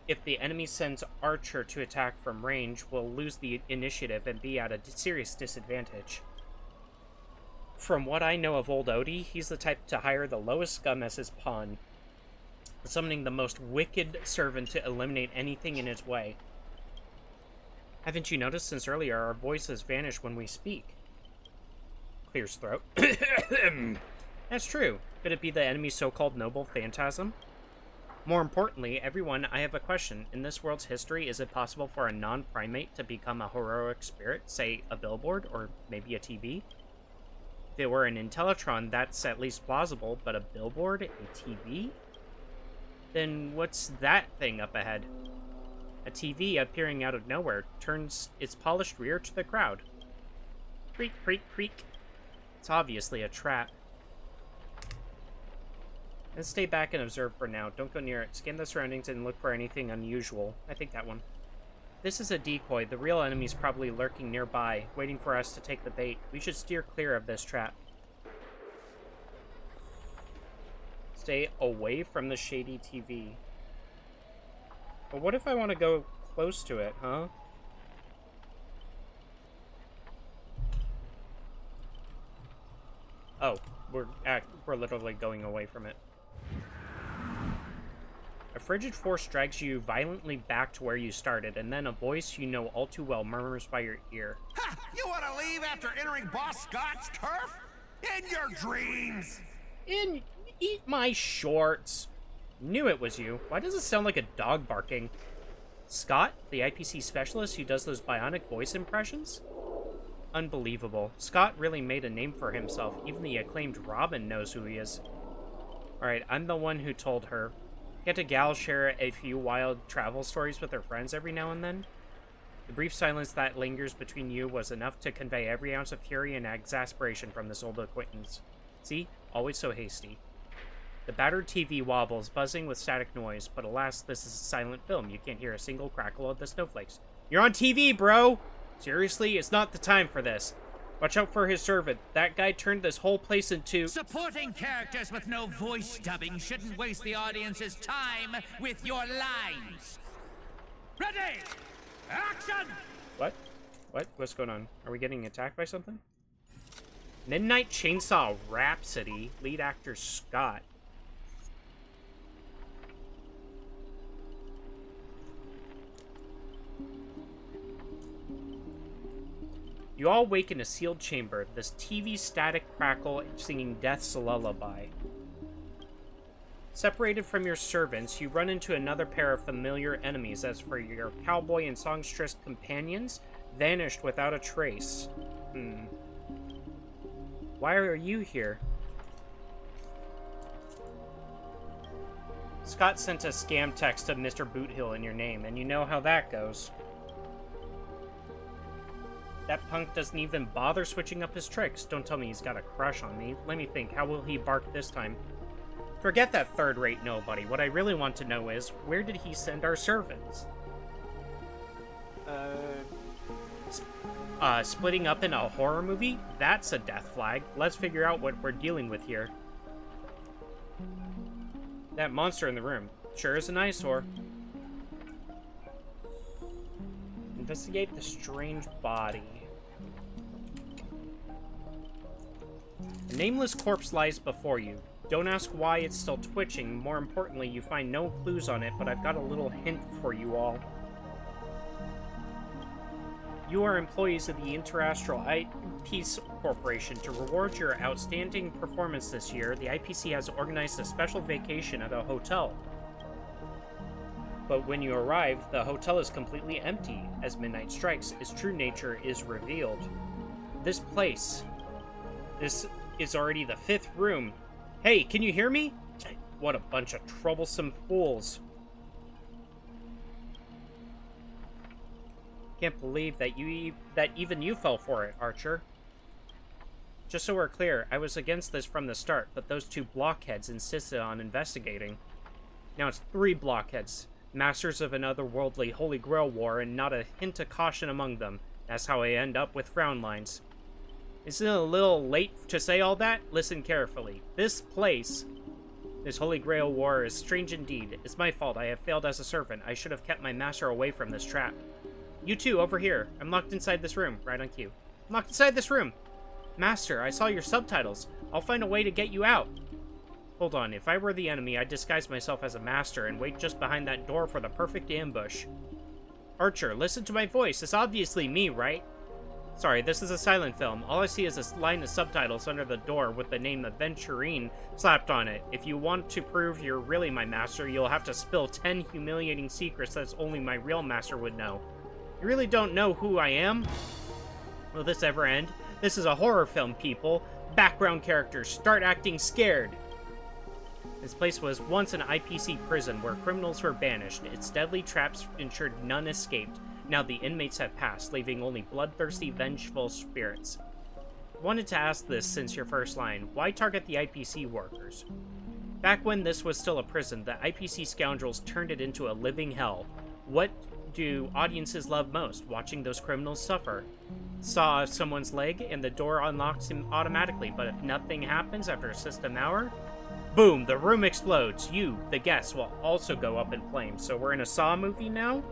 if the enemy sends Archer to attack from range, we'll lose the initiative and be at a serious disadvantage. From what I know of old Odie, he's the type to hire the lowest scum as his pawn, summoning the most wicked servant to eliminate anything in his way. Haven't you noticed since earlier our voices vanish when we speak? Clears throat. That's true. Could it be the enemy's so-called noble phantasm? More importantly, everyone, I have a question. In this world's history, is it possible for a non-primate to become a heroic spirit, say a billboard or maybe a TV? If it were an Intellitron, that's at least plausible, but a billboard, a TV? Then what's that thing up ahead? A TV appearing out of nowhere turns its polished rear to the crowd. Creak, creak, creak. It's obviously a trap. Let's stay back and observe for now. Don't go near it. Scan the surroundings and look for anything unusual. I think that one. This is a decoy. The real enemy's probably lurking nearby, waiting for us to take the bait. We should steer clear of this trap. Stay away from the shady TV. But what if I want to go close to it, huh? Oh, we're literally going away from it. A frigid force drags you violently back to where you started, and then a voice you know all too well murmurs by your ear. Ha! You want to leave after entering Boss Scott's turf? In your dreams! Eat my shorts. Knew it was you. Why does it sound like a dog barking? Scott, the IPC specialist who does those bionic voice impressions? Unbelievable. Scott really made a name for himself. Even the acclaimed Robin knows who he is. Alright, I'm the one who told her. Can't a gal share a few wild travel stories with her friends every now and then? The brief silence that lingers between you was enough to convey every ounce of fury and exasperation from this old acquaintance. See? Always so hasty. The battered TV wobbles, buzzing with static noise, but alas, this is a silent film. You can't hear a single crackle of the snowflakes. You're on TV, bro! Seriously, it's not the time for this. Watch out for his servant. That guy turned this whole place into... Supporting characters with no voice dubbing shouldn't waste the audience's time with your lines. Ready! Action! What? What's going on? Are we getting attacked by something? Midnight Chainsaw Rhapsody. Lead actor Scott. You all wake in a sealed chamber, this TV static crackle singing Death's lullaby. Separated from your servants, you run into another pair of familiar enemies as for your cowboy and songstress companions, vanished without a trace. Why are you here? Scott sent a scam text to Mr. Boothill in your name, and you know how that goes. That punk doesn't even bother switching up his tricks. Don't tell me he's got a crush on me. Let me think, how will he bark this time? Forget that third-rate nobody. What I really want to know is, where did he send our servants? Splitting up in a horror movie? That's a death flag. Let's figure out what we're dealing with here. That monster in the room sure is an eyesore. Investigate the strange body. A nameless corpse lies before you. Don't ask why it's still twitching. More importantly, you find no clues on it, but I've got a little hint for you all. You are employees of the Interastral Peace Corporation. To reward your outstanding performance this year, the IPC has organized a special vacation at a hotel. But when you arrive, the hotel is completely empty. As midnight strikes, its true nature is revealed. This place. This is already the 5th room. Hey, can you hear me? What a bunch of troublesome fools. Can't believe that even you fell for it, Archer. Just so we're clear, I was against this from the start, but those 2 blockheads insisted on investigating. Now it's 3 blockheads, masters of an otherworldly Holy Grail war, and not a hint of caution among them. That's how I end up with frown lines. Isn't it a little late to say all that? Listen carefully. This place, this Holy Grail war, is strange indeed. It's my fault. I have failed as a servant. I should have kept my master away from this trap. You two, over here. I'm locked inside this room. Right on cue. I'm locked inside this room. Master, I saw your subtitles. I'll find a way to get you out. Hold on. If I were the enemy, I'd disguise myself as a master and wait just behind that door for the perfect ambush. Archer, listen to my voice. It's obviously me, right? Sorry, this is a silent film. All I see is a line of subtitles under the door with the name Aventurine slapped on it. If you want to prove you're really my master, you'll have to spill 10 humiliating secrets that only my real master would know. You really don't know who I am? Will this ever end? This is a horror film, people. Background characters, start acting scared. This place was once an IPC prison where criminals were banished. Its deadly traps ensured none escaped. Now the inmates have passed, leaving only bloodthirsty, vengeful spirits. Wanted to ask this since your first line. Why target the IPC workers? Back when this was still a prison, the IPC scoundrels turned it into a living hell. What do audiences love most? Watching those criminals suffer. Saw someone's leg and the door unlocks him automatically, but if nothing happens after a system hour, boom, the room explodes. You, the guests, will also go up in flames. So we're in a Saw movie now?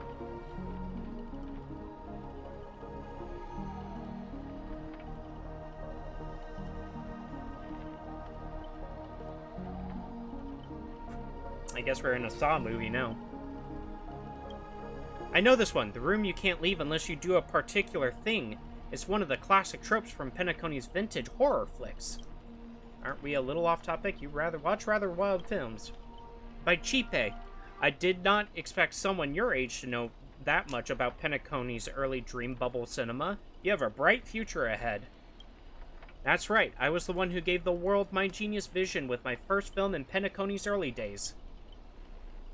I guess we're in a Saw movie now. I know this one. The room you can't leave unless you do a particular thing. It's one of the classic tropes from Penacony's vintage horror flicks. Aren't we a little off topic? You watch rather wild films. By Chipe, I did not expect someone your age to know that much about Penacony's early dream bubble cinema. You have a bright future ahead. That's right. I was the one who gave the world my genius vision with my first film in Penacony's early days.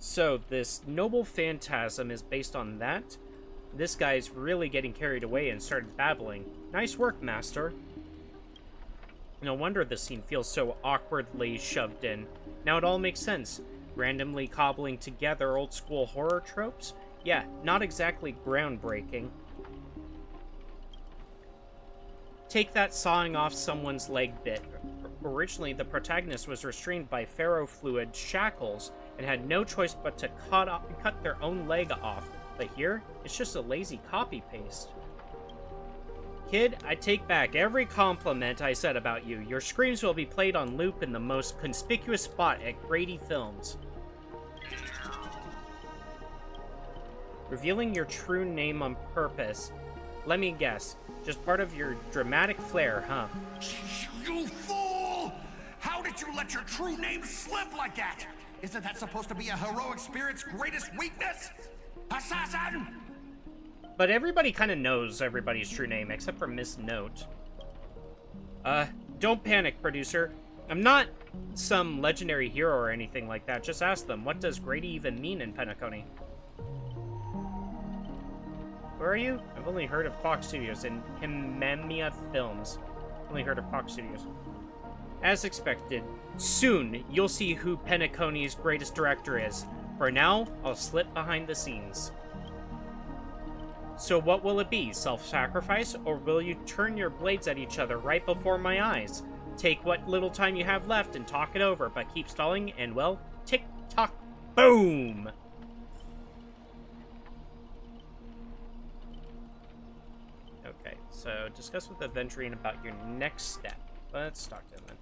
So, this noble phantasm is based on that? This guy's really getting carried away and started babbling. Nice work, master. No wonder this scene feels so awkwardly shoved in. Now it all makes sense. Randomly cobbling together old-school horror tropes? Yeah, not exactly groundbreaking. Take that sawing off someone's leg bit. Originally, the protagonist was restrained by ferrofluid shackles and had no choice but to cut their own leg off. But here, it's just a lazy copy-paste. Kid, I take back every compliment I said about you. Your screams will be played on loop in the most conspicuous spot at Grady Films. Revealing your true name on purpose. Let me guess, just part of your dramatic flair, huh? You fool! How did you let your true name slip like that? Isn't that supposed to be a heroic spirit's greatest weakness? Assassin! But everybody kind of knows everybody's true name, except for Miss Note. Don't panic, producer. I'm not some legendary hero or anything like that. Just ask them, what does Grady even mean in Penacony? Who are you? I've only heard of Clock Studios and Himemia Films. Only heard of Clock Studios. As expected, soon you'll see who Penacony's greatest director is. For now, I'll slip behind the scenes. So what will it be? Self-sacrifice? Or will you turn your blades at each other right before my eyes? Take what little time you have left and talk it over, but keep stalling and, well, tick-tock, boom! Okay, so discuss with the Venturine about your next step. Let's talk to him then.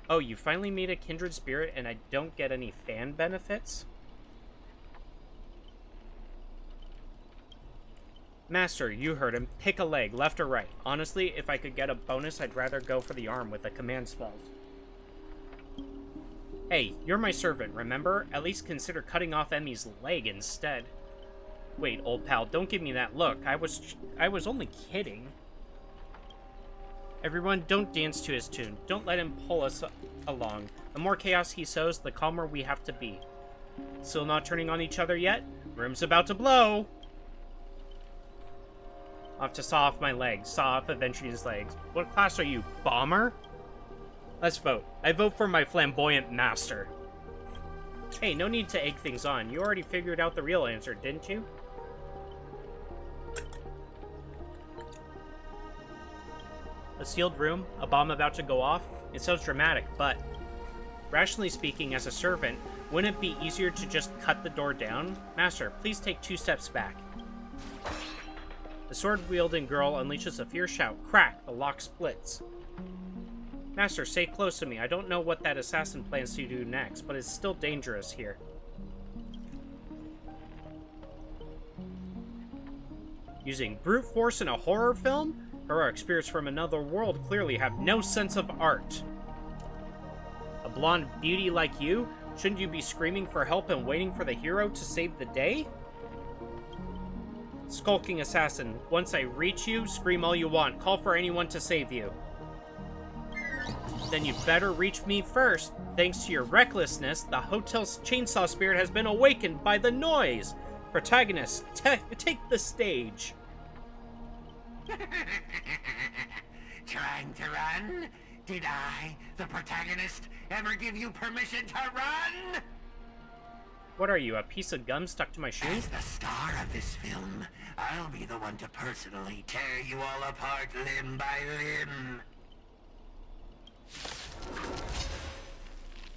Oh, you finally meet a kindred spirit and I don't get any fan benefits? Master, you heard him. Pick a leg, left or right. Honestly, if I could get a bonus, I'd rather go for the arm with the command spells. Hey, you're my servant, remember? At least consider cutting off Emmy's leg instead. Wait, old pal, don't give me that look. I was only kidding. Everyone, don't dance to his tune. Don't let him pull us along. The more chaos he sows, the calmer we have to be. Still not turning on each other yet? Room's about to blow! I'll have to saw off my legs. Saw off Aventurine's legs. What class are you, bomber? Let's vote. I vote for my flamboyant master. Hey, no need to egg things on. You already figured out the real answer, didn't you? A sealed room, a bomb about to go off. It sounds dramatic, but rationally speaking, as a servant, wouldn't it be easier to just cut the door down? Master, please take 2 steps back. The sword-wielding girl unleashes a fierce shout. Crack! The lock splits. Master, stay close to me. I don't know what that assassin plans to do next, but it's still dangerous here. Using brute force in a horror film? Heroic spirits from another world clearly have no sense of art. A blonde beauty like you? Shouldn't you be screaming for help and waiting for the hero to save the day? Skulking assassin, once I reach you, scream all you want. Call for anyone to save you. Then you'd better reach me first. Thanks to your recklessness, the hotel's chainsaw spirit has been awakened by the noise. Protagonist, take the stage. Trying to run? Did I, the protagonist, ever give you permission to run? What are you, a piece of gum stuck to my shoe? As the star of this film, I'll be the one to personally tear you all apart limb by limb.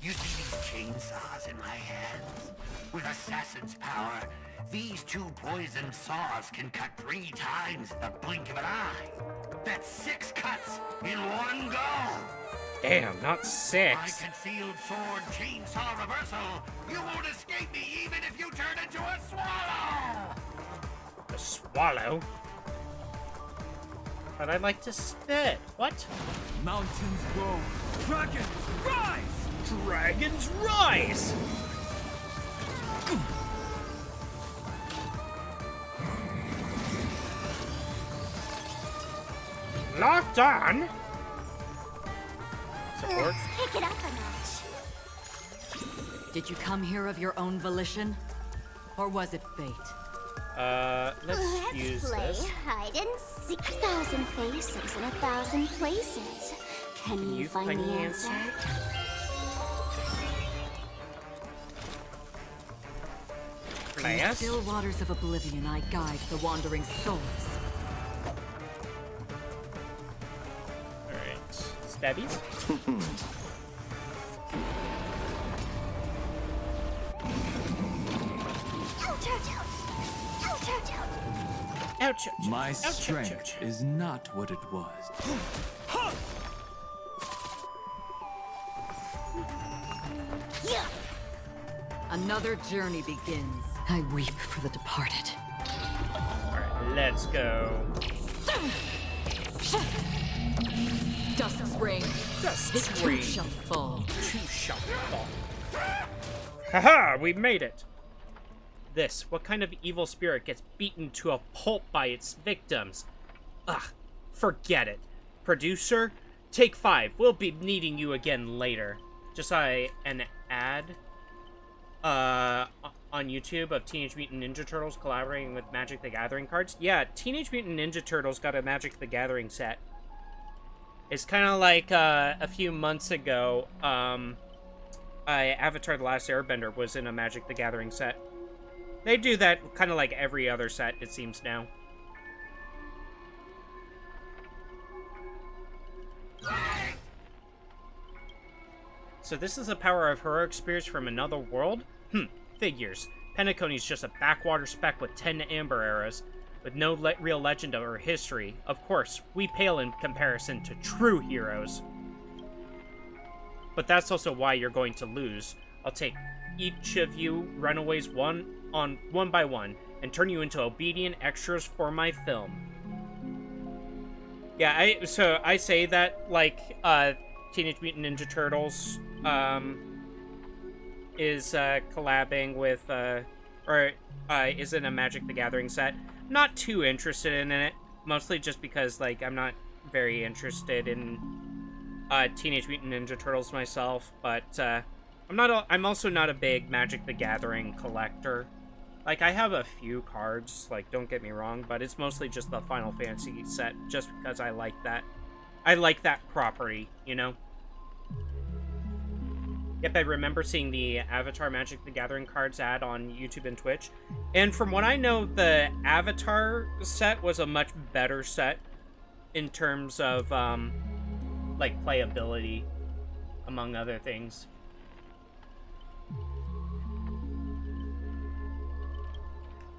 You see these chainsaws in my hands? With assassin's power, these 2 poisoned saws can cut 3 times in the blink of an eye. That's 6 cuts in one go. Damn, not 6. My concealed sword chainsaw reversal. You won't escape me even if you turn into a swallow. A swallow? But I'd like to spit. What? Mountains grow. Dragons rise! Dragons rise! Locked on! Support. Pick it up a notch. Did you come here of your own volition? Or was it fate? Let's use play this. hide and seek. 1,000 faces in 1,000 places. Can you find the answer? In the still waters of oblivion, I guide the wandering souls. Alright. Stabbies? Ouch, ouch. My Ouch, ouch, strength ouch. is not what it was. Another journey begins. I weep for the departed. Alright, let's go. Dust's rain. Dust's This rain. too shall fall. Too shall fall. Haha, we made it. This, what kind of evil spirit gets beaten to a pulp by its victims? Ugh, forget it. Producer, take 5. We'll be needing you again later. Just an ad. on YouTube of Teenage Mutant Ninja Turtles collaborating with Magic the Gathering cards. Yeah, Teenage Mutant Ninja Turtles got a Magic the Gathering set. It's kind of like a few months ago, Avatar The Last Airbender was in a Magic the Gathering set. They do that kind of like every other set, it seems now. So this is the power of heroic spears from another world? Figures. Penacony's just a backwater speck with 10 amber arrows, with no real legend or history. Of course, we pale in comparison to true heroes. But that's also why you're going to lose. I'll take each of you runaways one by one, and turn you into obedient extras for my film. Yeah, I say that like Teenage Mutant Ninja Turtles is collabing with is in a Magic the Gathering set. Not too interested in it, mostly just because like I'm not very interested in Teenage Mutant Ninja Turtles myself, but I'm also not a big Magic the Gathering collector. Like, I have a few cards, like, don't get me wrong, but it's mostly just the Final Fantasy set, just because I like that. I like that property, you know? Yep, I remember seeing the Avatar Magic the Gathering cards ad on YouTube and Twitch. And from what I know, the Avatar set was a much better set in terms of, like, playability, among other things.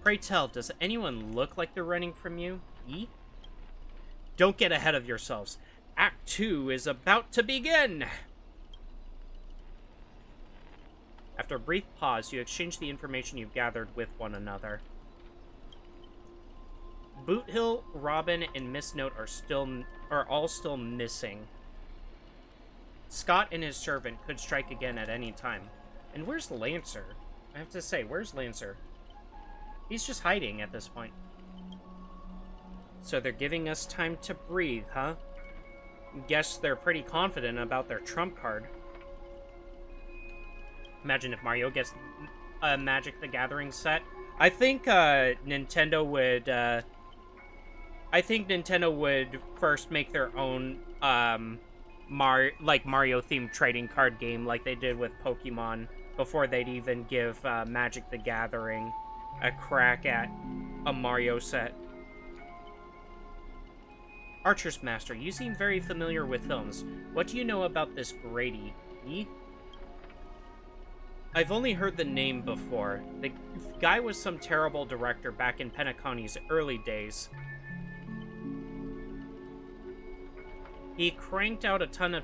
Pray tell, does anyone look like they're running from you? Ye? Don't get ahead of yourselves. Act 2 is about to begin! After a brief pause, you exchange the information you've gathered with one another. Boothill, Robin, and Miss Note are all still missing. Scott and his servant could strike again at any time. And where's Lancer? I have to say, where's Lancer? He's just hiding at this point. So they're giving us time to breathe, huh? Guess they're pretty confident about their trump card. Imagine if Mario gets a Magic the Gathering set. I think Nintendo would first make their own Mario-themed trading card game like they did with Pokemon before they'd even give Magic the Gathering a crack at a Mario set. Archer's Master, you seem very familiar with films. What do you know about this Grady? Ye? I've only heard the name before. The guy was some terrible director back in Penacony's early days. He cranked out a ton of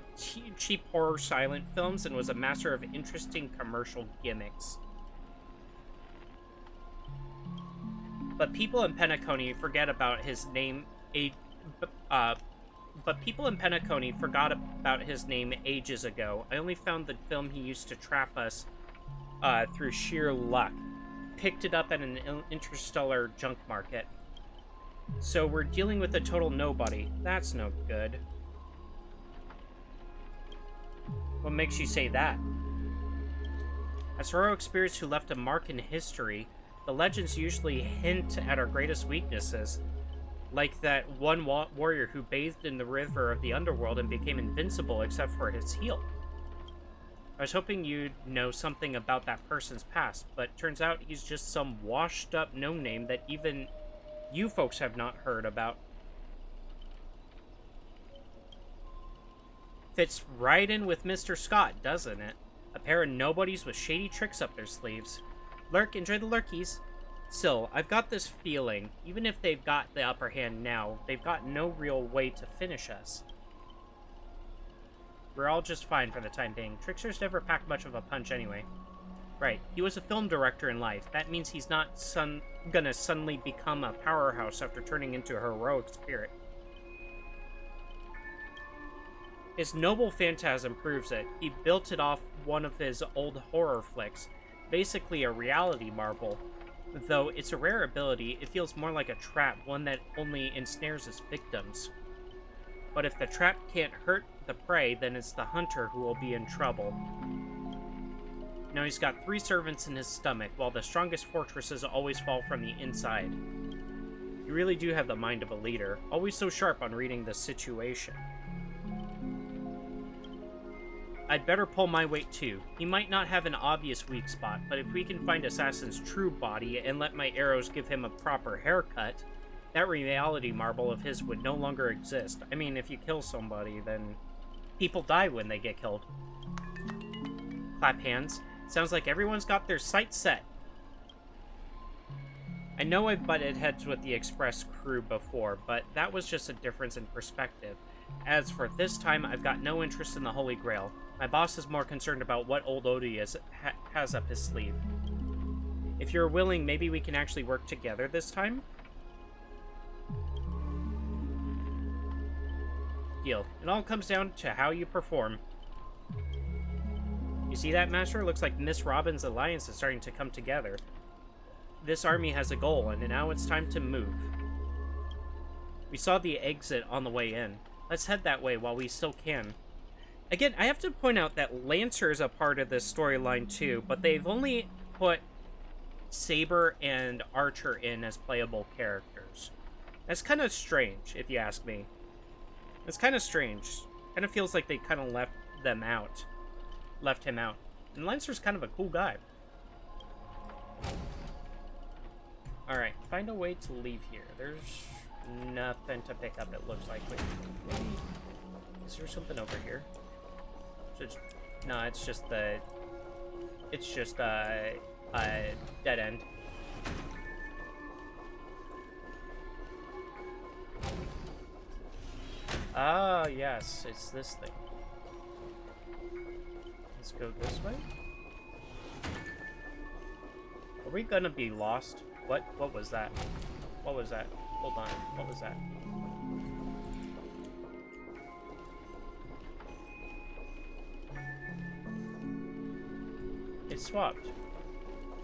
cheap horror silent films and was a master of interesting commercial gimmicks. But people in Penacony forgot about his name ages ago. I only found the film he used to trap us through sheer luck. Picked it up at an interstellar junk market. So we're dealing with a total nobody. That's no good. What makes you say that? As heroic spirits who left a mark in history, the legends usually hint at our greatest weaknesses, like that one warrior who bathed in the river of the underworld and became invincible except for his heel. I was hoping you'd know something about that person's past, but turns out he's just some washed-up no-name that even you folks have not heard about. Fits right in with Mr. Scott, doesn't it? A pair of nobodies with shady tricks up their sleeves. Lurk, enjoy the lurkies. Still, I've got this feeling, even if they've got the upper hand now, they've got no real way to finish us. We're all just fine for the time being. Tricksters never pack much of a punch anyway. Right, he was a film director in life. That means he's not gonna suddenly become a powerhouse after turning into a heroic spirit. His noble phantasm proves it. He built it off one of his old horror flicks. Basically a reality marble. Though it's a rare ability, it feels more like a trap, one that only ensnares its victims. But if the trap can't hurt the prey, then it's the hunter who will be in trouble. Now he's got 3 servants in his stomach, while the strongest fortresses always fall from the inside. You really do have the mind of a leader, always so sharp on reading the situation. I'd better pull my weight too. He might not have an obvious weak spot, but if we can find Assassin's true body and let my arrows give him a proper haircut, that reality marble of his would no longer exist. I mean, if you kill somebody, then people die when they get killed. Clap hands. Sounds like everyone's got their sights set. I know I've butted heads with the Express crew before, but that was just a difference in perspective. As for this time, I've got no interest in the Holy Grail. My boss is more concerned about what old Odie has up his sleeve. If you're willing, maybe we can actually work together this time? Deal. It all comes down to how you perform. You see that, Master? Looks like Miss Robin's alliance is starting to come together. This army has a goal, and now it's time to move. We saw the exit on the way in. Let's head that way while we still can. Again, I have to point out that Lancer is a part of this storyline too, but they've only put Saber and Archer in as playable characters. That's kind of strange, if you ask me. It's kind of strange. Kind of feels like they kind of left him out. And Lancer's kind of a cool guy. Alright, find a way to leave here. There's nothing to pick up, it looks like. Wait, is there something over here? No, it's just a dead end. Ah, yes, it's this thing. Let's go this way. Are we gonna be lost? What was that? What was that? Hold on, what was that? It swapped.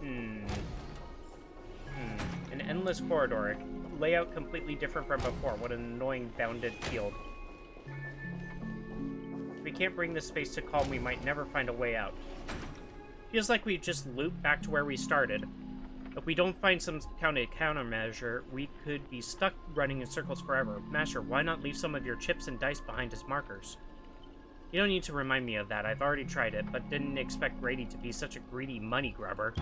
An endless corridor. Layout completely different from before. What an annoying bounded field. If we can't bring this space to calm, we might never find a way out. Feels like we just looped back to where we started. If we don't find some countermeasure, we could be stuck running in circles forever. Master, why not leave some of your chips and dice behind as markers? You don't need to remind me of that. I've already tried it, but didn't expect Grady to be such a greedy money grubber.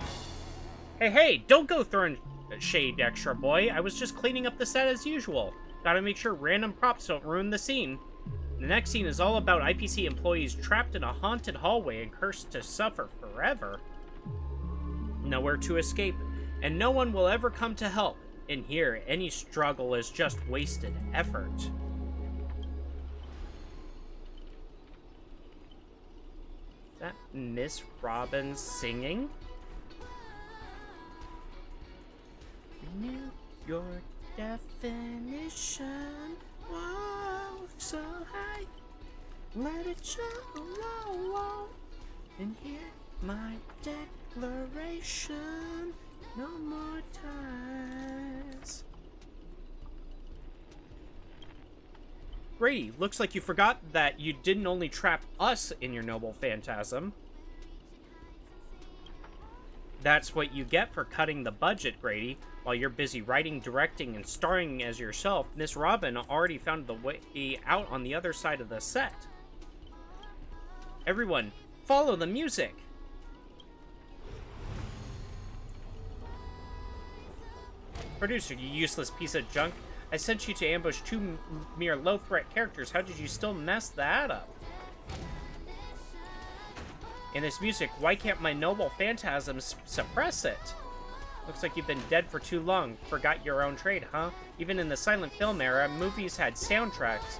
Hey, don't go throwing shade, extra boy. I was just cleaning up the set as usual. Gotta make sure random props don't ruin the scene. The next scene is all about IPC employees trapped in a haunted hallway and cursed to suffer forever. Nowhere to escape, and no one will ever come to help. In here, any struggle is just wasted effort. Is that Miss Robin singing? Renew your definition. Whoa, so high. Let it show. And hear my declaration. No more ties. Grady, looks like you forgot that you didn't only trap us in your noble phantasm. That's what you get for cutting the budget, Grady. While you're busy writing, directing, and starring as yourself, Miss Robin already found the way out on the other side of the set. Everyone, follow the music! Producer, you useless piece of junk. I sent you to ambush 2 mere low-threat characters. How did you still mess that up? In this music, why can't my noble phantasms suppress it? Looks like you've been dead for too long. Forgot your own trade, huh? Even in the silent film era, movies had soundtracks.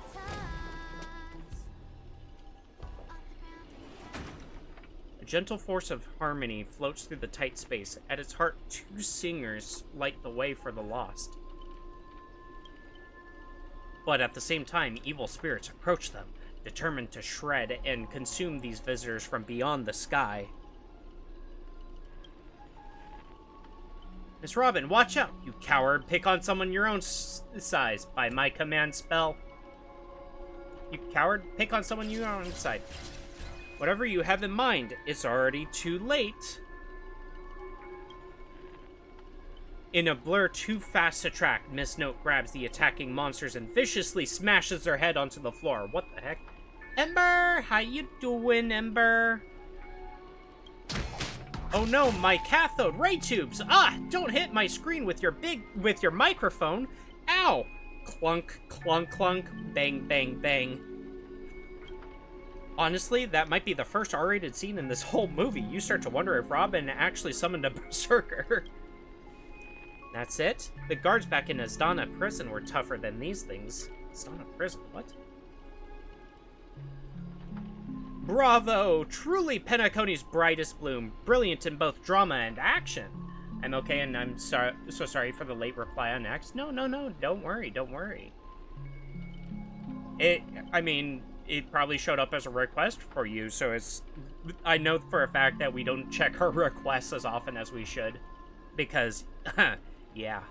A gentle force of harmony floats through the tight space. At its heart, 2 singers light the way for the lost. But at the same time, evil spirits approach them, determined to shred and consume these visitors from beyond the sky. Miss Robin, watch out, you coward. Pick on someone your own size by my command spell. You coward, pick on someone your own size. Whatever you have in mind, it's already too late. In a blur too fast to track, Miss Note grabs the attacking monsters and viciously smashes their head onto the floor. What the heck? Ember! How you doing, Ember? Oh no, my cathode ray tubes! Ah! Don't hit my screen with your microphone! Ow! Clunk, clunk, clunk, bang, bang, bang. Honestly, that might be the first R-rated scene in this whole movie. You start to wonder if Robin actually summoned a berserker. That's it? The guards back in Asdana prison were tougher than these things. Asdana prison? What? Bravo! Truly Penacony's brightest bloom. Brilliant in both drama and action. I'm okay, and I'm so sorry for the late reply on X. No, don't worry, don't worry. It probably showed up as a request for you, so it's... I know for a fact that we don't check her requests as often as we should. Because, yeah.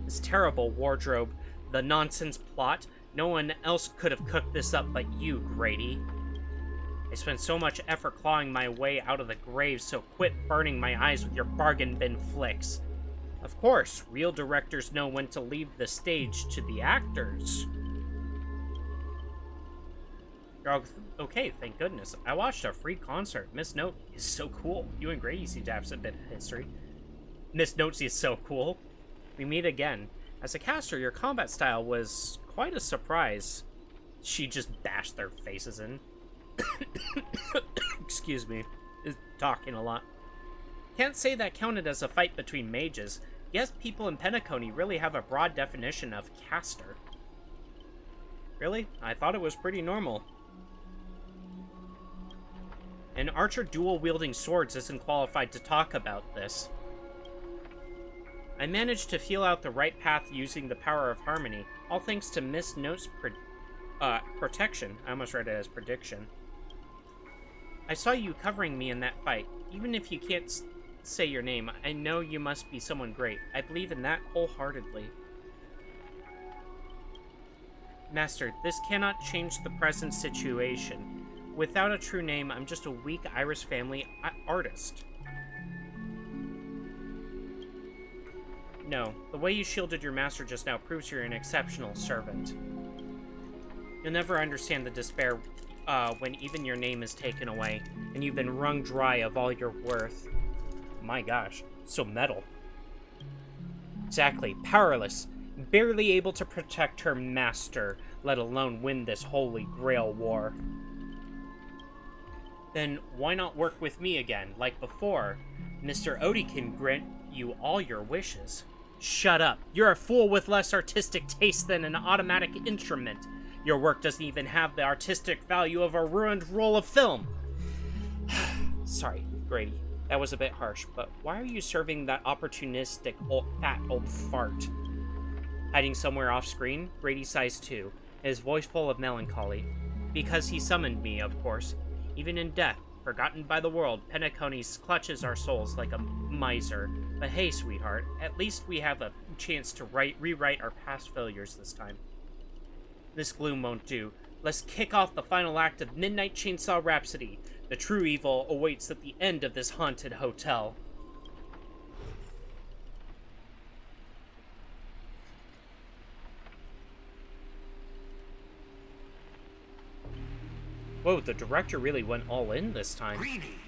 This terrible wardrobe, the nonsense plot, no one else could have cooked this up but you, Grady. I spent so much effort clawing my way out of the grave, so quit burning my eyes with your bargain bin flicks. Of course, real directors know when to leave the stage to the actors. Okay, thank goodness. I watched a free concert. Miss Note is so cool. You and Grady seem to have some bit of history. Miss Note is so cool. We meet again. As a caster, your combat style was quite a surprise. She just bashed their faces in. Excuse me. Is talking a lot. Can't say that counted as a fight between mages. Yes, people in Penacony really have a broad definition of caster. Really? I thought it was pretty normal. An archer dual-wielding swords isn't qualified to talk about this. I managed to feel out the right path using the power of harmony, all thanks to Miss Note's protection. I almost read it as prediction. I saw you covering me in that fight. Even if you can't say your name, I know you must be someone great. I believe in that wholeheartedly. Master, this cannot change the present situation. Without a true name, I'm just a weak Irish family artist. No, the way you shielded your master just now proves you're an exceptional servant. You'll never understand the despair when even your name is taken away, and you've been wrung dry of all your worth. My gosh, so metal. Exactly, powerless, barely able to protect her master, let alone win this Holy Grail war. Then why not work with me again, like before? Mr. Odie can grant you all your wishes. Shut up. You're a fool with less artistic taste than an automatic instrument. Your work doesn't even have the artistic value of a ruined roll of film. Sorry, Grady. That was a bit harsh, but why are you serving that opportunistic fat old fart? Hiding somewhere off screen, Grady sighs too, his voice full of melancholy. Because he summoned me, of course. Even in death, forgotten by the world, Penacony clutches our souls like a miser. But hey, sweetheart, at least we have a chance to rewrite our past failures this time. This gloom won't do. Let's kick off the final act of Midnight Chainsaw Rhapsody. The true evil awaits at the end of this haunted hotel. Whoa, the director really went all in this time. Greedy,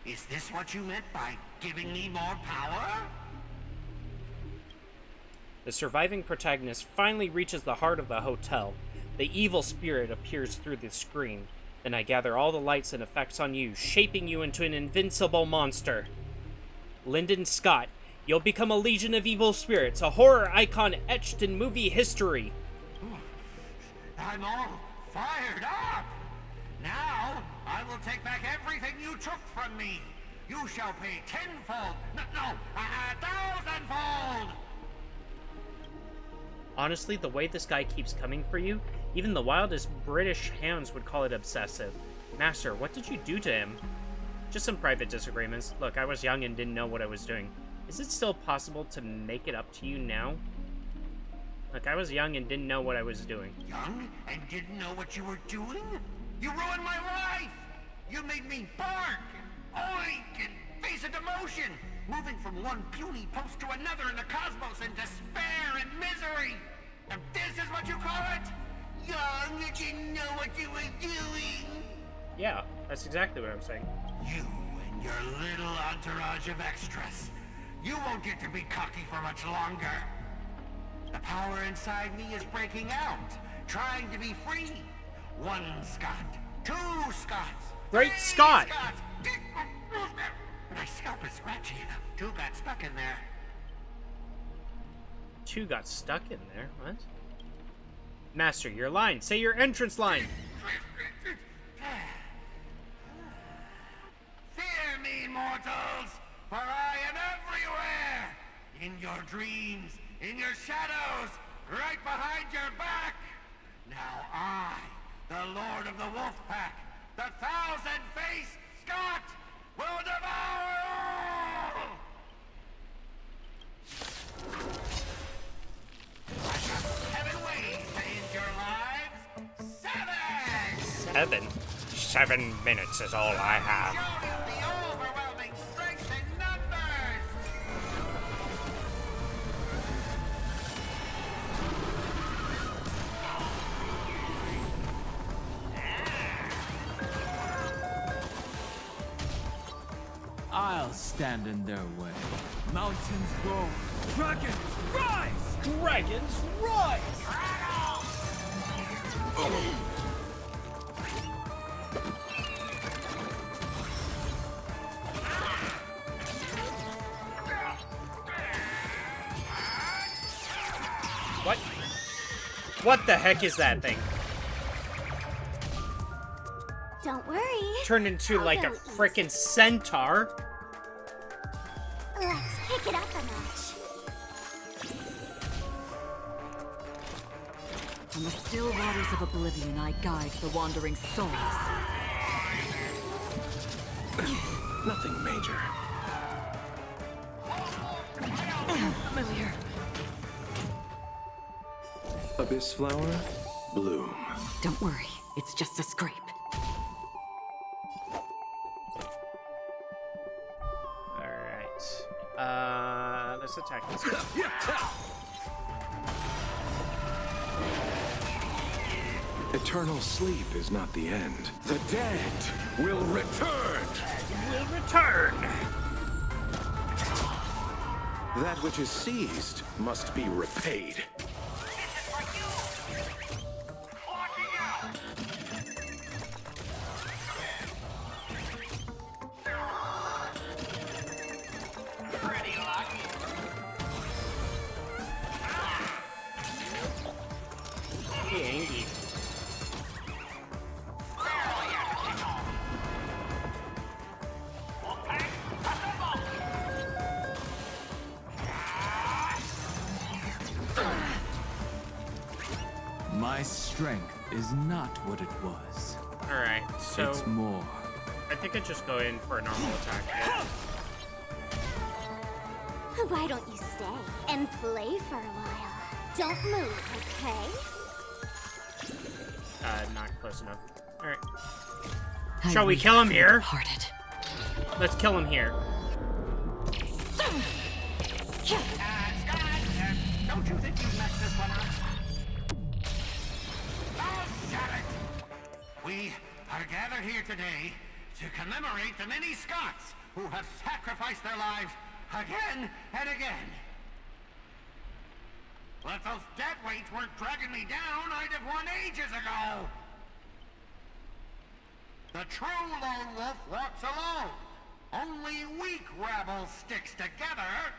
is this what you meant by giving me more power? The surviving protagonist finally reaches the heart of the hotel. The evil spirit appears through the screen. Then I gather all the lights and effects on you, shaping you into an invincible monster. Lyndon Scott, you'll become a legion of evil spirits, a horror icon etched in movie history. I'm all fired up! Now, I will take back everything you took from me. You shall pay tenfold, no, 1,000-fold! Honestly, the way this guy keeps coming for you, even the wildest British hounds would call it obsessive. Master, what did you do to him? Just some private disagreements. Look, I was young and didn't know what I was doing. Is it still possible to make it up to you now? Look, I was young and didn't know what I was doing. Young and didn't know what you were doing? You ruined my life! You made me bark, and oink, and face a demotion, moving from one puny post to another in the cosmos in despair and misery! And this is what you call it? Young, you didn't know what you were doing! Yeah, that's exactly what I'm saying. You and your little entourage of extras. You won't get to be cocky for much longer. The power inside me is breaking out, trying to be free. 1 Scott, 2 Scotts, Great 3 Scott! Scotts. My scalp is scratchy. 2 got stuck in there. 2 got stuck in there? What? Master, your line. Say your entrance line. Fear me, mortals, for I am everywhere! In your dreams, in your shadows, right behind your back! Now I, the Lord of the Wolf Pack, the 1,000-faced Scott, will devour all! I have 7 ways to end your lives. 7! 7? 7 minutes is all I have. Show you the overwhelming strength in numbers! I'll stand in their way. Mountains roll. Dragons, rise! Dragons, rise! What? What the heck is that thing? Don't worry. Turned into like a frickin' centaur. Let's kick it up a notch. On the still waters of oblivion, I guide the wandering souls. Nothing major. Familiar. Abyss flower, bloom. Don't worry, it's just a scrape. Alright. Let's attack this guy. Eternal sleep is not the end. The dead will return! Will return! That which is seized must be repaid. My strength is not what it was. Alright, so It's more. I think I just go in for a normal attack here. Why don't you stay and play for a while? Don't move, okay? Not close enough. Alright. Shall we kill him here? Hearted. Let's kill him here. Don't you think you've messed this one up? Oh, shut it! We are gathered here today to commemorate the many Scots who have sacrificed their lives again and again. Well, if those dead weights weren't dragging me down, I'd have won ages ago. The true lone wolf walks alone. Only weak rabble sticks together.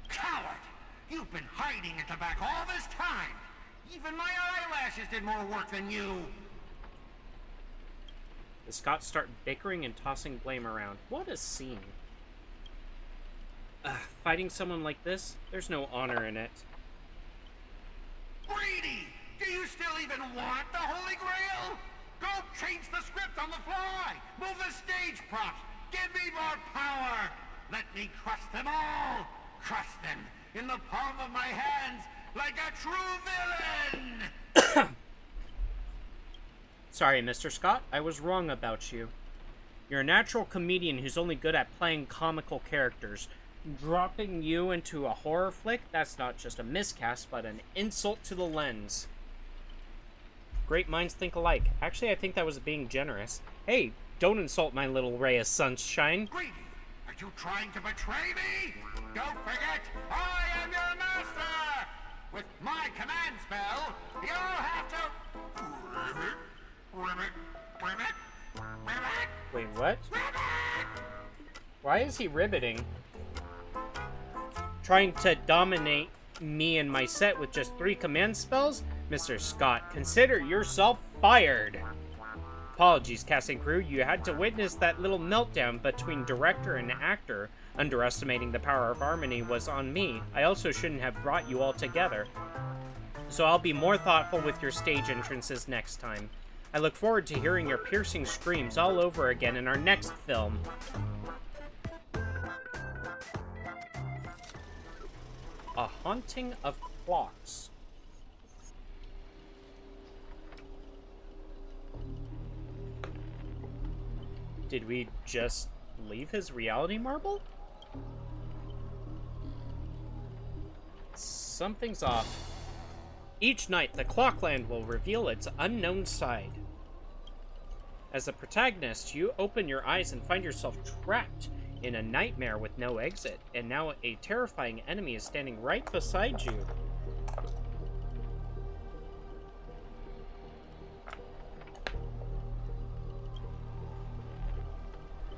Coward! You've been hiding at the back all this time! Even my eyelashes did more work than you! The Scots start bickering and tossing blame around. What a scene. Fighting someone like this? There's no honor in it. Greedy! Do you still even want the Holy Grail? Go change the script on the fly! Move the stage props! Give me more power! Let me crush them all! Crush them in the palm of my hands like a true villain! Sorry, Mr. Scott, I was wrong about you. You're a natural comedian who's only good at playing comical characters. Dropping you into a horror flick, that's not just a miscast, but an insult to the lens. Great minds think alike. Actually, I think that was being generous. Hey, don't insult my little ray of sunshine. Greedy, are you trying to betray me? Don't forget, I am your master! With my command spell, you'll have to... Wait, what? Why is he ribbiting? Trying to dominate me and my set with just 3 command spells? Mr. Scott, consider yourself fired! Apologies, casting crew. You had to witness that little meltdown between director and actor. Underestimating the power of harmony was on me. I also shouldn't have brought you all together. So I'll be more thoughtful with your stage entrances next time. I look forward to hearing your piercing screams all over again in our next film. A Haunting of Clocks. Did we just leave his reality marble? Something's off. Each night, the Clockland will reveal its unknown side. As the protagonist, you open your eyes and find yourself trapped in a nightmare with no exit, and now a terrifying enemy is standing right beside you.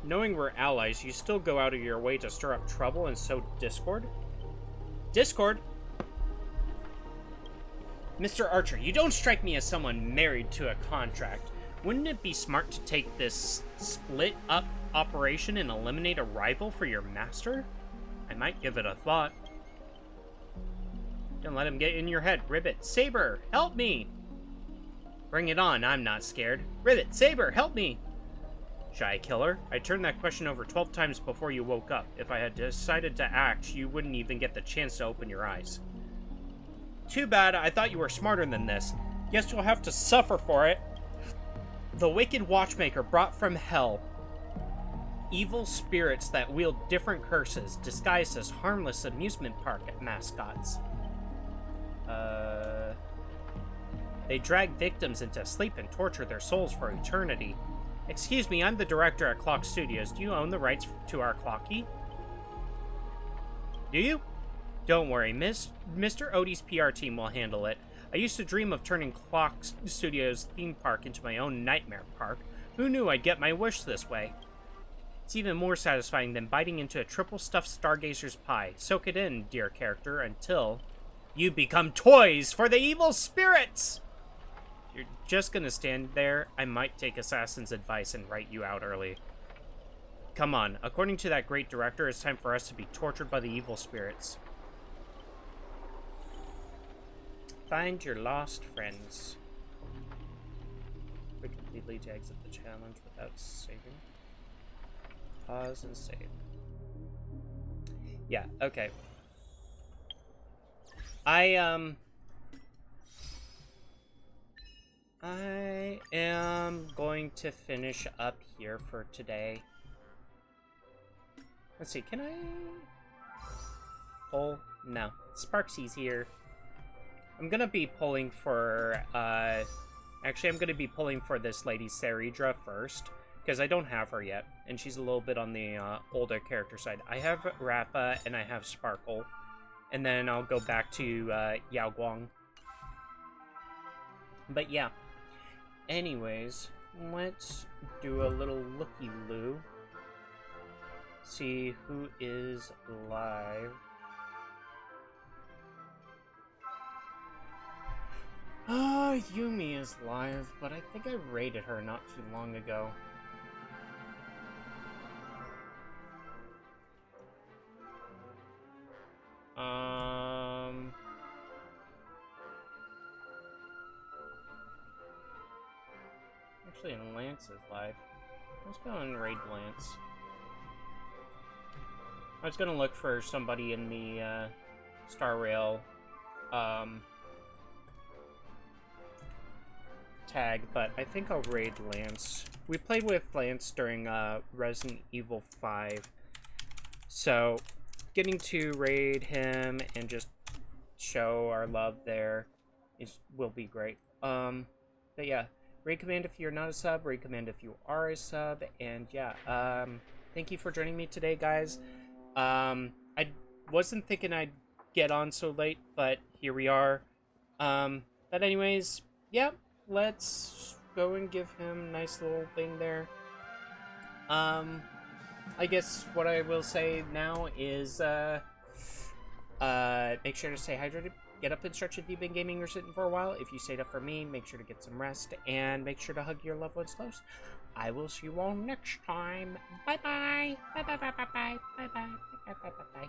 Knowing we're allies, you still go out of your way to stir up trouble and sow discord? Discord? Mr. Archer, you don't strike me as someone married to a contract. Wouldn't it be smart to take this split-up operation and eliminate a rival for your master? I might give it a thought. Don't let him get in your head. Ribbit, Saber, help me! Bring it on, I'm not scared. Ribbit, Saber, help me! Should I kill her? I turned that question over 12 times before you woke up. If I had decided to act, you wouldn't even get the chance to open your eyes. Too bad, I thought you were smarter than this. Guess you'll have to suffer for it. The Wicked Watchmaker brought from hell evil spirits that wield different curses, disguised as harmless amusement park mascots. They drag victims into sleep and torture their souls for eternity. Excuse me, I'm the director at Clock Studios. Do you own the rights to our Clocky? Do you? Don't worry, Mr. Odie's PR team will handle it. I used to dream of turning Clock Studios theme park into my own nightmare park. Who knew I'd get my wish this way? It's even more satisfying than biting into a triple stuffed Stargazer's pie. Soak it in, dear character, until you become toys for the evil spirits! You're just gonna stand there? I might take Assassin's advice and write you out early. Come on, according to that great director, it's time for us to be tortured by the evil spirits. Find your lost friends. We completely to exit the challenge without saving. Pause and save. Yeah, okay. I am going to finish up here for today. Let's see, can I pull? No. Sparksy's here. I'm gonna be pulling for, actually I'm gonna be pulling for this lady Saridra first, because I don't have her yet, and she's a little bit on the older character side. I have Rappa, and I have Sparkle, and then I'll go back to Yao Guang. But yeah. Anyways, let's do a little looky-loo. See who is live. Yumi is live, but I think I raided her not too long ago. Actually, Lance is live. Let's go and raid Lance. I was gonna look for somebody in the Star Rail tag, but I think I'll raid Lance. We played with Lance during Resident Evil 5, so getting to raid him and just show our love there will be great. But yeah, raid command if you're not a sub, raid command if you are a sub, and yeah, thank you for joining me today, guys. I wasn't thinking I'd get on so late, but here we are. But anyways, yeah, let's go and give him a nice little thing there. I guess what I will say now is, make sure to stay hydrated, get up and stretch if you've been gaming or sitting for a while. If you stayed up for me, make sure to get some rest, and make sure to hug your loved ones close. I will see you all next time. Bye-bye. Bye-bye, bye-bye, bye-bye, bye-bye, bye-bye, bye-bye.